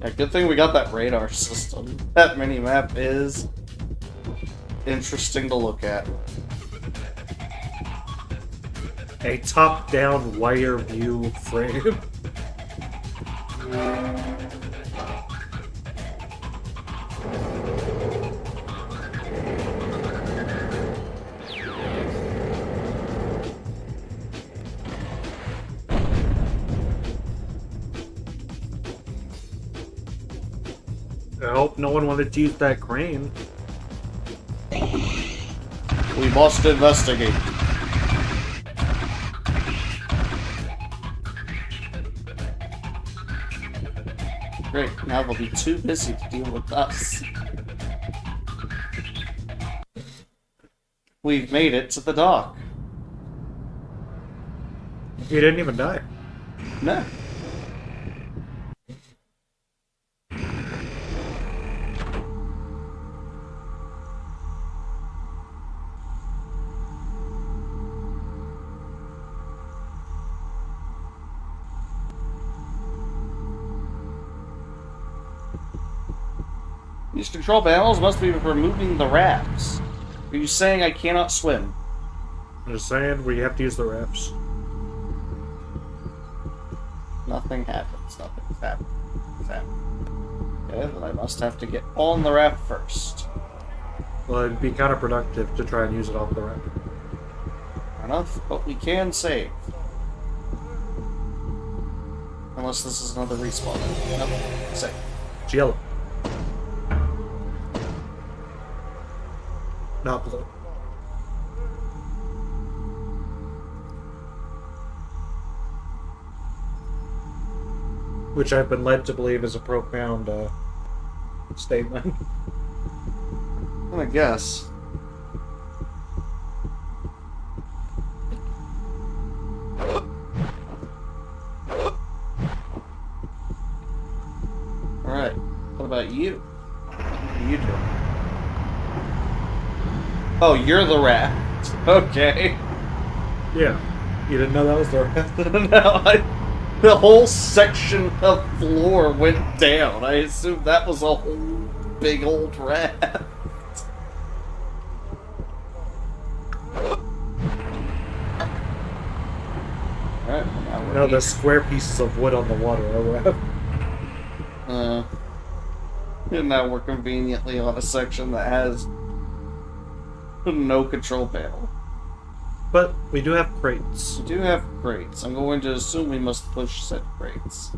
Yeah, good thing we got that radar system. That mini-map is interesting to look at. A top-down wire view frame. I hope no one wanted to use that crane. We must investigate. Great, now they'll be too busy to deal with us. We've made it to the dock. You didn't even die. No. These control panels must be removing the rafts. Are you saying I cannot swim? I'm just saying, we have to use the rafts. Nothing happens. Nothing's happening. Nothing's happening. Okay, then I must have to get on the raft first. Well, it'd be counterproductive to try and use it off the raft. Fair enough, but we can save. Unless this is another respawn. Nope, save. It's yellow. Not blue. Which I've been led to believe is a profound statement. I guess. Alright, what about you? What are you doing? Oh, you're the raft. Okay. Yeah. You didn't know that was the raft? No, the whole section of floor went down. I assumed that was a whole big old raft. Alright, well now we're No, the here. square pieces of wood on the water are raft. And now we're conveniently on a section that has no control panel. But we do have crates. We do have crates. I'm going to assume we must push said crates.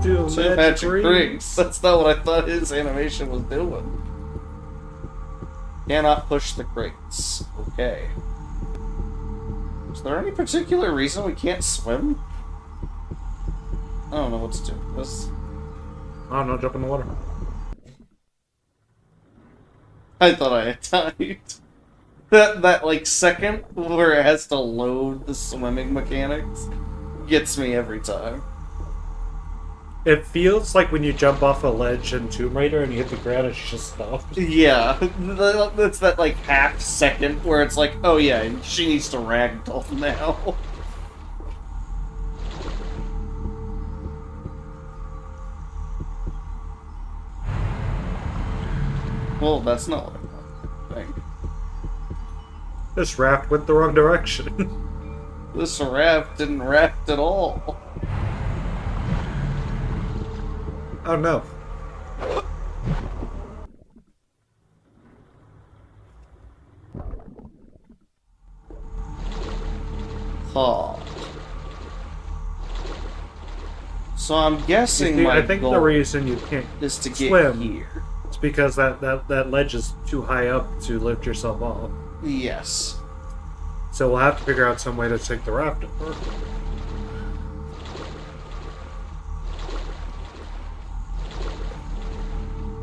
Two Two magic rings. That's not what I thought his animation was doing. Cannot push the crates. Okay. Is there any particular reason we can't swim? I don't know what to do with this. I don't know, jump in the water. I thought I had died. That like second where it has to load the swimming mechanics gets me every time. It feels like when you jump off a ledge in Tomb Raider and you hit the ground, it just stops. Yeah, it's that like half second where it's like, oh yeah, she needs to ragdoll now. Well, that's not what I think. This raft went the wrong direction. This raft didn't raft at all. Oh no. Huh. So I'm guessing my I think goal the reason you can't is to get swim here. is because that ledge is too high up to lift yourself off. Yes. So we'll have to figure out some way to take the raft over.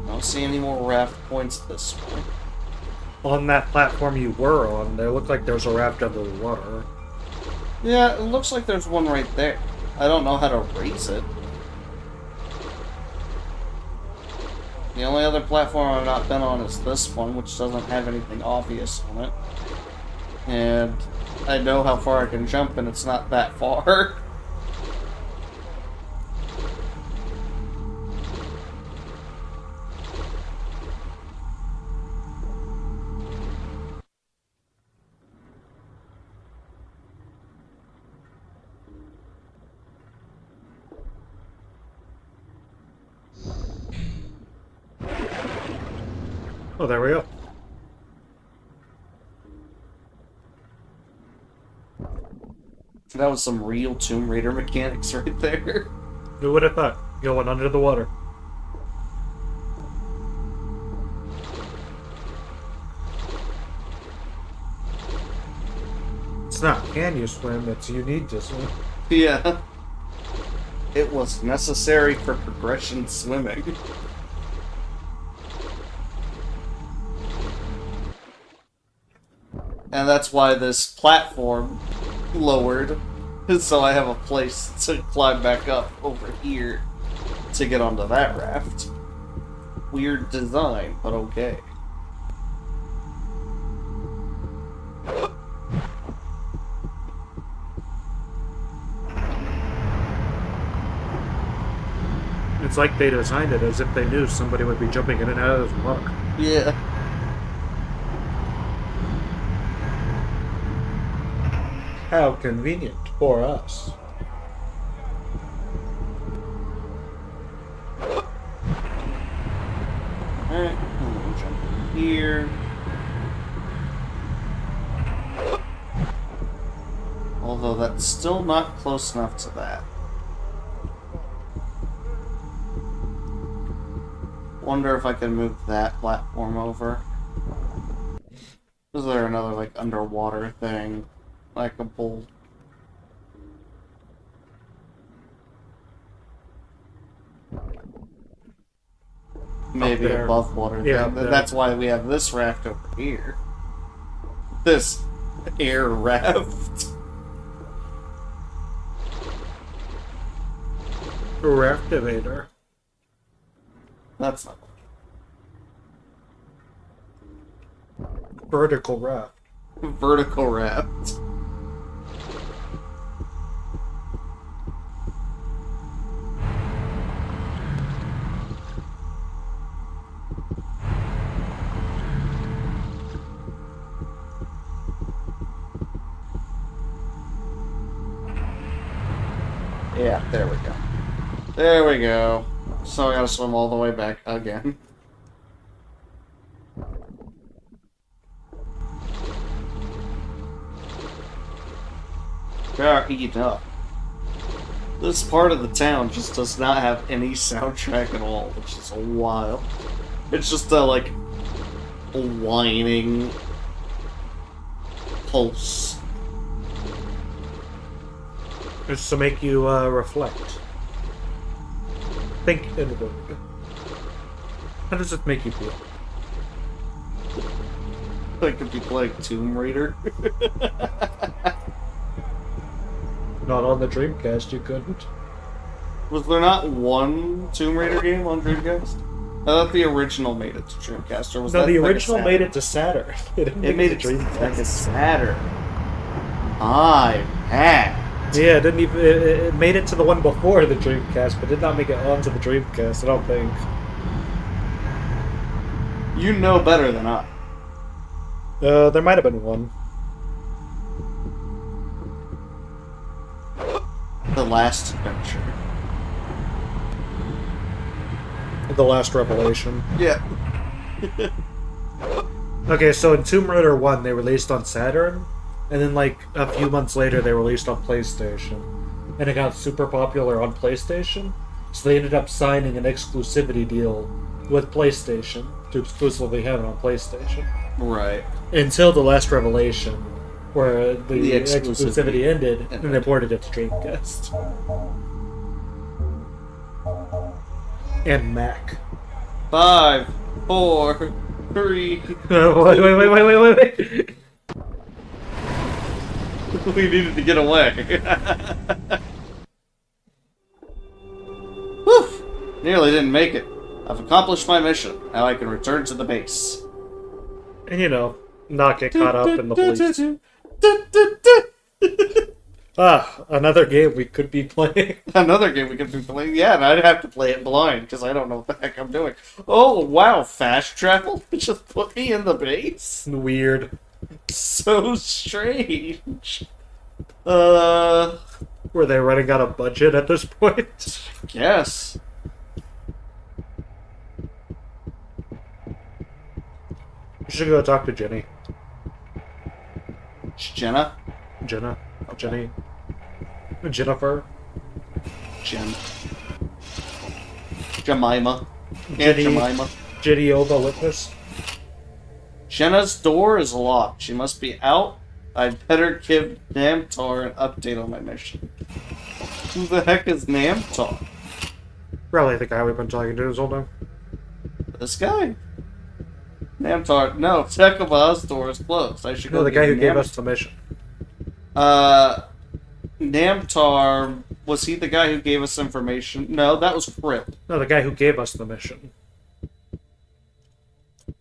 I don't see any more raft points this way. On that platform you were on, there looked like there was a raft under the water. Yeah, it looks like there's one right there. I don't know how to raise it. The only other platform I've not been on is this one, which doesn't have anything obvious on it. And I know how far I can jump, and it's not that far. Oh, there we go. That was some real Tomb Raider mechanics right there. Who would have thought? Going under the water. It's not can you swim, it's you need to swim. Yeah. It was necessary for progression swimming. And that's why this platform lowered, so I have a place to climb back up over here to get onto that raft. Weird design, but okay. It's like they designed it as if they knew somebody would be jumping in and out of the water. Yeah. How convenient for us. Alright, I'm gonna jump in here. Although that's still not close enough to that. Wonder if I can move that platform over. Is there another, like, underwater thing I can pull? Maybe there. above water Yeah, thing. up there. That's why we have this raft over here. This air raft. Reactivator. That's not Vertical raft. vertical raft. Yeah, there we go. There we go. So I gotta swim all the way back again. Got eaten up. This part of the town just does not have any soundtrack at all, which is wild. It's just a, like, whining pulse. It's to make you reflect. Think inward. How does it make you feel? I could be playing Tomb Raider. Not on the Dreamcast, you couldn't. Was there not one Tomb Raider game on Dreamcast? I thought the original made it to Dreamcast, or was No, that the like a original Saturn? made it to Saturn. It didn't It make made it it to to Dreamcast. like a Saturn. My bad. Yeah, it didn't even. It made it to the one before the Dreamcast, but did not make it onto the Dreamcast. I don't think. You know better than I. There might have been one. The Last Adventure. The Last Revelation. Yeah. Okay, so in Tomb Raider 1, they released on Saturn, and then, like, a few months later, they released on PlayStation. And it got super popular on PlayStation, so they ended up signing an exclusivity deal with PlayStation to exclusively have it on PlayStation. Right. Until The Last Revelation, where the exclusivity exclusivity ended, and they ported it to Dreamcast. And Mac. 5, 4, 3. Wait. We needed to get away. Whew! Nearly didn't make it. I've accomplished my mission. Now I can return to the base. And, you know, not get caught up in the police. Another game we could be playing. Another game we could be playing. Yeah, and I'd have to play it blind because I don't know what the heck I'm doing. Oh, wow, fast travel? It just put me in the base? Weird. So strange. Were they running out of budget at this point? Yes. We should go talk to Jenny. Jenna? Jenna. Jenny. Jennifer. Jemima. Aunt Jenny. Jemima. Jehovah Witness. Jenna's door is locked. She must be out. I'd better give Damtar an update on my mission. Who the heck is Namtar? Probably the guy we've been talking to this whole time. This guy? Namtar. No, Tekabah's door is closed. I should go. No, the guy who get gave us the mission. Namtar, was he the guy who gave us information? No, that was Krill. No, the guy who gave us the mission.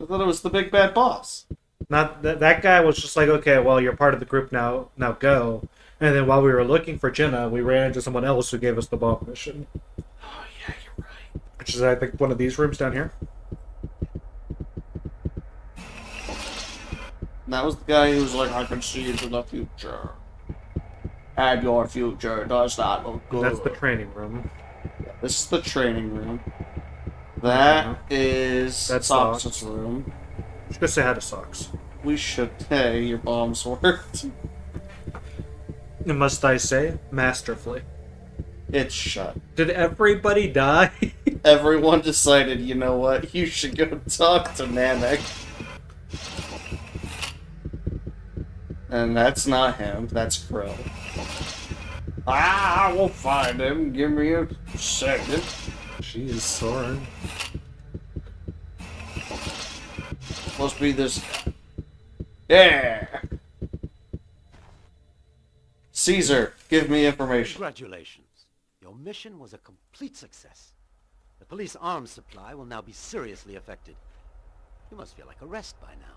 I thought it was the big bad boss. Not that guy was just like, okay, well, you're part of the group now. Now go. And then while we were looking for Jenna, we ran into someone else who gave us the bomb mission. Oh yeah, you're right. Which is, I think, one of these rooms down here. And that was the guy who was like, I can see into the future. And your future does not look good. That's the training room. Yeah, this is the training room. That is That's Sox's Sox. room. Just go say hi to Socks. We should. Hey, your bombs worked. And must I say, masterfully. It's shut. Did everybody die? Everyone decided, you know what, you should go talk to Namek. And that's not him, that's Krill. I will find him. Give me a second. Jeez, Soren. Must be this guy. Yeah! Caesar, give me information. Congratulations. Your mission was a complete success. The police arms supply will now be seriously affected. You must feel like a rest by now.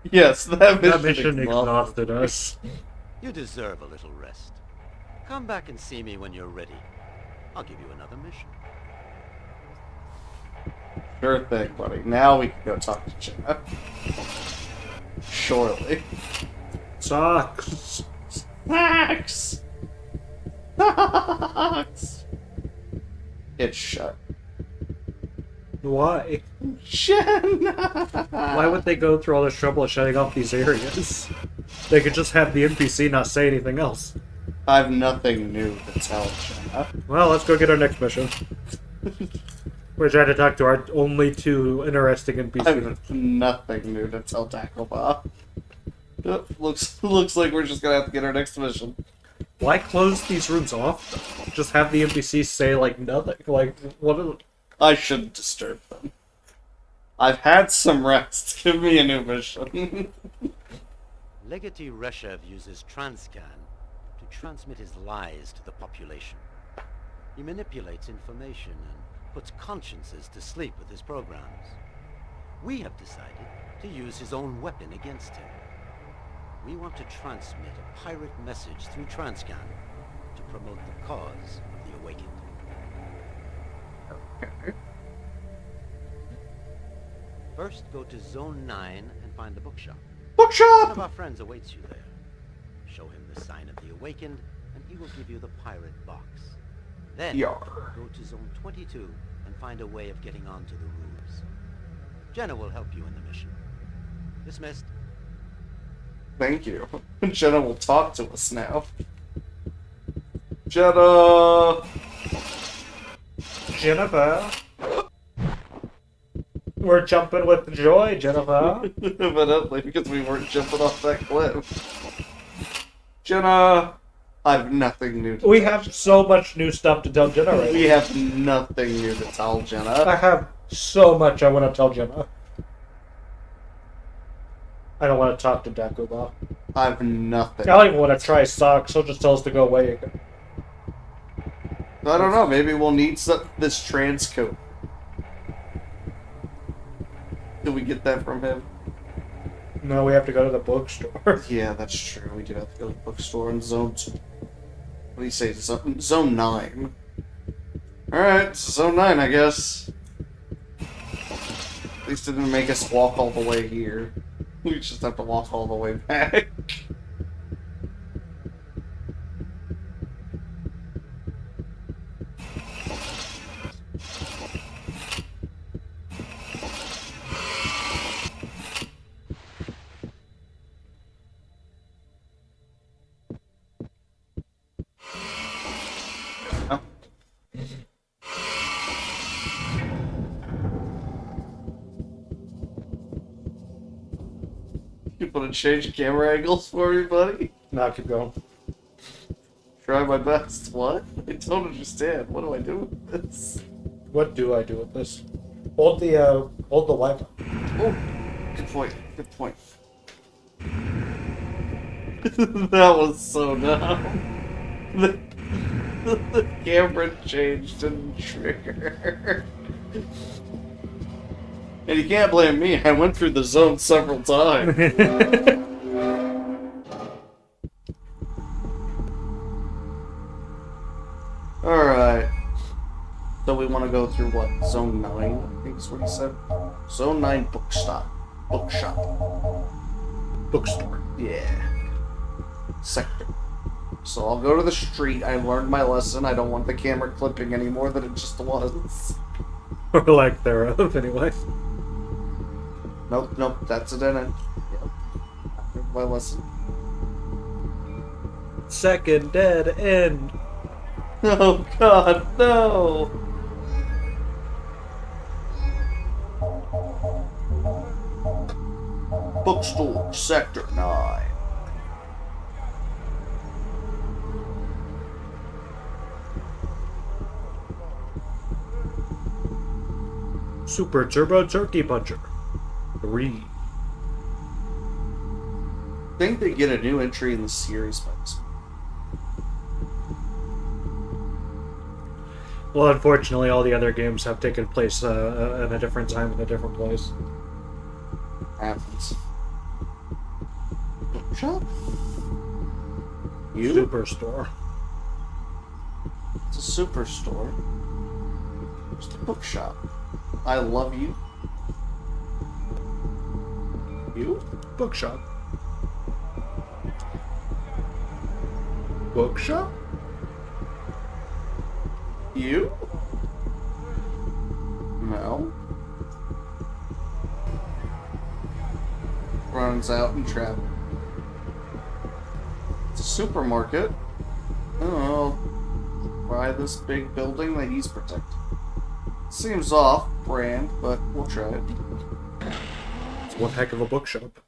Yes, that Mission exhausted us. You deserve a little rest. Come back and see me when you're ready. I'll give you another mission. Sure thing, buddy. Now we can go talk to Jenna. Surely. Socks. Max! Max! It's shut. Why? Jenna! Why would they go through all this trouble of shutting off these areas? They could just have the NPC not say anything else. I've nothing new to tell Jenna. Well, let's go get our next mission. We're trying to talk to our only two interesting NPCs. I've nothing new to tell Dagobah. Looks like we're just gonna have to get our next mission. Why close these rooms off? Just have the NPCs say, like, nothing. Like, what? I shouldn't disturb them. I've had some rest. Give me a new mission. Legatee Reshev uses Transcan to transmit his lies to the population. He manipulates information and puts consciences to sleep with his programs. We have decided to use his own weapon against him. We want to transmit a pirate message through Transcan to promote the cause of the Awakened. Okay. First, go to Zone 9 and find the bookshop. Bookshop! One of our friends awaits you there. Show him the sign of the Awakened, and he will give you the pirate box. Then, Yar. go to Zone 22 and find a way of getting onto the roofs. Jenna will help you in the mission. Dismissed. Thank you. Jenna will talk to us now. Jenna! Jennifer? We're jumping with joy, Jennifer. Evidently, because we weren't jumping off that cliff. Jenna! I've nothing new to We tell have Jenna. so much new stuff to tell Jenna right We now. have nothing new to tell I Jenna. have so much I want to tell Jenna. I don't want to talk to Dagobah. I've nothing. I don't even want to try Socks. He'll just tell us to go away again. I don't know, maybe we'll need this trans coat. Did we get that from him? No, we have to go to the bookstore. Yeah, that's true. We do have to go to the bookstore in Zone 2. What do you say? Zone 9. Alright, Zone 9, I guess. At least it didn't make us walk all the way here. We just have to walk all the way back. You want to change camera angles for me, buddy? Nah, keep going. Try my best. What? I don't understand. What do I do with this? What do I do with this? Hold the Wi-Fi. Oh, good point. Good point. That was so dumb. The camera changed and trigger. And you can't blame me. I went through the zone several times. Alright. So we want to go through what? Zone 9, I think is what he said. Zone 9 bookshop. Bookstore. Yeah. Sector. So I'll go to the street. I learned my lesson. I don't want the camera clipping any more than it just was. Or lack thereof, anyway. Nope, that's a dead end. Yep. I learned my lesson. Second dead end. Oh god, no! Bookstore, Sector 9. Super Turbo Turkey Puncher. 3. I think they get a new entry in the series by this point. Well, unfortunately, all the other games have taken place in a different time in a different place. Happens. Bookshop? You? Superstore. It's a superstore. It's a bookshop. I love you. You? Bookshop. Bookshop? You? No. Runs out in traffic. It's a supermarket. Oh, buy this big building that he's protecting. Seems off brand, but we'll try it. It's one heck of a bookshop.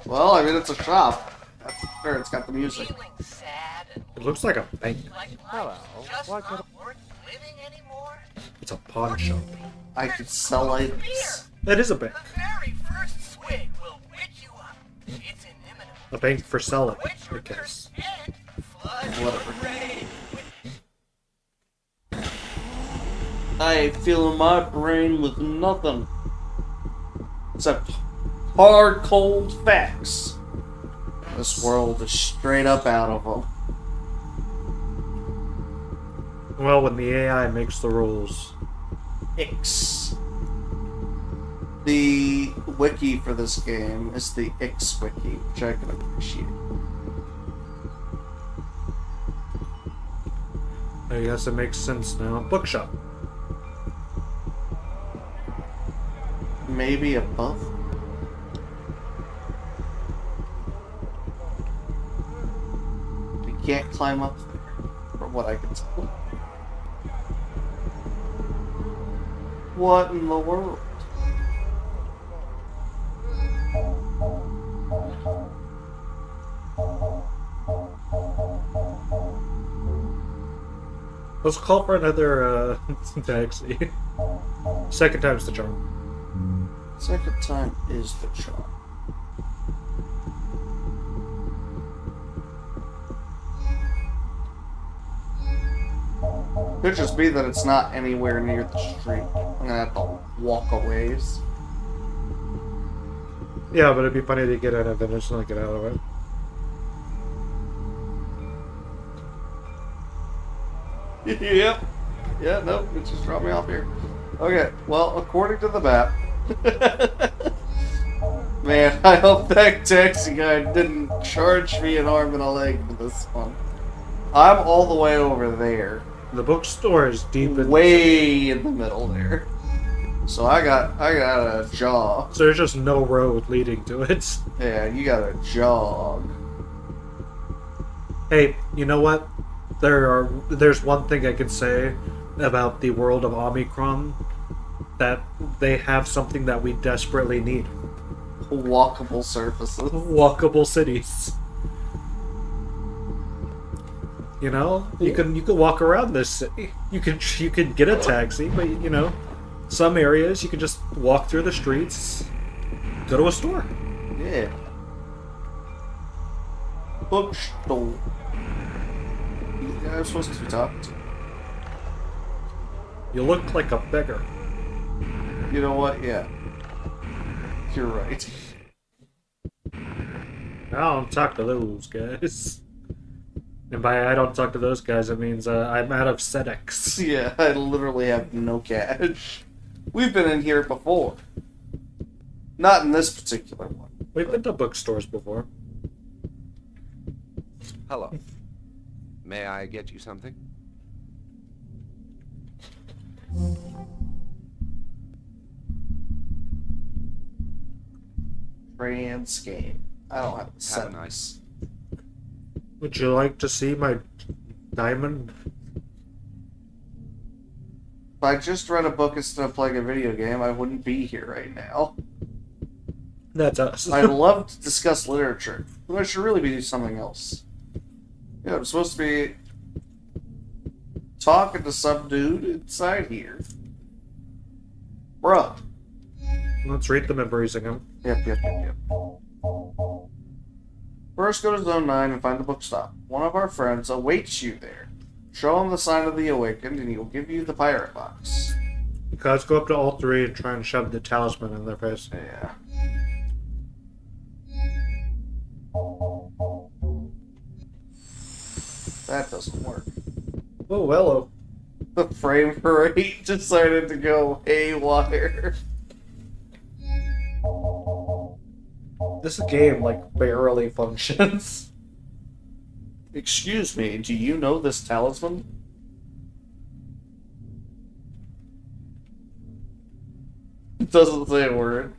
Well, I mean, it's a shop. That's sure, it's got the music. Feeling sad and It looks like a bank. like Hello. life is just What not worth living anymore? It's a pawn shop. I could sell items. That is a bank. The very first swig will wake you up. It's inimitable. A bank for selling, Quench I your guess. thirst and flood Whatever. your brain. I fill my brain with nothing except hard, cold facts. This world is straight up out of them. Well, when the AI makes the rules. Ix. The wiki for this game is the Ix wiki, which I can appreciate. I guess it makes sense now. Bookshop. Maybe above. We can't climb up there, from what I can tell. What in the world? Let's call for another taxi. Second time's the charm. Second time is the charm. Could just be that it's not anywhere near the street. I'm gonna have to walk a ways. Yeah, but it'd be funny to get in it and just not get out of it. Yep. Yeah, nope, it just dropped me off here. Okay, well, according to the map... Man, I hope that taxi guy didn't charge me an arm and a leg for this one. I'm all the way over there. The bookstore is deep in... Way in the middle there. So I got a jog. So there's just no road leading to it. Yeah, you got a jog. Hey, you know what? There's one thing I could say about the world of Omikron. that they have something that we desperately need. Walkable surfaces. Walkable cities. You know, you can walk around this city. You can get a taxi, but you know, some areas you can just walk through the streets, go to a store. Yeah. Bookstore. You think I'm supposed to be talking to? You look like a beggar. You know what? Yeah. You're right. I don't talk to those guys. And by I don't talk to those guys, it means I'm out of Sedex. Yeah, I literally have no cash. We've been in here before. Not in this particular one. We've been to bookstores before. Hello. May I get you something? Trans game. I don't have the Have a sentence. nice. Would you like to see my diamond? If I just read a book instead of playing a video game, I wouldn't be here right now. That's us. I love to discuss literature, but I should really be doing something else. Yeah, I'm supposed to be talking to some dude inside here. Bruh. Let's read the memories again. Yep. First, go to Zone 9 and find the bookstop. One of our friends awaits you there. Show him the sign of the awakened, and he will give you the pirate box. Guys, go up to all three and try and shove the talisman in their face. Yeah. That doesn't work. Oh, hello. The frame rate decided to go haywire. This game, like, barely functions. Excuse me, do you know this talisman? It doesn't say a word.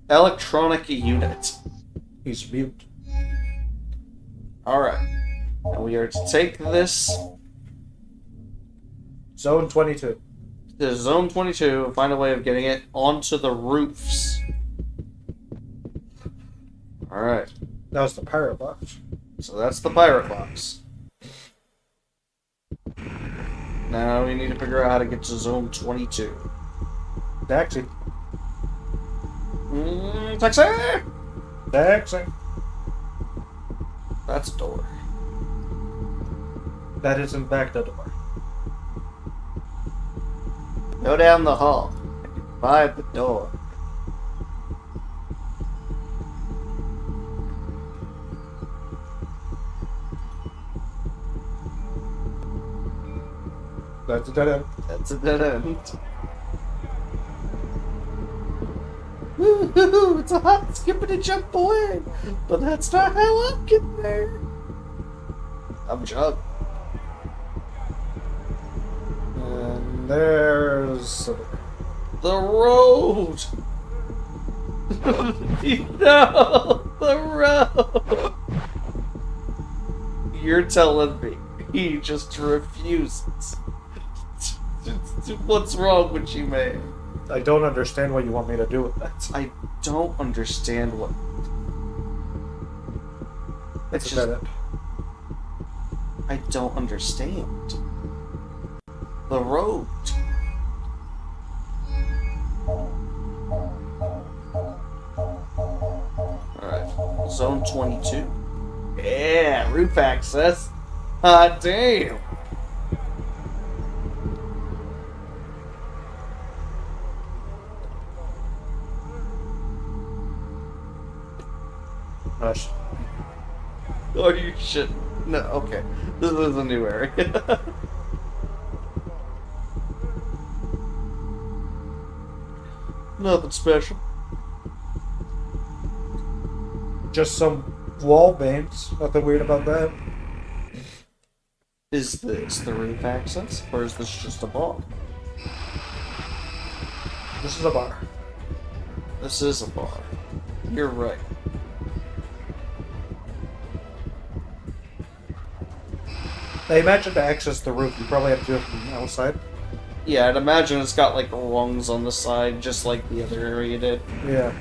Electronic unit. He's mute. Alright. And we are to take this Zone 22. to Zone 22 and find a way of getting it onto the roofs. Alright. That was the pirate box. So that's the pirate box. Now we need to figure out how to get to Zone 22. Taxi. Taxi! Taxi. That's a door. That is in fact the door. Go down the hall. By the door. That's a dead end. That's a dead end. Woohoo! It's a hop, skip, and a jump away! But that's not how I'm getting there. I'm Jug. And there's... The road! No! The road! You're telling me he just refuses. What's wrong with you, man? I don't understand what you want me to do with that. I don't understand what. It's It's a dead just. end. I don't understand. The road. Alright. Zone 22. Yeah, roof access. Hot damn. Gosh. Oh, you should. No, okay. This is a new area. Nothing special. Just some wall veins. Nothing weird about that. Is this the roof access, or is this just a bar? This is a bar. This is a bar. You're right. I imagine to access the roof, you probably have to do it from the outside. Yeah, I'd imagine it's got like rungs on the side, just like the other area did. Yeah.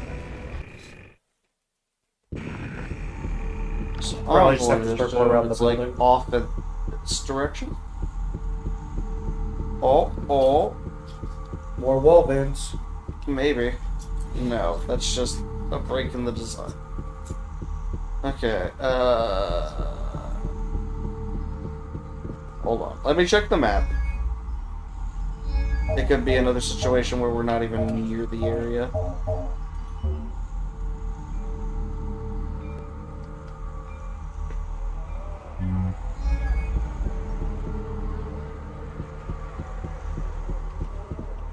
So Probably just have to onward, circle around the it's like building. off in this direction. Oh, More wall vents. maybe. No, that's just a break in the design. Okay, hold on. Let me check the map. It could be another situation where we're not even near the area.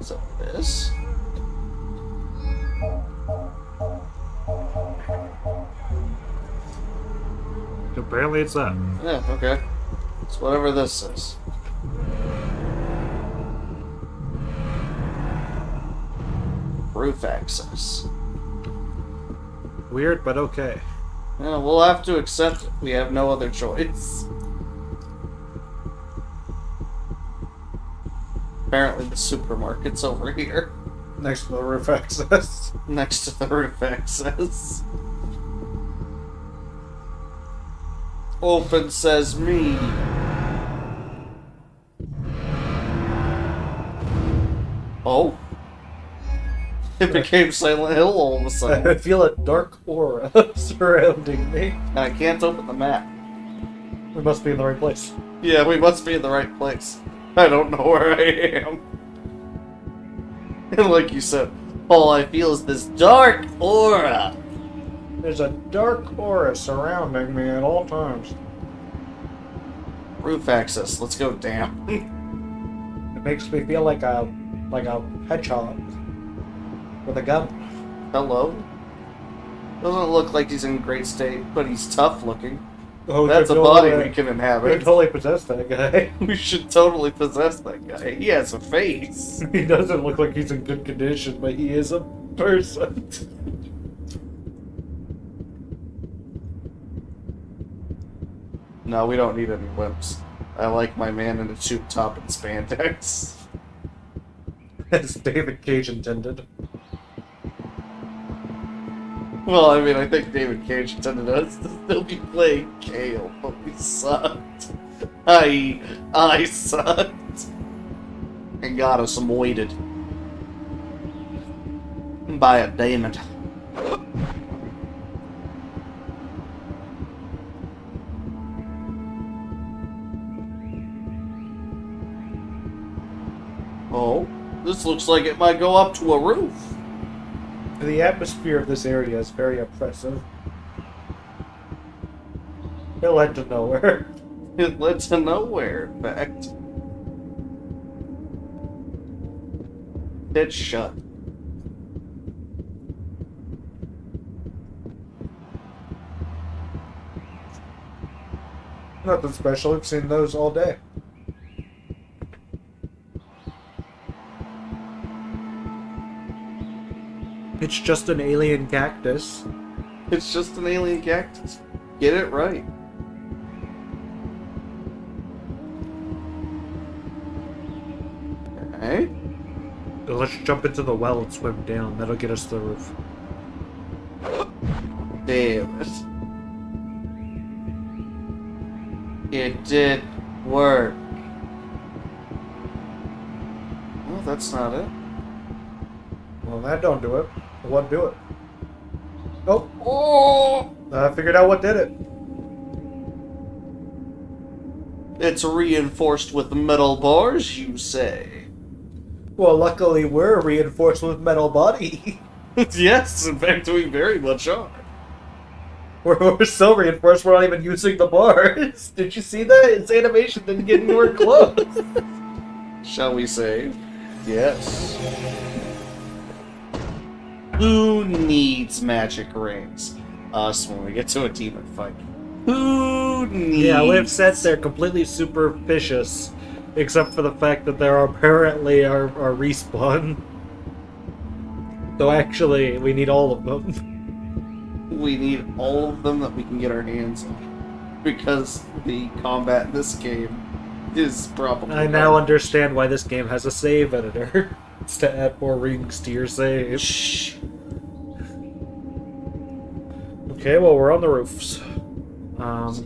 So this. Apparently it's that. Yeah, okay. It's whatever this is. Roof access. Weird, but okay. Yeah, we'll have to accept it. We have no other choice. Apparently the supermarket's over here. Next to the roof access. Next to the roof access. Open says me. Oh. It became Silent Hill all of a I sudden. feel a dark aura surrounding me. And I can't open the map. We must be in the right place. Yeah, we must be in the right place. I don't know where I am. And like you said, all I feel is this dark aura. There's a dark aura surrounding me at all times. Roof access. Let's go down. It makes me feel like a hedgehog with a gun. Hello. Doesn't look like he's in great state, but he's tough looking. Oh, That's a could body totally- we can We inhabit. could totally possess that guy. We should totally possess that guy. He has a face. He doesn't look like he's in good condition, but he is a person. No, we don't need any wimps. I like my man in a tube top and spandex. As David Cage intended. Well, I mean, I think David Cage intended us to still be playing Kale, but we sucked. I sucked. And got us moited. By a demon. Oh, this looks like it might go up to a roof. The atmosphere of this area is very oppressive. It led to nowhere. It led to nowhere, in fact. It's shut. Nothing special. We've seen those all day. It's just an alien cactus. It's just an alien cactus. Get it right. Okay. Let's jump into the well and swim down. That'll get us to the roof. Damn it. It did work. Well, that's not it. Well, that don't do it. What do it? Oh, Oh! I figured out what did it. It's reinforced with metal bars, you say? Well, luckily we're reinforced with metal body. Yes, in fact, we very much are. We're so reinforced we're not even using the bars. Did you see that? Its animation didn't get anywhere close. Shall we say? Yes. Who needs magic rings? Us when we get to a demon fight. Who needs... Yeah, Liv says they're completely superficious, except for the fact that they're apparently our respawn. So actually, we need all of them. We need all of them that we can get our hands on. Because the combat in this game is probably. I now understand why this game has a save editor. It's to add more rings to your save. Shh. Okay, well, we're on the roofs.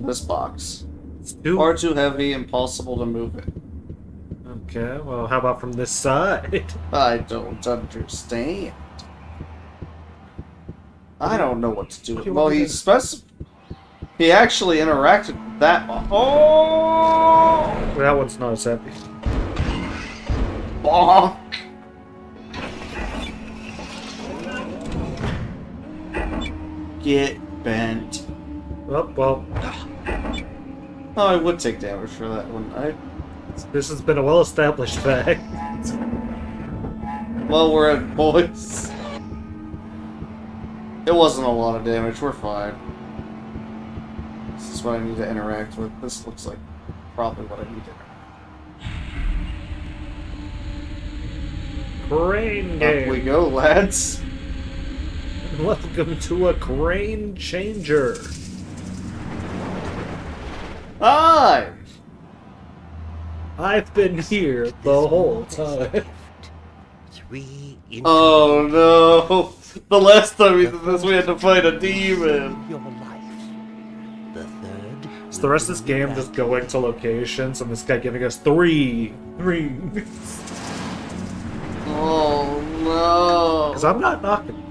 This box. It's too... Far too heavy, impossible to move it. Okay, well, how about from this side? I don't understand. I don't know what to do. What do you Well, want me he he actually interacted with that one. Oh! That one's not as heavy. Bonk! Get bent. Oh, well, Oh, I would take damage for that, wouldn't I? this has been a well-established fact. Well, we're at boys. It wasn't a lot of damage, we're fine. This is what I need to interact with. This looks like probably what I need to Crane Up game. we go, lads. Welcome to a crane changer. Hi! I've been here the whole time. 3 Oh no! The last time we did this, we had to fight a demon. your life. The third. So the rest of this game just going to locations and this guy giving us 3 rings. Oh no! Because I'm not knocking.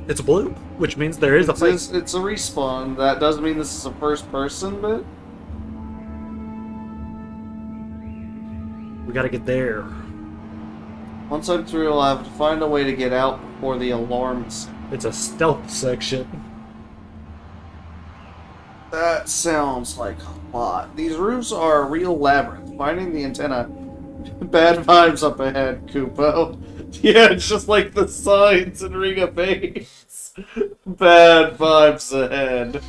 It's blue, which means there is a fight. It's a respawn. That doesn't mean this is a first person bit. We gotta get there. Once I'm through, I'll have to find a way to get out before the alarms. It's a stealth section. That sounds like a lot. These roofs are a real labyrinth. Finding the antenna. Bad vibes up ahead, Kupo. Yeah, it's just like the signs in Ring of Base. Bad vibes ahead.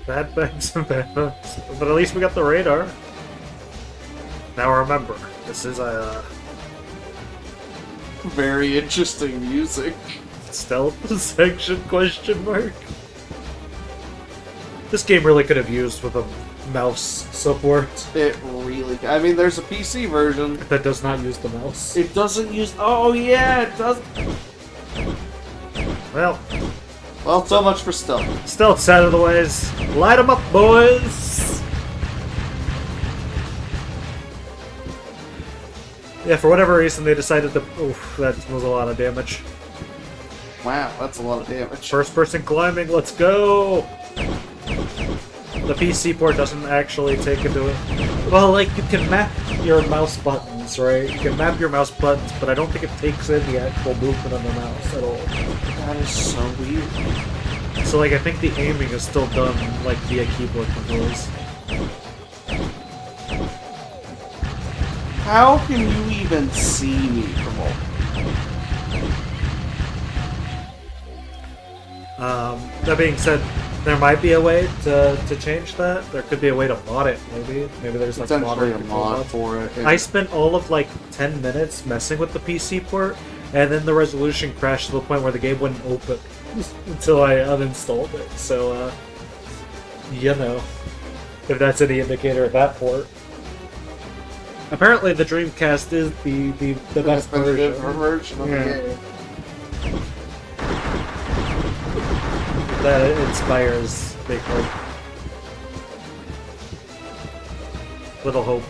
Bad bags and bad bugs. But at least we got the radar. Now remember, this is a Very interesting music. stealth section question mark. This game really could have used with a mouse support It really. I mean, there's a PC version. that does not use the mouse. It doesn't use. Oh yeah, it does. Well, Well, so much for stealth. stealth's out of the ways. Light 'em up, boys! Yeah, for whatever reason they decided to... Oof, that was a lot of damage. Wow, that's a lot of damage. First person climbing, let's go! The PC port doesn't actually take into it. Well, like, you can map your mouse buttons, right? You can map your mouse buttons, but I don't think it takes in the actual movement of the mouse at all. That is so weird. So, like, I think the aiming is still done, like, via keyboard controls. How can you even see me from all? That being said, there might be a way to change that. There could be a way to mod it, maybe. Maybe there's like Potentially modern a control mod mods. for it. I spent all of like 10 minutes messing with the PC port, and then the resolution crashed to the point where the game wouldn't open until I uninstalled it. So, you know, if that's any indicator of that port. Apparently, the Dreamcast is the best version. version of Yeah. the game. That inspires big hope. Little hope.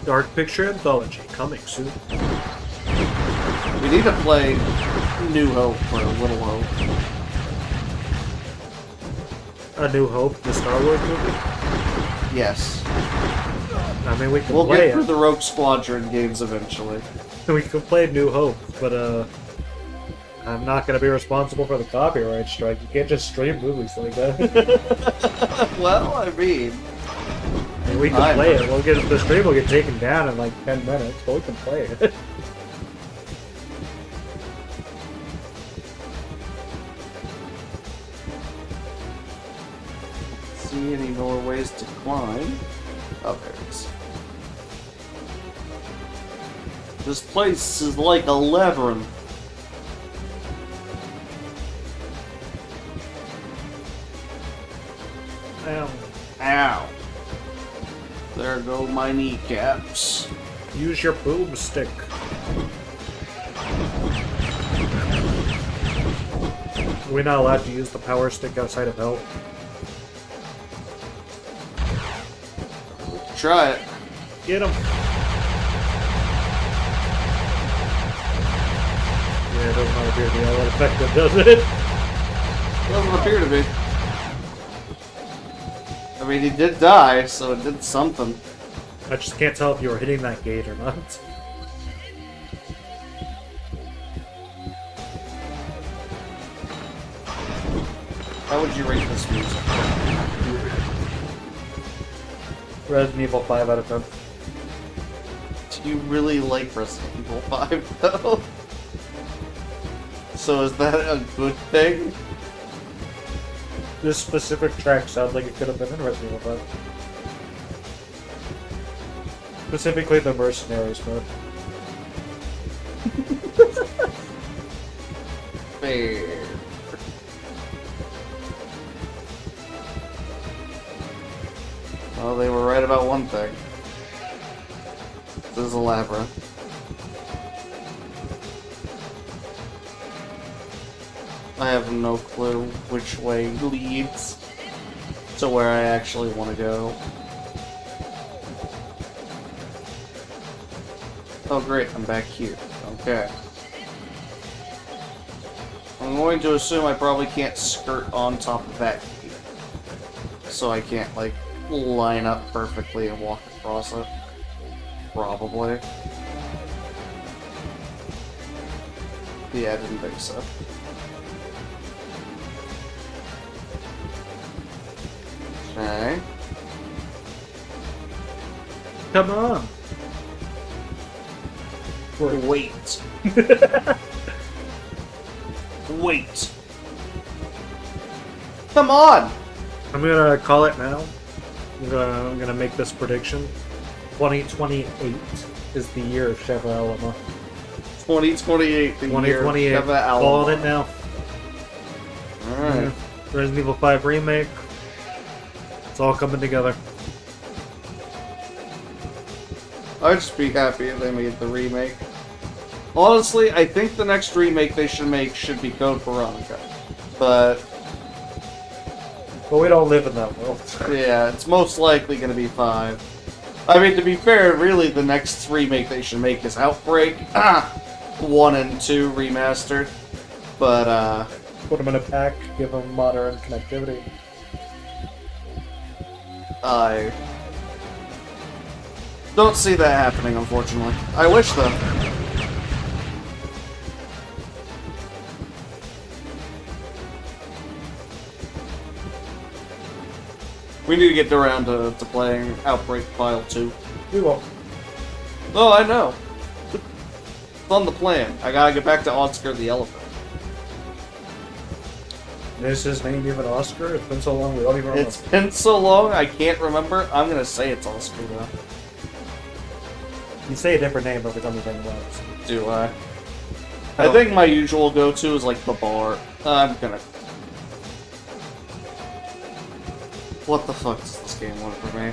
Dark Picture Anthology coming soon. We need to play New Hope for Little Hope. A New Hope, the Star Wars movie. Yes. I mean, we can We'll play get through it. the Rogue Squadron games eventually. We can play New Hope, but I'm not gonna be responsible for the copyright strike. You can't just stream movies like that. Well, I mean, I mean, we can play it. We'll get the stream will get taken down in like 10 minutes, but we can play it. see any more ways to climb. Oh, there it is. This place is like a labyrinth. Ow. Ow. There go my kneecaps. Use your boomstick. We're not allowed to use the power stick outside of hell. Try it. Get him. Yeah, it does not appear to be all that effective, does it? Doesn't appear to be. I mean, he did die, so it did something. I just can't tell if you were hitting that gate or not. How would you rate this music? Resident Evil 5 out of 10. Do you really like Resident Evil 5, though? So is that a good thing? This specific track sounds like it could have been in Resident Evil 5. Specifically the Mercenaries mode. Fair. Well, they were right about one thing. This is a labyrinth. I have no clue which way leads to where I actually want to go. Oh great, I'm back here. Okay. I'm going to assume I probably can't skirt on top of that gate. So I can't, like, line up perfectly and walk across it. Probably. Yeah, I didn't think so. Okay. Come on! Wait. Wait. Come on! I'm gonna call it now. I'm gonna make this prediction. 2028 is the year of Sheva Alama. 2028, the year of 2028. Sheva Alama. Calling it now. Alright. Resident Evil 5 remake. It's all coming together. I'd just be happy if they made the remake. Honestly, I think the next remake they should make should be Code Veronica. But we don't live in that world. yeah, it's most likely going to be 5. I mean, to be fair, really the next remake they should make is Outbreak 1 and 2 remastered. But, Put them in a pack, give them modern connectivity. I don't see that happening, unfortunately. I wish, though. We need to get around to playing Outbreak File 2. We won't. Oh, I know. It's on the plan. I gotta get back to Oscar the Elephant. Is his name even Oscar? It's been so long we don't even remember. It's been so long, I can't remember. I'm gonna say it's Oscar, though. You say a different name every time you bring it up. Do I? I think my usual go-to is like the bar. I'm gonna... What the fuck does this game want for me?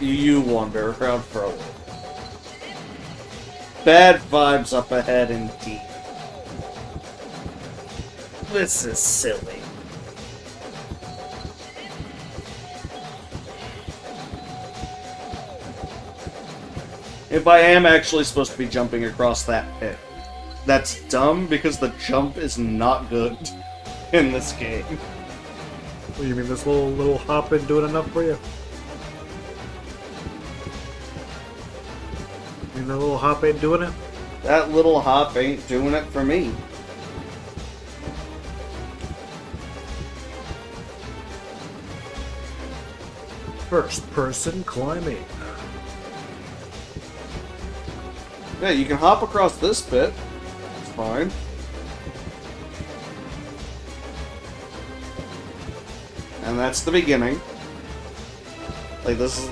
You wander around for a little. Bad vibes up ahead indeed. This is silly. If I am actually supposed to be jumping across that pit, that's dumb because the jump is not good in this game. What, you mean this little hop ain't doing enough for you? You mean the little hop ain't doing it? That little hop ain't doing it for me. First person climbing. Yeah, you can hop across this bit. It's fine. And that's the beginning. Like, this is...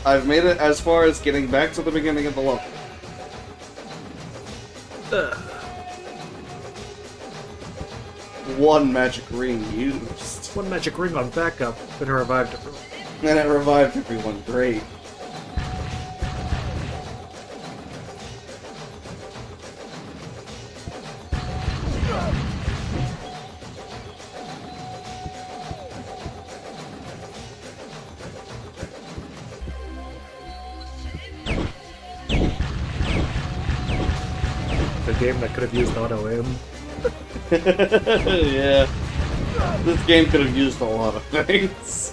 I've made it as far as getting back to the beginning of the level. One magic ring used. One magic ring on backup, and it revived everyone. And it revived everyone. Great. The game that could have used auto aim. Yeah. This game could have used a lot of things.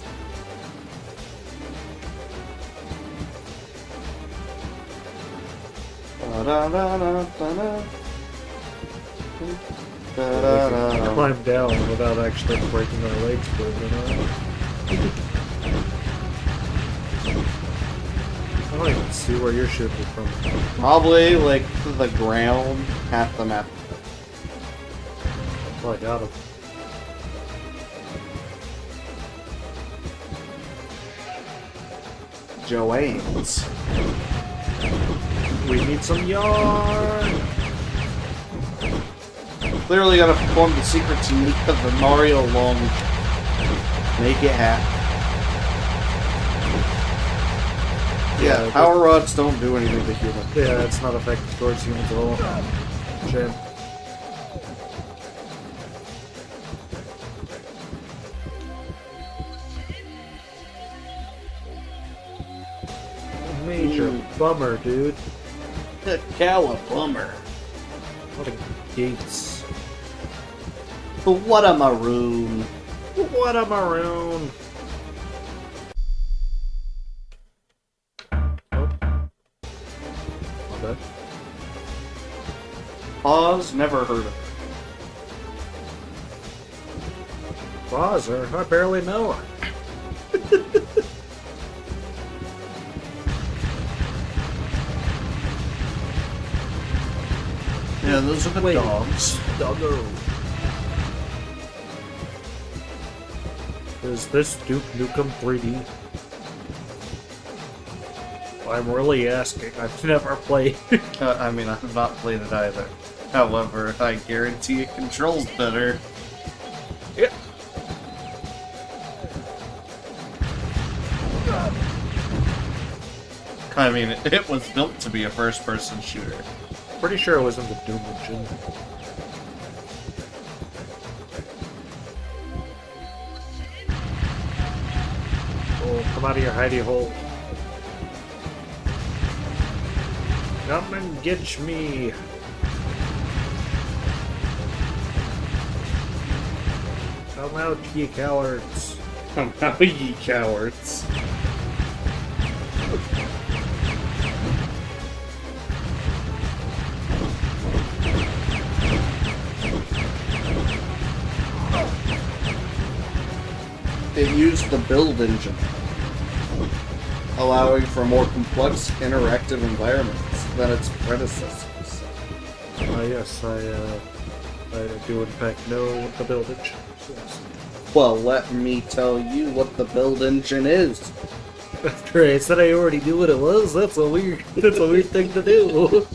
Climb down without actually breaking our legs, believe it or not. I don't even see where you're shooting from. Probably like the ground, half the map. Oh, I got him. Joanne's. We need some yarn! Clearly gotta perform the secret technique of the Mario long. Make it happen. Yeah, power rods don't do anything to humans. Yeah, it's not effective towards humans at all. Shame. Major bummer, dude. Cowabummer. What a gates. What a maroon. What a maroon. Oh. My bad. Pause, never heard of it. Bowser? I barely know her. Yeah, those are the Wait. dogs. Doggo. Is this Duke Nukem 3D? I'm really asking. I've never played. I mean, I've not played it either. However, I guarantee it controls better. Yeah. I mean, it was built to be a first-person shooter. Pretty sure it was in the Doom engine. Oh, come out of your hidey hole. Come and get me. Come out, ye cowards. Come out, ye cowards. It used the build engine, allowing for more complex interactive environments than its predecessors. Yes, I do in fact know what the build engine is. Yes. Well, let me tell you what the build engine is. After I said I already knew what it was, that's a weird thing to do.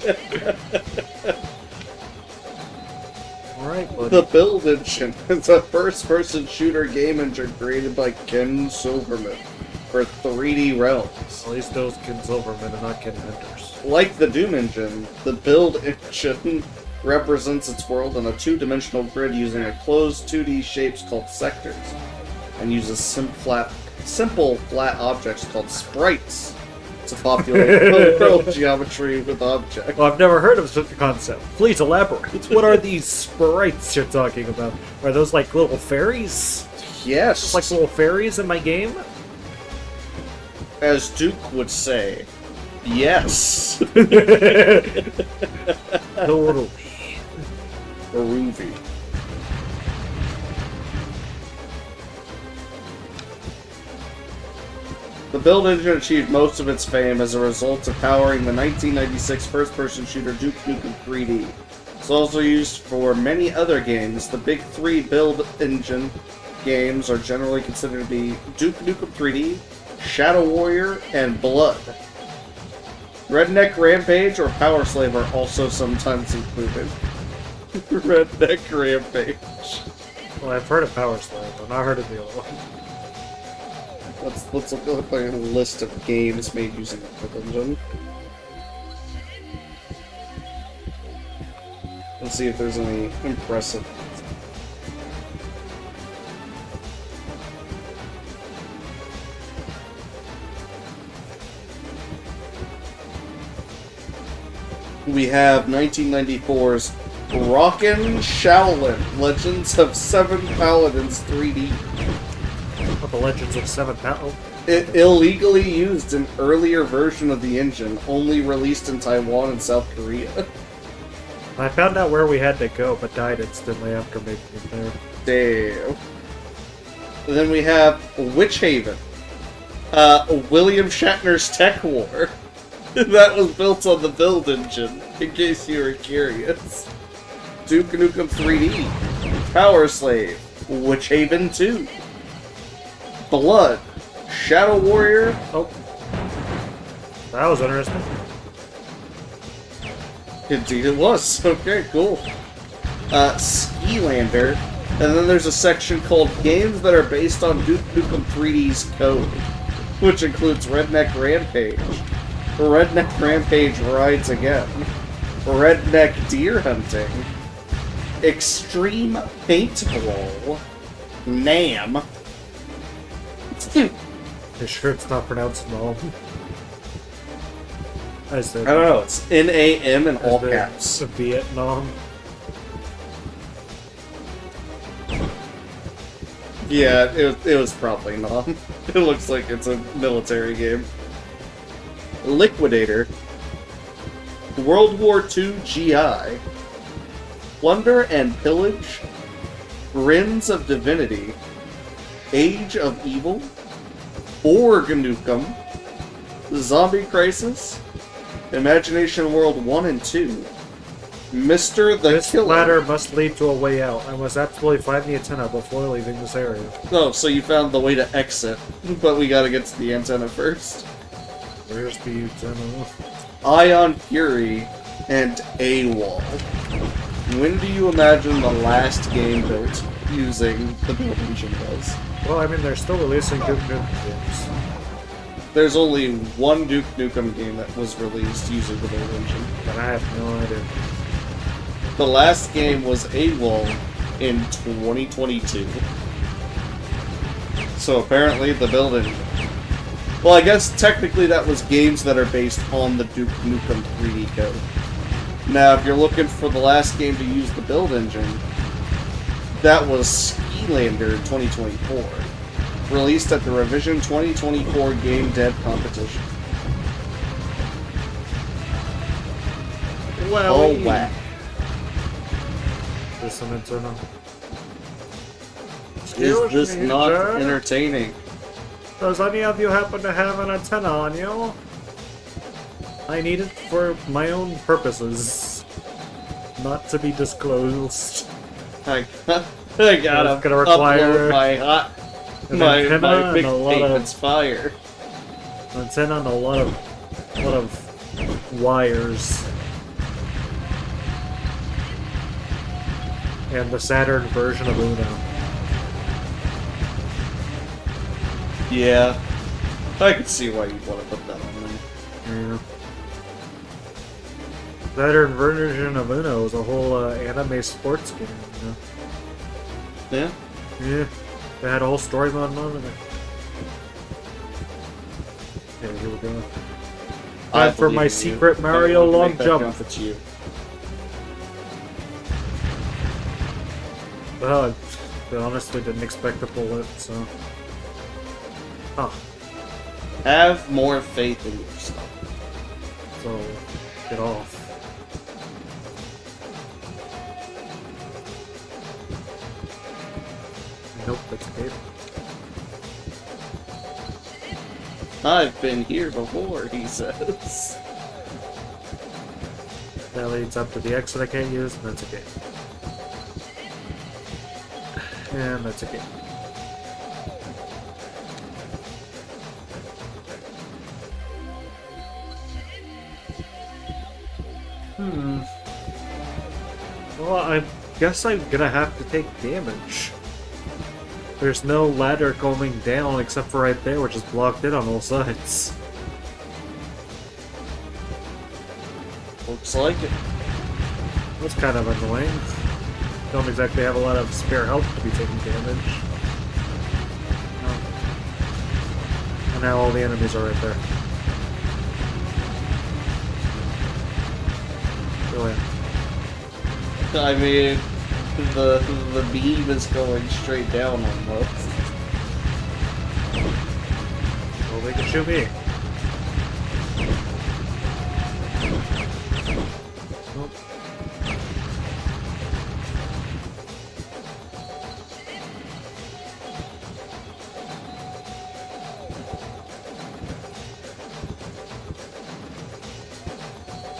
Alright, buddy. The build engine is a first-person shooter game engine created by Ken Silverman for 3D realms. At least those Ken Silverman and not Ken Vendors. Like the Doom engine, the build engine represents its world on a two-dimensional grid using a closed 2D shapes called sectors, and uses simple flat objects called sprites to populate world geometry with objects. Well, I've never heard of such a concept. Please elaborate. What are these sprites you're talking about? Are those like little fairies? Yes, Just like little fairies in my game? as Duke would say, yes. Totally. Groovy. The build engine achieved most of its fame as a result of powering the 1996 first-person shooter Duke Nukem 3D. It's also used for many other games. The big three build engine games are generally considered to be Duke Nukem 3D, Shadow Warrior, and Blood. Redneck Rampage or Power Slave are also sometimes included. Redneck Rampage. Well, I've heard of Power Slave, but not heard of the other one. Let's look at a list of games made using the engine. Let's see if there's any impressive ones. We have 1994's Rockin' Shaolin Legends of Seven Paladins 3D. What, the Legends of Seven Paladins? It illegally used an earlier version of the engine, only released in Taiwan and South Korea. I found out where we had to go, but died instantly after making it there. Damn. And then we have Witch Haven. William Shatner's Tech War. That was built on the build engine, in case you were curious. Duke Nukem 3D. Power Slave. Witch Haven 2. Blood. Shadow Warrior. Oh. That was interesting. Indeed it was. Okay, cool. Skilander. And then there's a section called Games that are based on Duke Nukem 3D's code, which includes Redneck Rampage. Redneck Rampage Rides Again. Redneck Deer Hunting. Extreme Paintball. NAM. You sure it's not pronounced Nom? I said. I don't know, it's NAM in all caps. Vietnam. Yeah, it was probably NAM. It looks like it's a military game. Liquidator. World War II GI. Plunder and Pillage. Rins of Divinity. Age of Evil. Borg Nukem. Zombie Crisis. Imagination World 1 and 2. Mr. the This Killer. ladder must lead to a way out. I must absolutely find the antenna before leaving this area. Oh, so you found the way to exit, but we gotta get to the antenna first. Where's the antenna? Ion Fury and AWOL. When do you imagine the last game built using the build engine was? Well, I mean, they're still releasing Duke Nukem games. There's only one Duke Nukem game that was released using the build engine. But I have no idea. The last game was AWOL in 2022. So apparently the build engine. Well, I guess technically that was games that are based on the Duke Nukem 3D code. Now, if you're looking for the last game to use the build engine, that was Skilander 2024, released at the Revision 2024 Game Dev Competition. Well, Oh, whack. There's some antenna. Is this not entertaining? Does any of you happen to have an antenna on you? I need it for my own purposes. Not to be disclosed. I gotta It's gonna require upload an my antenna big and a lot of statements fire. antenna and a lot of wires. And the Saturn version of Uno. Yeah, I can see why you'd want to put that on there. Yeah. Saturn version of Uno is a whole anime sports game, you know? Yeah. Yeah. They had a whole story mode on it. Okay, here we go. Time for believe my in you. secret Mario Anyone can long make that jump. jump, it's you. Well, I honestly didn't expect to pull it, so... Huh. Have more faith in yourself. So, get off. Nope, that's a cable. I've been here before, he says. That leads up to the exit I can't use, and that's a cable. And that's a cable. guess I'm gonna have to take damage. There's no ladder going down except for right there, which is blocked in on all sides. Looks like it. That's kind of annoying. Don't exactly have a lot of spare health to be taking damage. And now all the enemies are right there. Go ahead. I mean, the beam is going straight down almost. Well, they can shoot me. Nope.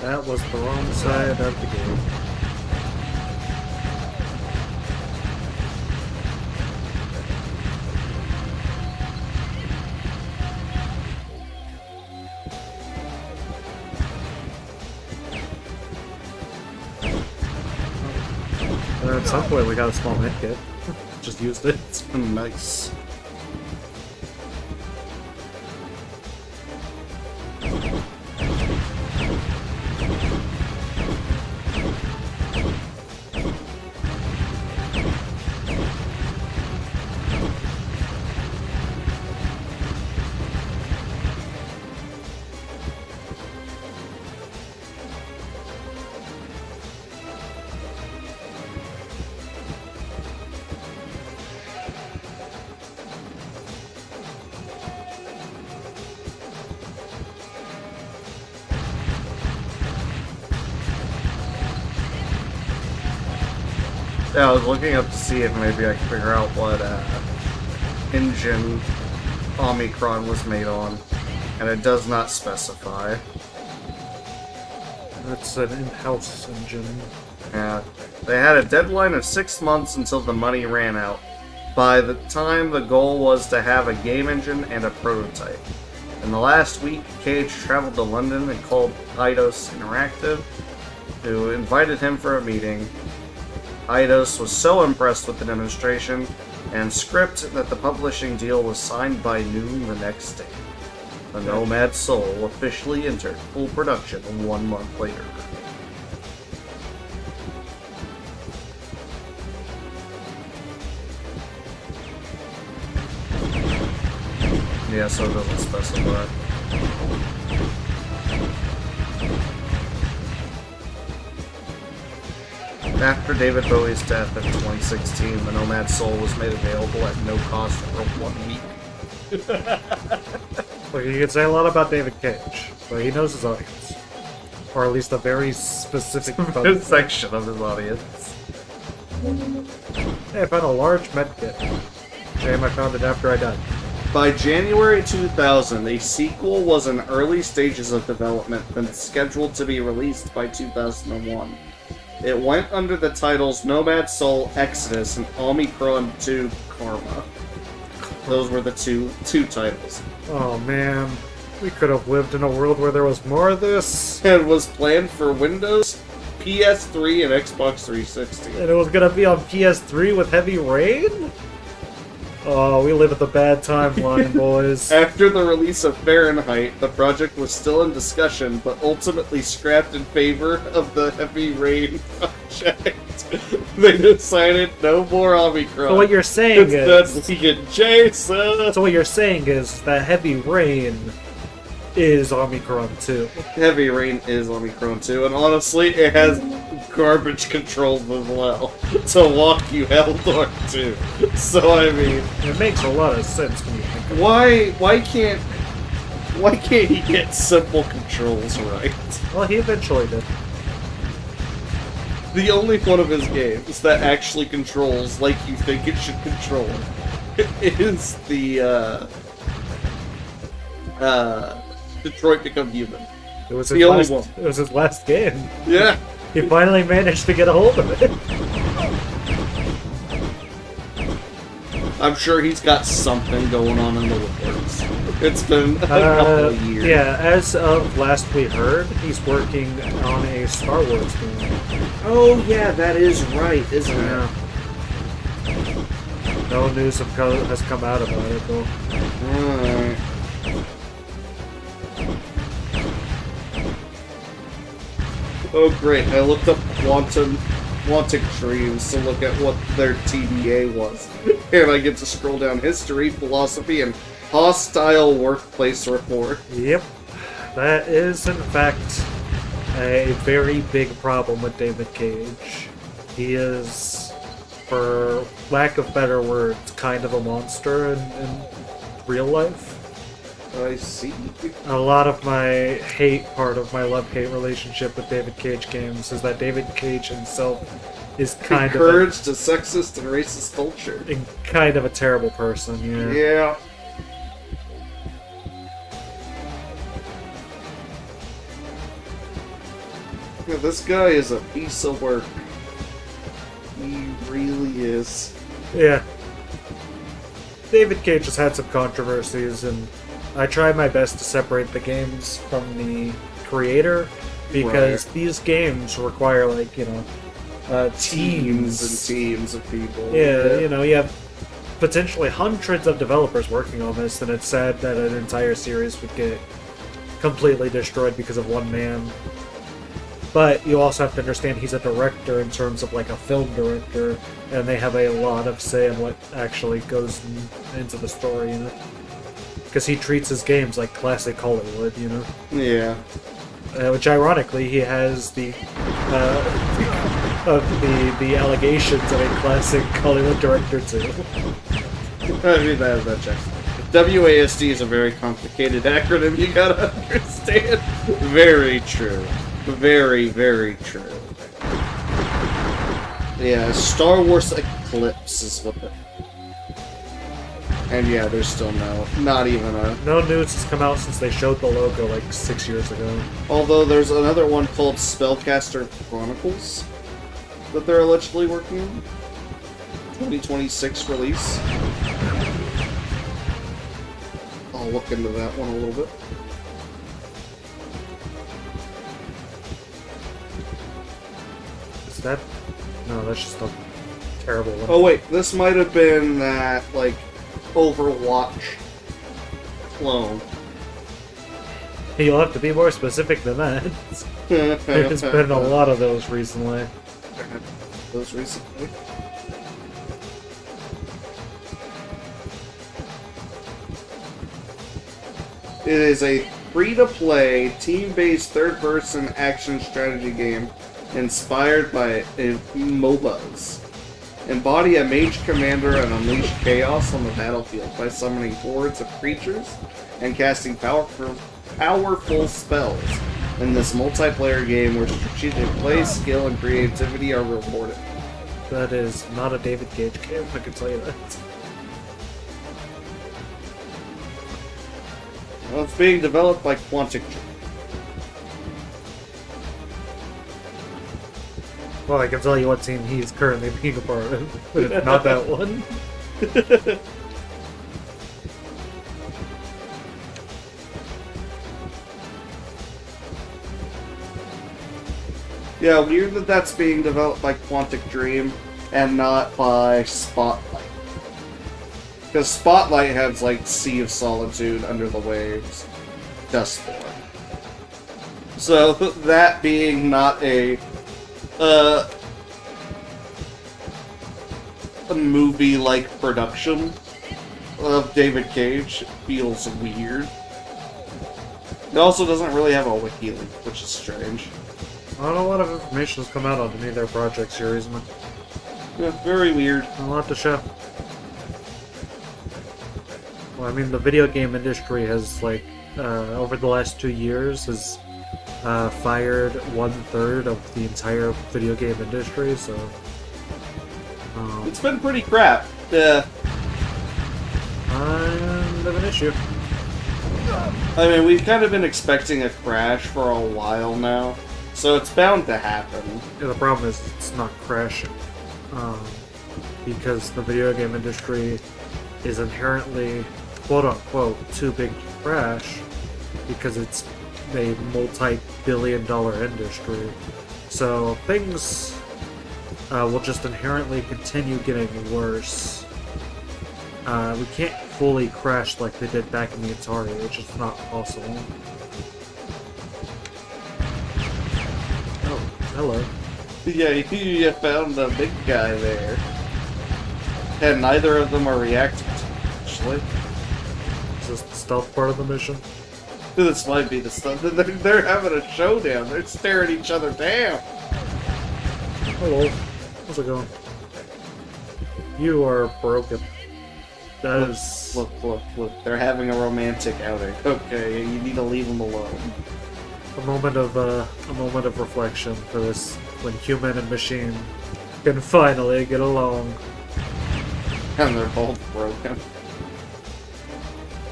That was the wrong side of the game. At some point we got a small medkit. Just used it. Nice. Yeah, I was looking up to see if maybe I could figure out what engine Omikron was made on, and it does not specify. That's an in-house engine. Yeah, they had a deadline of 6 months until the money ran out. By the time, the goal was to have a game engine and a prototype. In the last week, Cage traveled to London and called Eidos Interactive, who invited him for a meeting. Eidos was so impressed with the demonstration and script that the publishing deal was signed by noon the next day. The Nomad Soul officially entered full production 1 month later. Yeah, so it doesn't specify. After David Bowie's death in 2016, the Nomad Soul was made available at no cost for 1 week. Look, you can say a lot about David Cage, but he knows his audience. Or at least a very specific section of his audience. Hey, I found a large medkit. Shame I found it after I died. By January 2000, a sequel was in early stages of development and scheduled to be released by 2001. It went under the titles Nomad Soul Exodus and Omikron 2 Karma. Those were the two titles. Oh man, we could have lived in a world where there was more of this. It was planned for Windows, PS3, and Xbox 360. And it was gonna be on PS3 with Heavy Rain? Oh, we live at the bad timeline, boys. After the release of Fahrenheit, the project was still in discussion, but ultimately scrapped in favor of the Heavy Rain project. They decided no more Omicron. So what you're saying is... Jason! So what you're saying is that Heavy Rain is Omikron 2. Heavy Rain is Omikron 2, and honestly, it has garbage controls as well to walk you Heldor too. So I mean, it makes a lot of sense when you think about it. Why can't he get simple controls right? Well, he eventually did. The only one of his games that actually controls like you think it should control is the Detroit Become Human. It was the only one. It was his last game. Yeah. He finally managed to get a hold of it. I'm sure he's got something going on in the works. It's been a couple of years. Yeah, as of last we heard, he's working on a Star Wars game. Oh yeah, that is right, isn't it? Yeah. No news has come out about it, though. Alright. Oh great, I looked up Wanting Dreams to look at what their TBA was. And I get to scroll down history, philosophy, and hostile workplace report. Yep. That is, in fact, a very big problem with David Cage. He is, for lack of better words, kind of a monster in real life. I see. A lot of my part of my love-hate relationship with David Cage games is that David Cage himself is kind Encouraged to sexist and racist culture. kind of a terrible person, yeah. Yeah. Yeah, this guy is a piece of work. He really is. Yeah. David Cage has had some controversies, and I try my best to separate the games from the creator, because these games require, like, Teams teams. and teams of people. Yeah, you have potentially hundreds of developers working on this, and it's sad that an entire series would get completely destroyed because of one man. But you also have to understand he's a director in terms of like a film director, and they have a lot of say in what actually goes into the story, because he treats his games like classic Hollywood, Yeah. Which ironically he has the allegations of a classic Hollywood director too. I mean, that checks. WASD is a very complicated acronym, you gotta understand. Very true. Very, very true. Yeah, Star Wars Eclipse is what the... And yeah, there's still not even a... No news has come out since they showed the logo like 6 years ago. Although there's another one called Spellcaster Chronicles that they're allegedly working on. 2026 release. I'll look into that one a little bit. Is that... No, that's just a terrible one. Oh wait, this might have been that, like, Overwatch clone. You'll have to be more specific than that. There's been a lot of those recently. Those recently? It is a free-to-play, team-based third-person action strategy game inspired by MOBAs. Embody a mage commander and unleash chaos on the battlefield by summoning hordes of creatures and casting powerful spells in this multiplayer game where strategic play, skill, and creativity are rewarded. That is not a David Cage game, I can tell you that. Well, it's being developed by Quantic Dream. Well, I can tell you what team he's currently being a part of, but it's not that one. Yeah, weird that that's being developed by Quantic Dream and not by Spotlight. Because Spotlight has, like, Sea of Solitude, Under the Waves, Dustborn. So, that being not a movie-like production of David Cage feels weird. It also doesn't really have a wiki link, which is strange. Not a lot of information has come out on any of their projects here recently. Yeah, very weird. A lot to show. Well, I mean, the video game industry has, like, over the last 2 years, has fired 1/3 of the entire video game industry, so... It's been pretty crap. Yeah. Kind of an issue. I mean, we've kind of been expecting a crash for a while now, so it's bound to happen. Yeah, the problem is it's not crashing. Because the video game industry is inherently quote-unquote too big to crash because it's a multi-billion-dollar industry. So things will just inherently continue getting worse. We can't fully crash like they did back in the Atari. It's just not possible. Oh, hello. Yeah, you found the big guy there. And neither of them are reacting to it, actually. Is this the stealth part of the mission? This might be the stuff. They're having a showdown. They're staring each other down. Hello. How's it going? You are broken. That is... Look. They're having a romantic outing. Okay, you need to leave them alone. a moment of reflection for this when human and machine can finally get along. And they're both broken.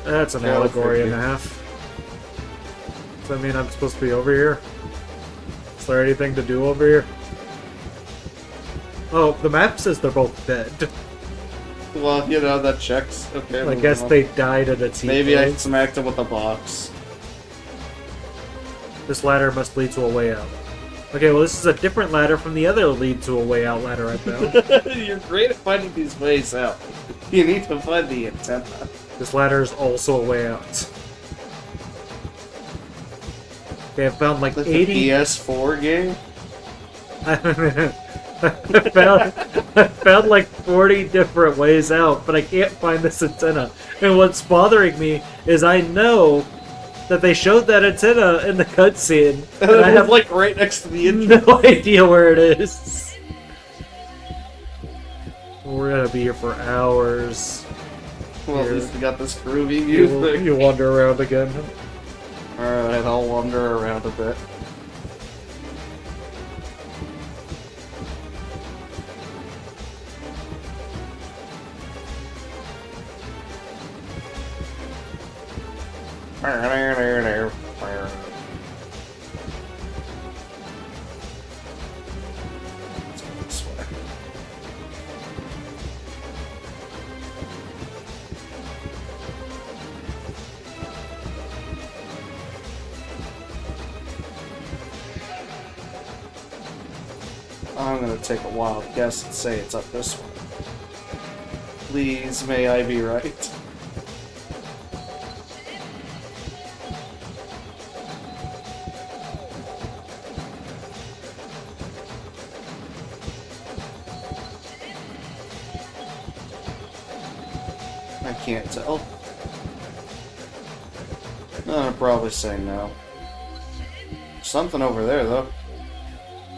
That's an allegory and a half. Does that mean I'm supposed to be over here? Is there anything to do over here? Oh, the map says they're both dead. Well, you know, that checks. Okay. I guess they died at a T. Maybe I smacked them with a box. This ladder must lead to a way out. Okay, well this is a different ladder from the other lead to a way out ladder I found. You're great at finding these ways out. You need to find the antenna. This ladder is also a way out. Okay, I found like Like 80... the PS4 game? I found like 40 different ways out, but I can't find this antenna. And what's bothering me is I know that they showed that antenna in the cutscene, And and I it have was like right next to the intro. no idea where it is. We're gonna be here for hours. Well, at Here. least we got this groovy music. You wander around again. Alright, I'll wander around a bit. Let's go this way. I'm gonna take a wild guess and say it's up this way. Please, may I be right? I can't tell. I'll probably say no. Something over there, though.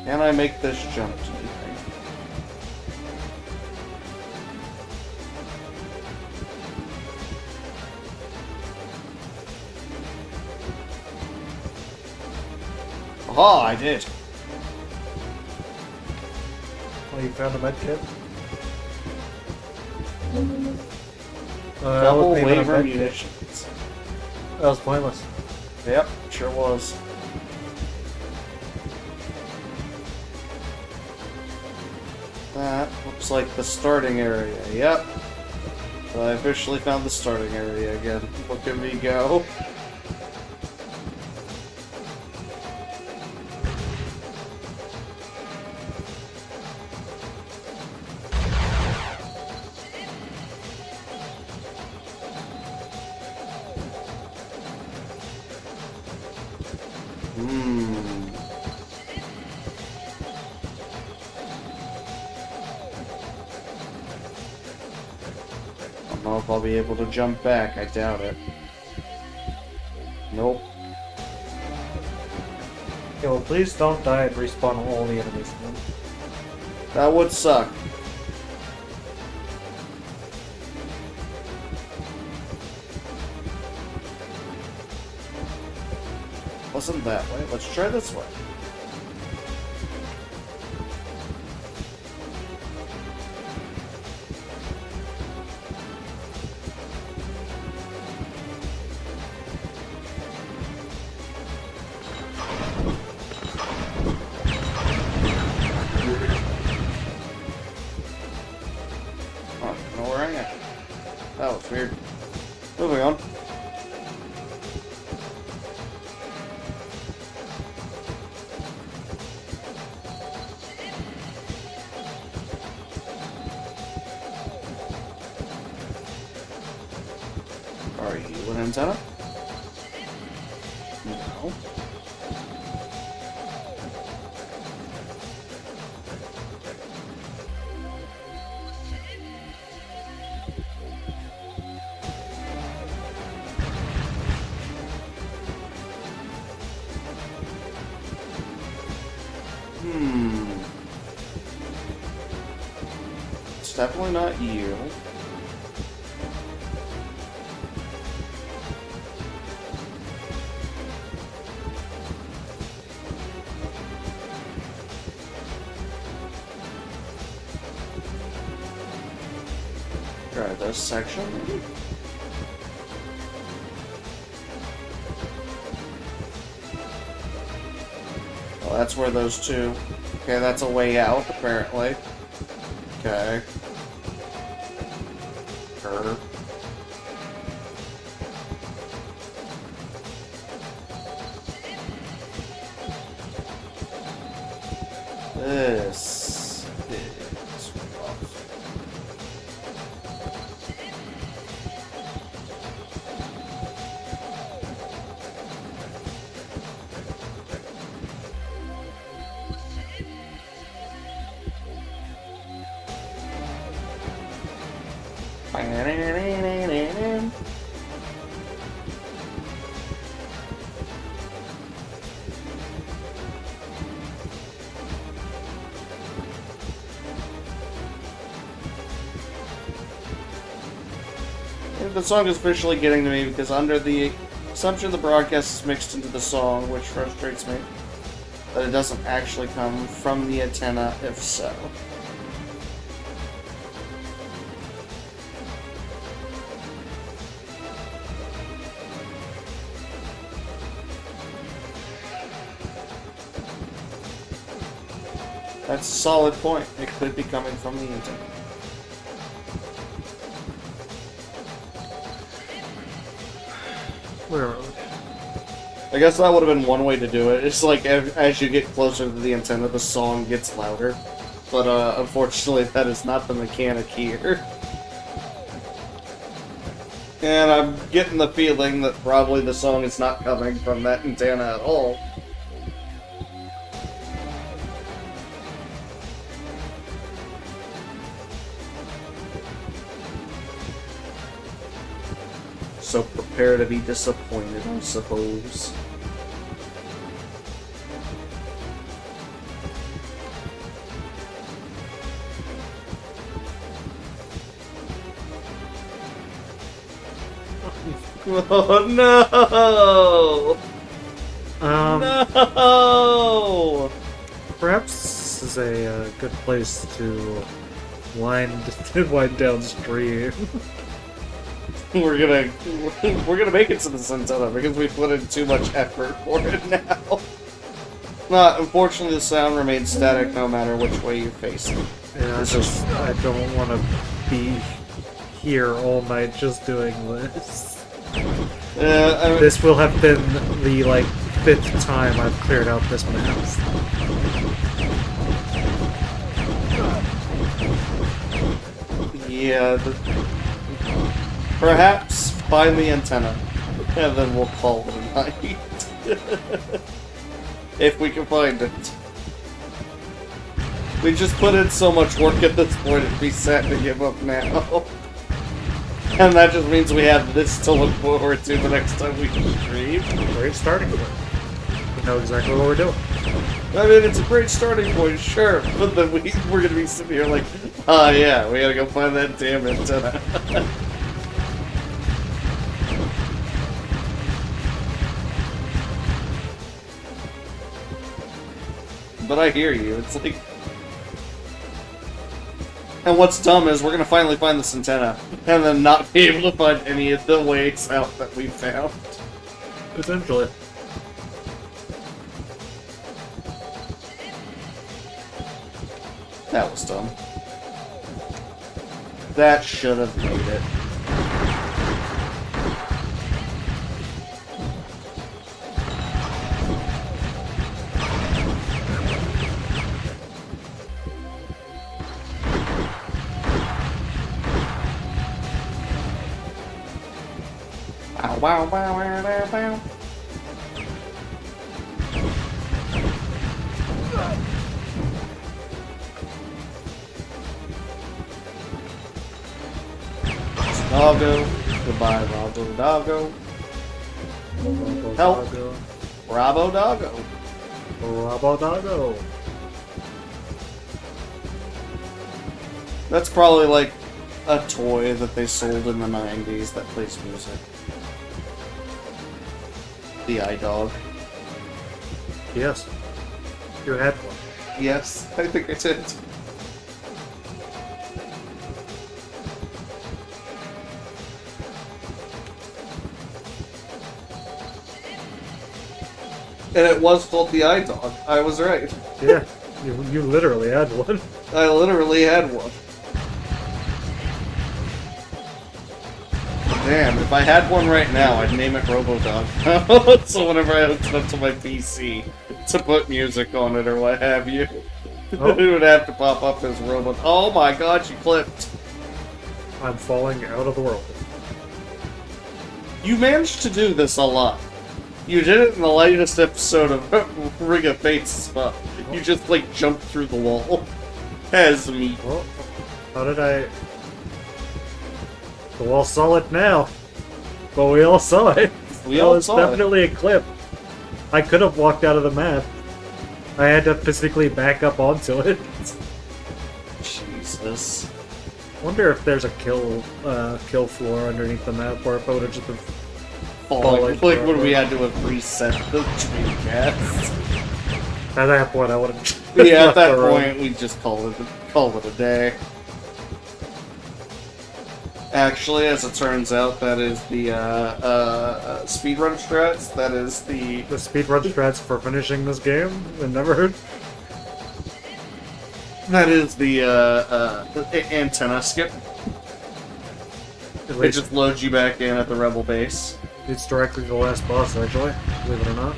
Can I make this jump? Do you think? Oh, I did. Oh, you found a med kit? Double waiver munitions. That was pointless. Yep, sure was. That looks like the starting area. Yep. So I officially found the starting area again. Look at me go. I don't know if I'll be able to jump back. I doubt it. Nope. Okay, well please don't die and respawn all the enemies. That would suck. Wasn't that way? Let's try this way. Oh, I don't know where I am. That was weird. Moving on. Are you an antenna? No. It's definitely not you. Try this section. Well, that's where those two... Okay, that's a way out, apparently. Okay. Her. This is rough. The song is officially getting to me because under the assumption the broadcast is mixed into the song, which frustrates me, that it doesn't actually come from the antenna if so. That's a solid point. It could be coming from the antenna. Where are we? I guess that would have been one way to do it. It's like as you get closer to the antenna, the song gets louder. But unfortunately, that is not the mechanic here. And I'm getting the feeling that probably the song is not coming from that antenna at all. So prepare to be disappointed, I suppose. Oh no! No! Perhaps this is a good place to wind downstream. We're gonna make it to the antenna because we put in too much effort for it now. Unfortunately, the sound remains static no matter which way you face it. Yeah, I don't want to be here all night just doing this. I mean, This will have been the, 5th time I've cleared out this map. Yeah, perhaps find the antenna, and then we'll call it a night. If we can find it. We just put in so much work at this point, it'd be sad to give up now. And that just means we have this to look forward to the next time we stream. Great starting point. We know exactly what we're doing. I mean, it's a great starting point, sure, but then we're gonna be sitting here like, oh yeah, we gotta go find that damn antenna. But I hear you, it's like... And what's dumb is we're gonna finally find this antenna, and then not be able to find any of the ways out that we found. Essentially. That was dumb. That should have made it. Bow, bow, bow, bow, bow, bow. Doggo. Goodbye, Bravo Doggo. Help. Bravo Doggo. Bravo Doggo. That's probably like a toy that they sold in the 90s that plays music. The iDog. Yes. You had one. Yes, I think I did. And it was called the iDog. I was right. Yeah. You literally had one. I literally had one. Damn, if I had one right now, I'd name it RoboDog. So whenever I hooked it up to my PC to put music on it or what have you, Oh. it would have to pop up as Robo. Oh my god, you clipped. I'm falling out of the world. You managed to do this a lot. You did it in the latest episode of Ring of Fates as well. You just, like, jumped through the wall. As me. Well, how did I... The wall saw it now. But we all saw it. We all saw it. Definitely a clip. I could have walked out of the map. I had to physically back up onto it. Jesus. Wonder if there's a kill floor underneath the map, or if I would have just been Like when we had to have reset the Dreamcast. At that point, I would have. Yeah, at that point, we just call it a day. Actually, as it turns out, that is the speedrun strats. That is the speedrun strats for finishing this game. I never heard. That is the antenna skip. It just loads you back in at the rebel base. It's directly to the last boss, actually. Believe it or not.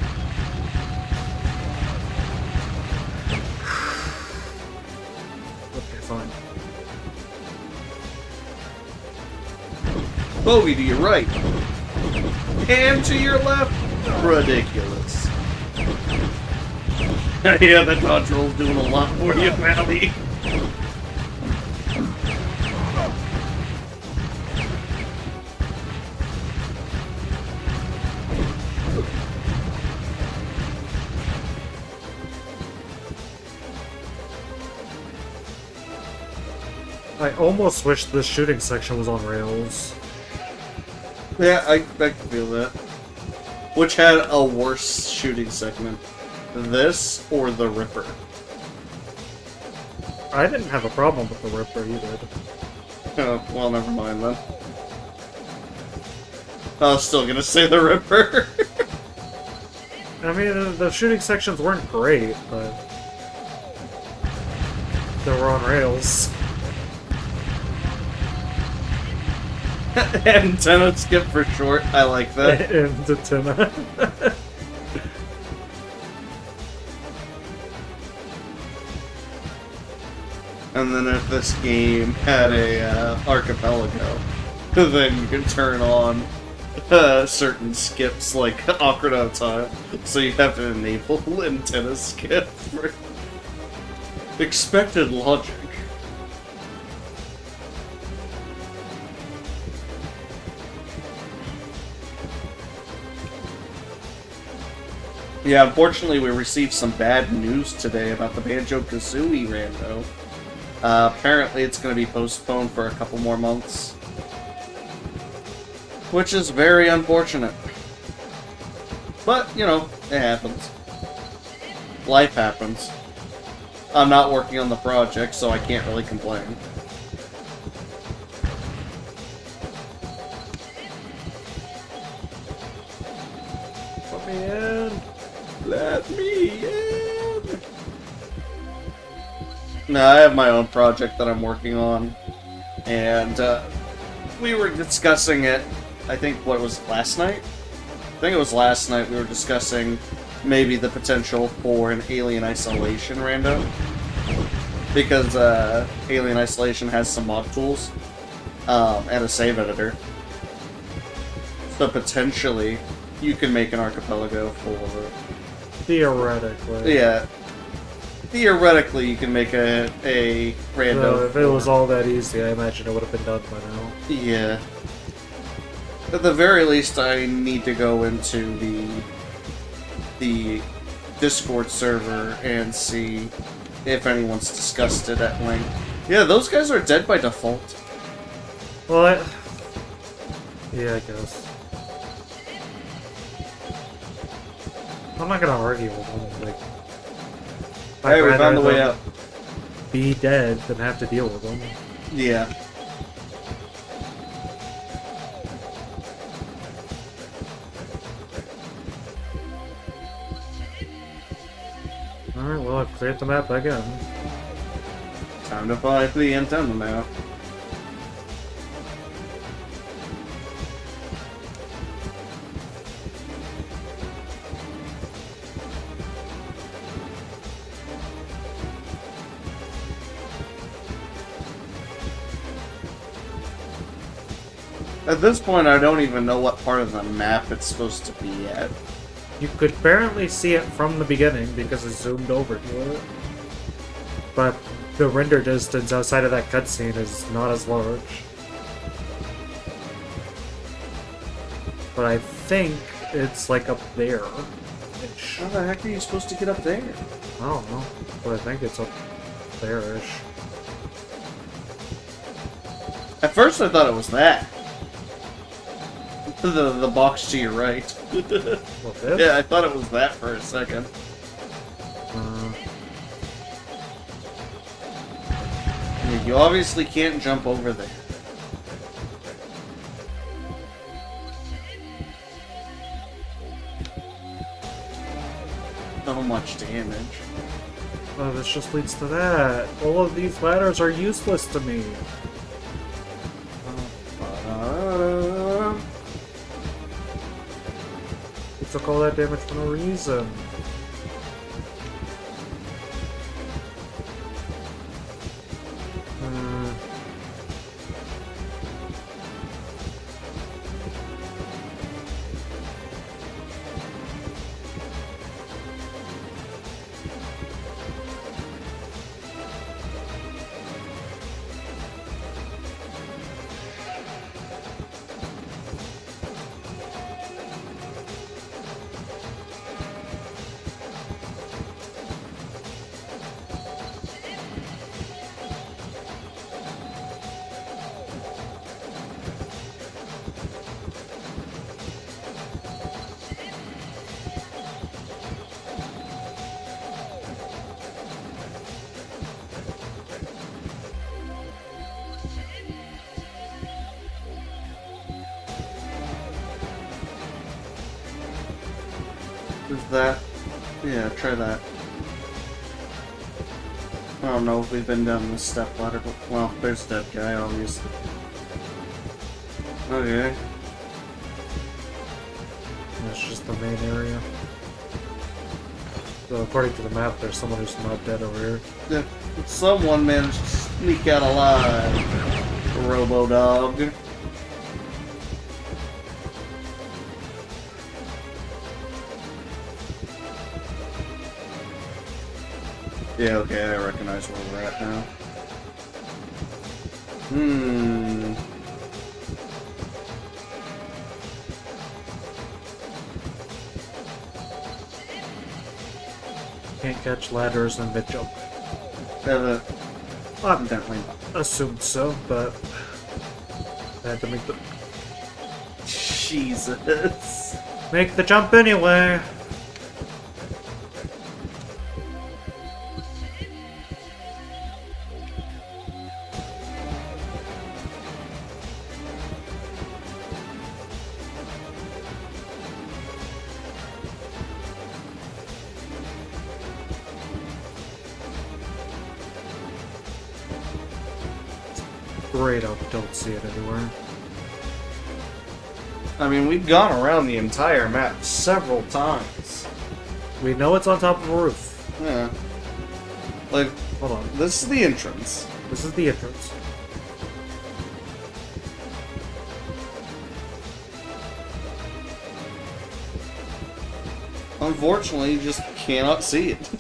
Okay, fine. Bogey to your right. And to your left. Ridiculous. Yeah, that dodge roll's doing a lot for you, Valley. I almost wish the shooting section was on rails. Yeah, I can feel that. Which had a worse shooting segment? This or the Ripper? I didn't have a problem with the Ripper either. Oh, well, never mind then. I was still gonna say the Ripper. I mean, the shooting sections weren't great, but they were on rails. Antenna skip for short. I like that. Antenna. And then if this game had a archipelago, then you can turn on certain skips like Ocarina of Time. So you have to enable antenna skip for expected logic. Yeah, unfortunately we received some bad news today about the Banjo-Kazooie rando. Apparently it's going to be postponed for a couple more months. Which is very unfortunate. But, you know, it happens. Life happens. I'm not working on the project, so I can't really complain. Let me in. Let me in! No, I have my own project that I'm working on. And, we were discussing it, I think, what was it, last night? I think it was last night we were discussing maybe the potential for an Alien Isolation rando. Because, Alien Isolation has some mod tools, and a save editor. But potentially, you can make an archipelago for... Theoretically. Yeah. Theoretically, you can make a rando. So if it was all that easy, I imagine it would have been done by now. Yeah. At the very least, I need to go into the Discord server and see if anyone's discussed it at length. Yeah, those guys are dead by default. Well, yeah, I guess. I'm not gonna argue with them. Like, Hey, I'd we rather found the way them up. Be dead than have to deal with them. Yeah. Alright, well, I've cleared the map again. Time to fly to the antenna now. At this point, I don't even know what part of the map it's supposed to be at. You could apparently see it from the beginning because it zoomed over to it. But the render distance outside of that cutscene is not as large. But I think it's like up there. How the heck are you supposed to get up there? I don't know, but I think it's up there-ish. At first, I thought it was that. The box to your right. Well, this? Yeah, I thought it was that for a second. You obviously can't jump over there. So much damage. Oh, this just leads to that. All of these ladders are useless to me. It took all that damage for no reason. Is that? Yeah, try that. I don't know if we've been down this step ladder, but well, there's that guy, obviously. Okay. That's just the main area. So according to the map, there's someone who's not dead over here. Yeah, someone managed to sneak out alive. Robo-dog. Yeah, okay, I recognize where we're at now. Can't catch ladders and mid-jump. Definitely not. Assumed so, but I had to make the Jesus. make the jump anyway. Great, I don't see it anywhere. I mean, we've gone around the entire map several times. We know it's on top of a roof. Yeah. Like, Hold on. this is the entrance. This is the entrance. Unfortunately, you just cannot see it.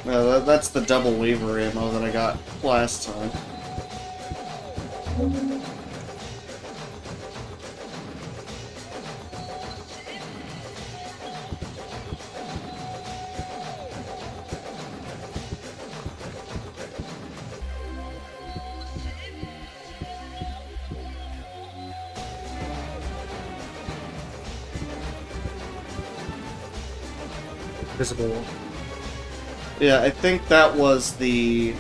No, that's the double waiver ammo that I got last time. Visible wall. Yeah, I think that was the...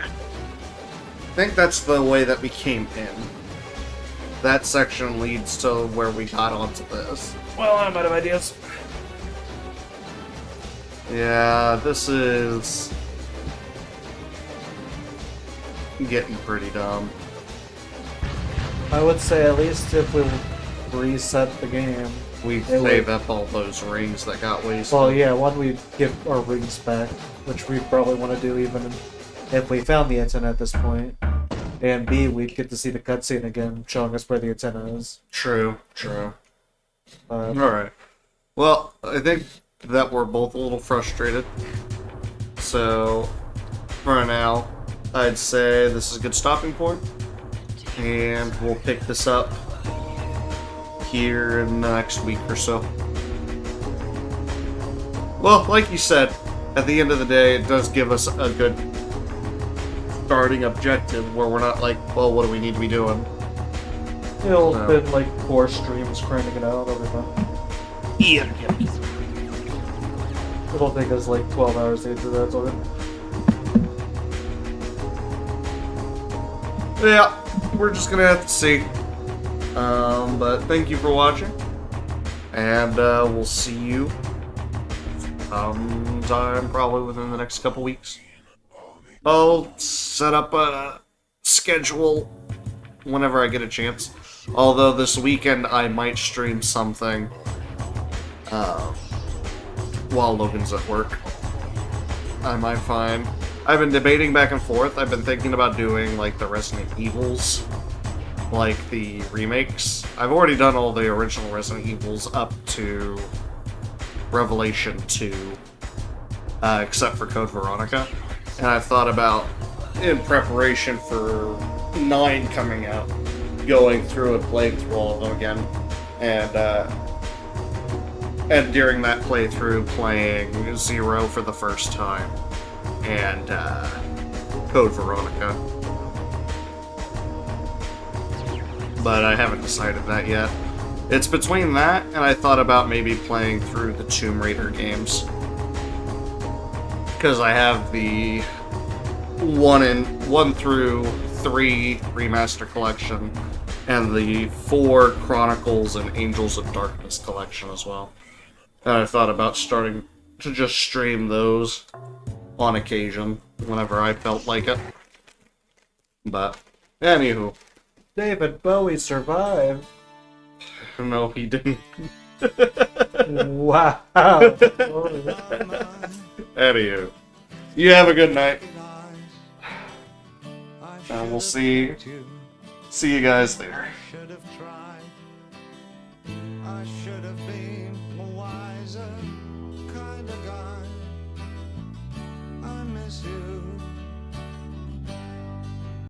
I think that's the way that we came in. That section leads to where we got onto this. Well, I'm out of ideas. Yeah, this is... getting pretty dumb. I would say at least if we reset the game. We It save would- up all those rings that got wasted. Well, yeah, one, we'd give our rings back, which we probably want to do even if we found the antenna at this point. And B, we'd get to see the cutscene again, showing us where the antenna is. True, true. Uh, Alright. Well, I think that we're both a little frustrated. So, for now, I'd say this is a good stopping point. And we'll pick this up here in the next week or so. Well, like you said, at the end of the day, it does give us a good starting objective where we're not like, well, what do we need to be doing? It'll No. been like 4 streams cranking it out over time. It'll take us like 12 hours to get through that, so Yeah, we're just gonna have to see. But thank you for watching, and we'll see you sometime probably within the next couple weeks. I'll set up a schedule whenever I get a chance. Although this weekend I might stream something while Logan's at work. I might find. I've been debating back and forth. I've been thinking about doing like the Resident Evils, like the remakes. I've already done all the original Resident Evils up to Revelation 2, except for Code Veronica. And I've thought about, in preparation for 9 coming out, going through and playing through all of them again. And during that playthrough, playing 0 for the first time. And Code Veronica. But I haven't decided that yet. It's between that, and I thought about maybe playing through the Tomb Raider games. Because I have the 1 through 3 remaster collection, and the 4 Chronicles and Angels of Darkness collection as well. And I thought about starting to just stream those on occasion, whenever I felt like it. But, anywho. David Bowie survived. No, he didn't. Wow. Anywho. You have a good night. And we'll see you guys later. I should have been a wiser kind of guy. I miss you.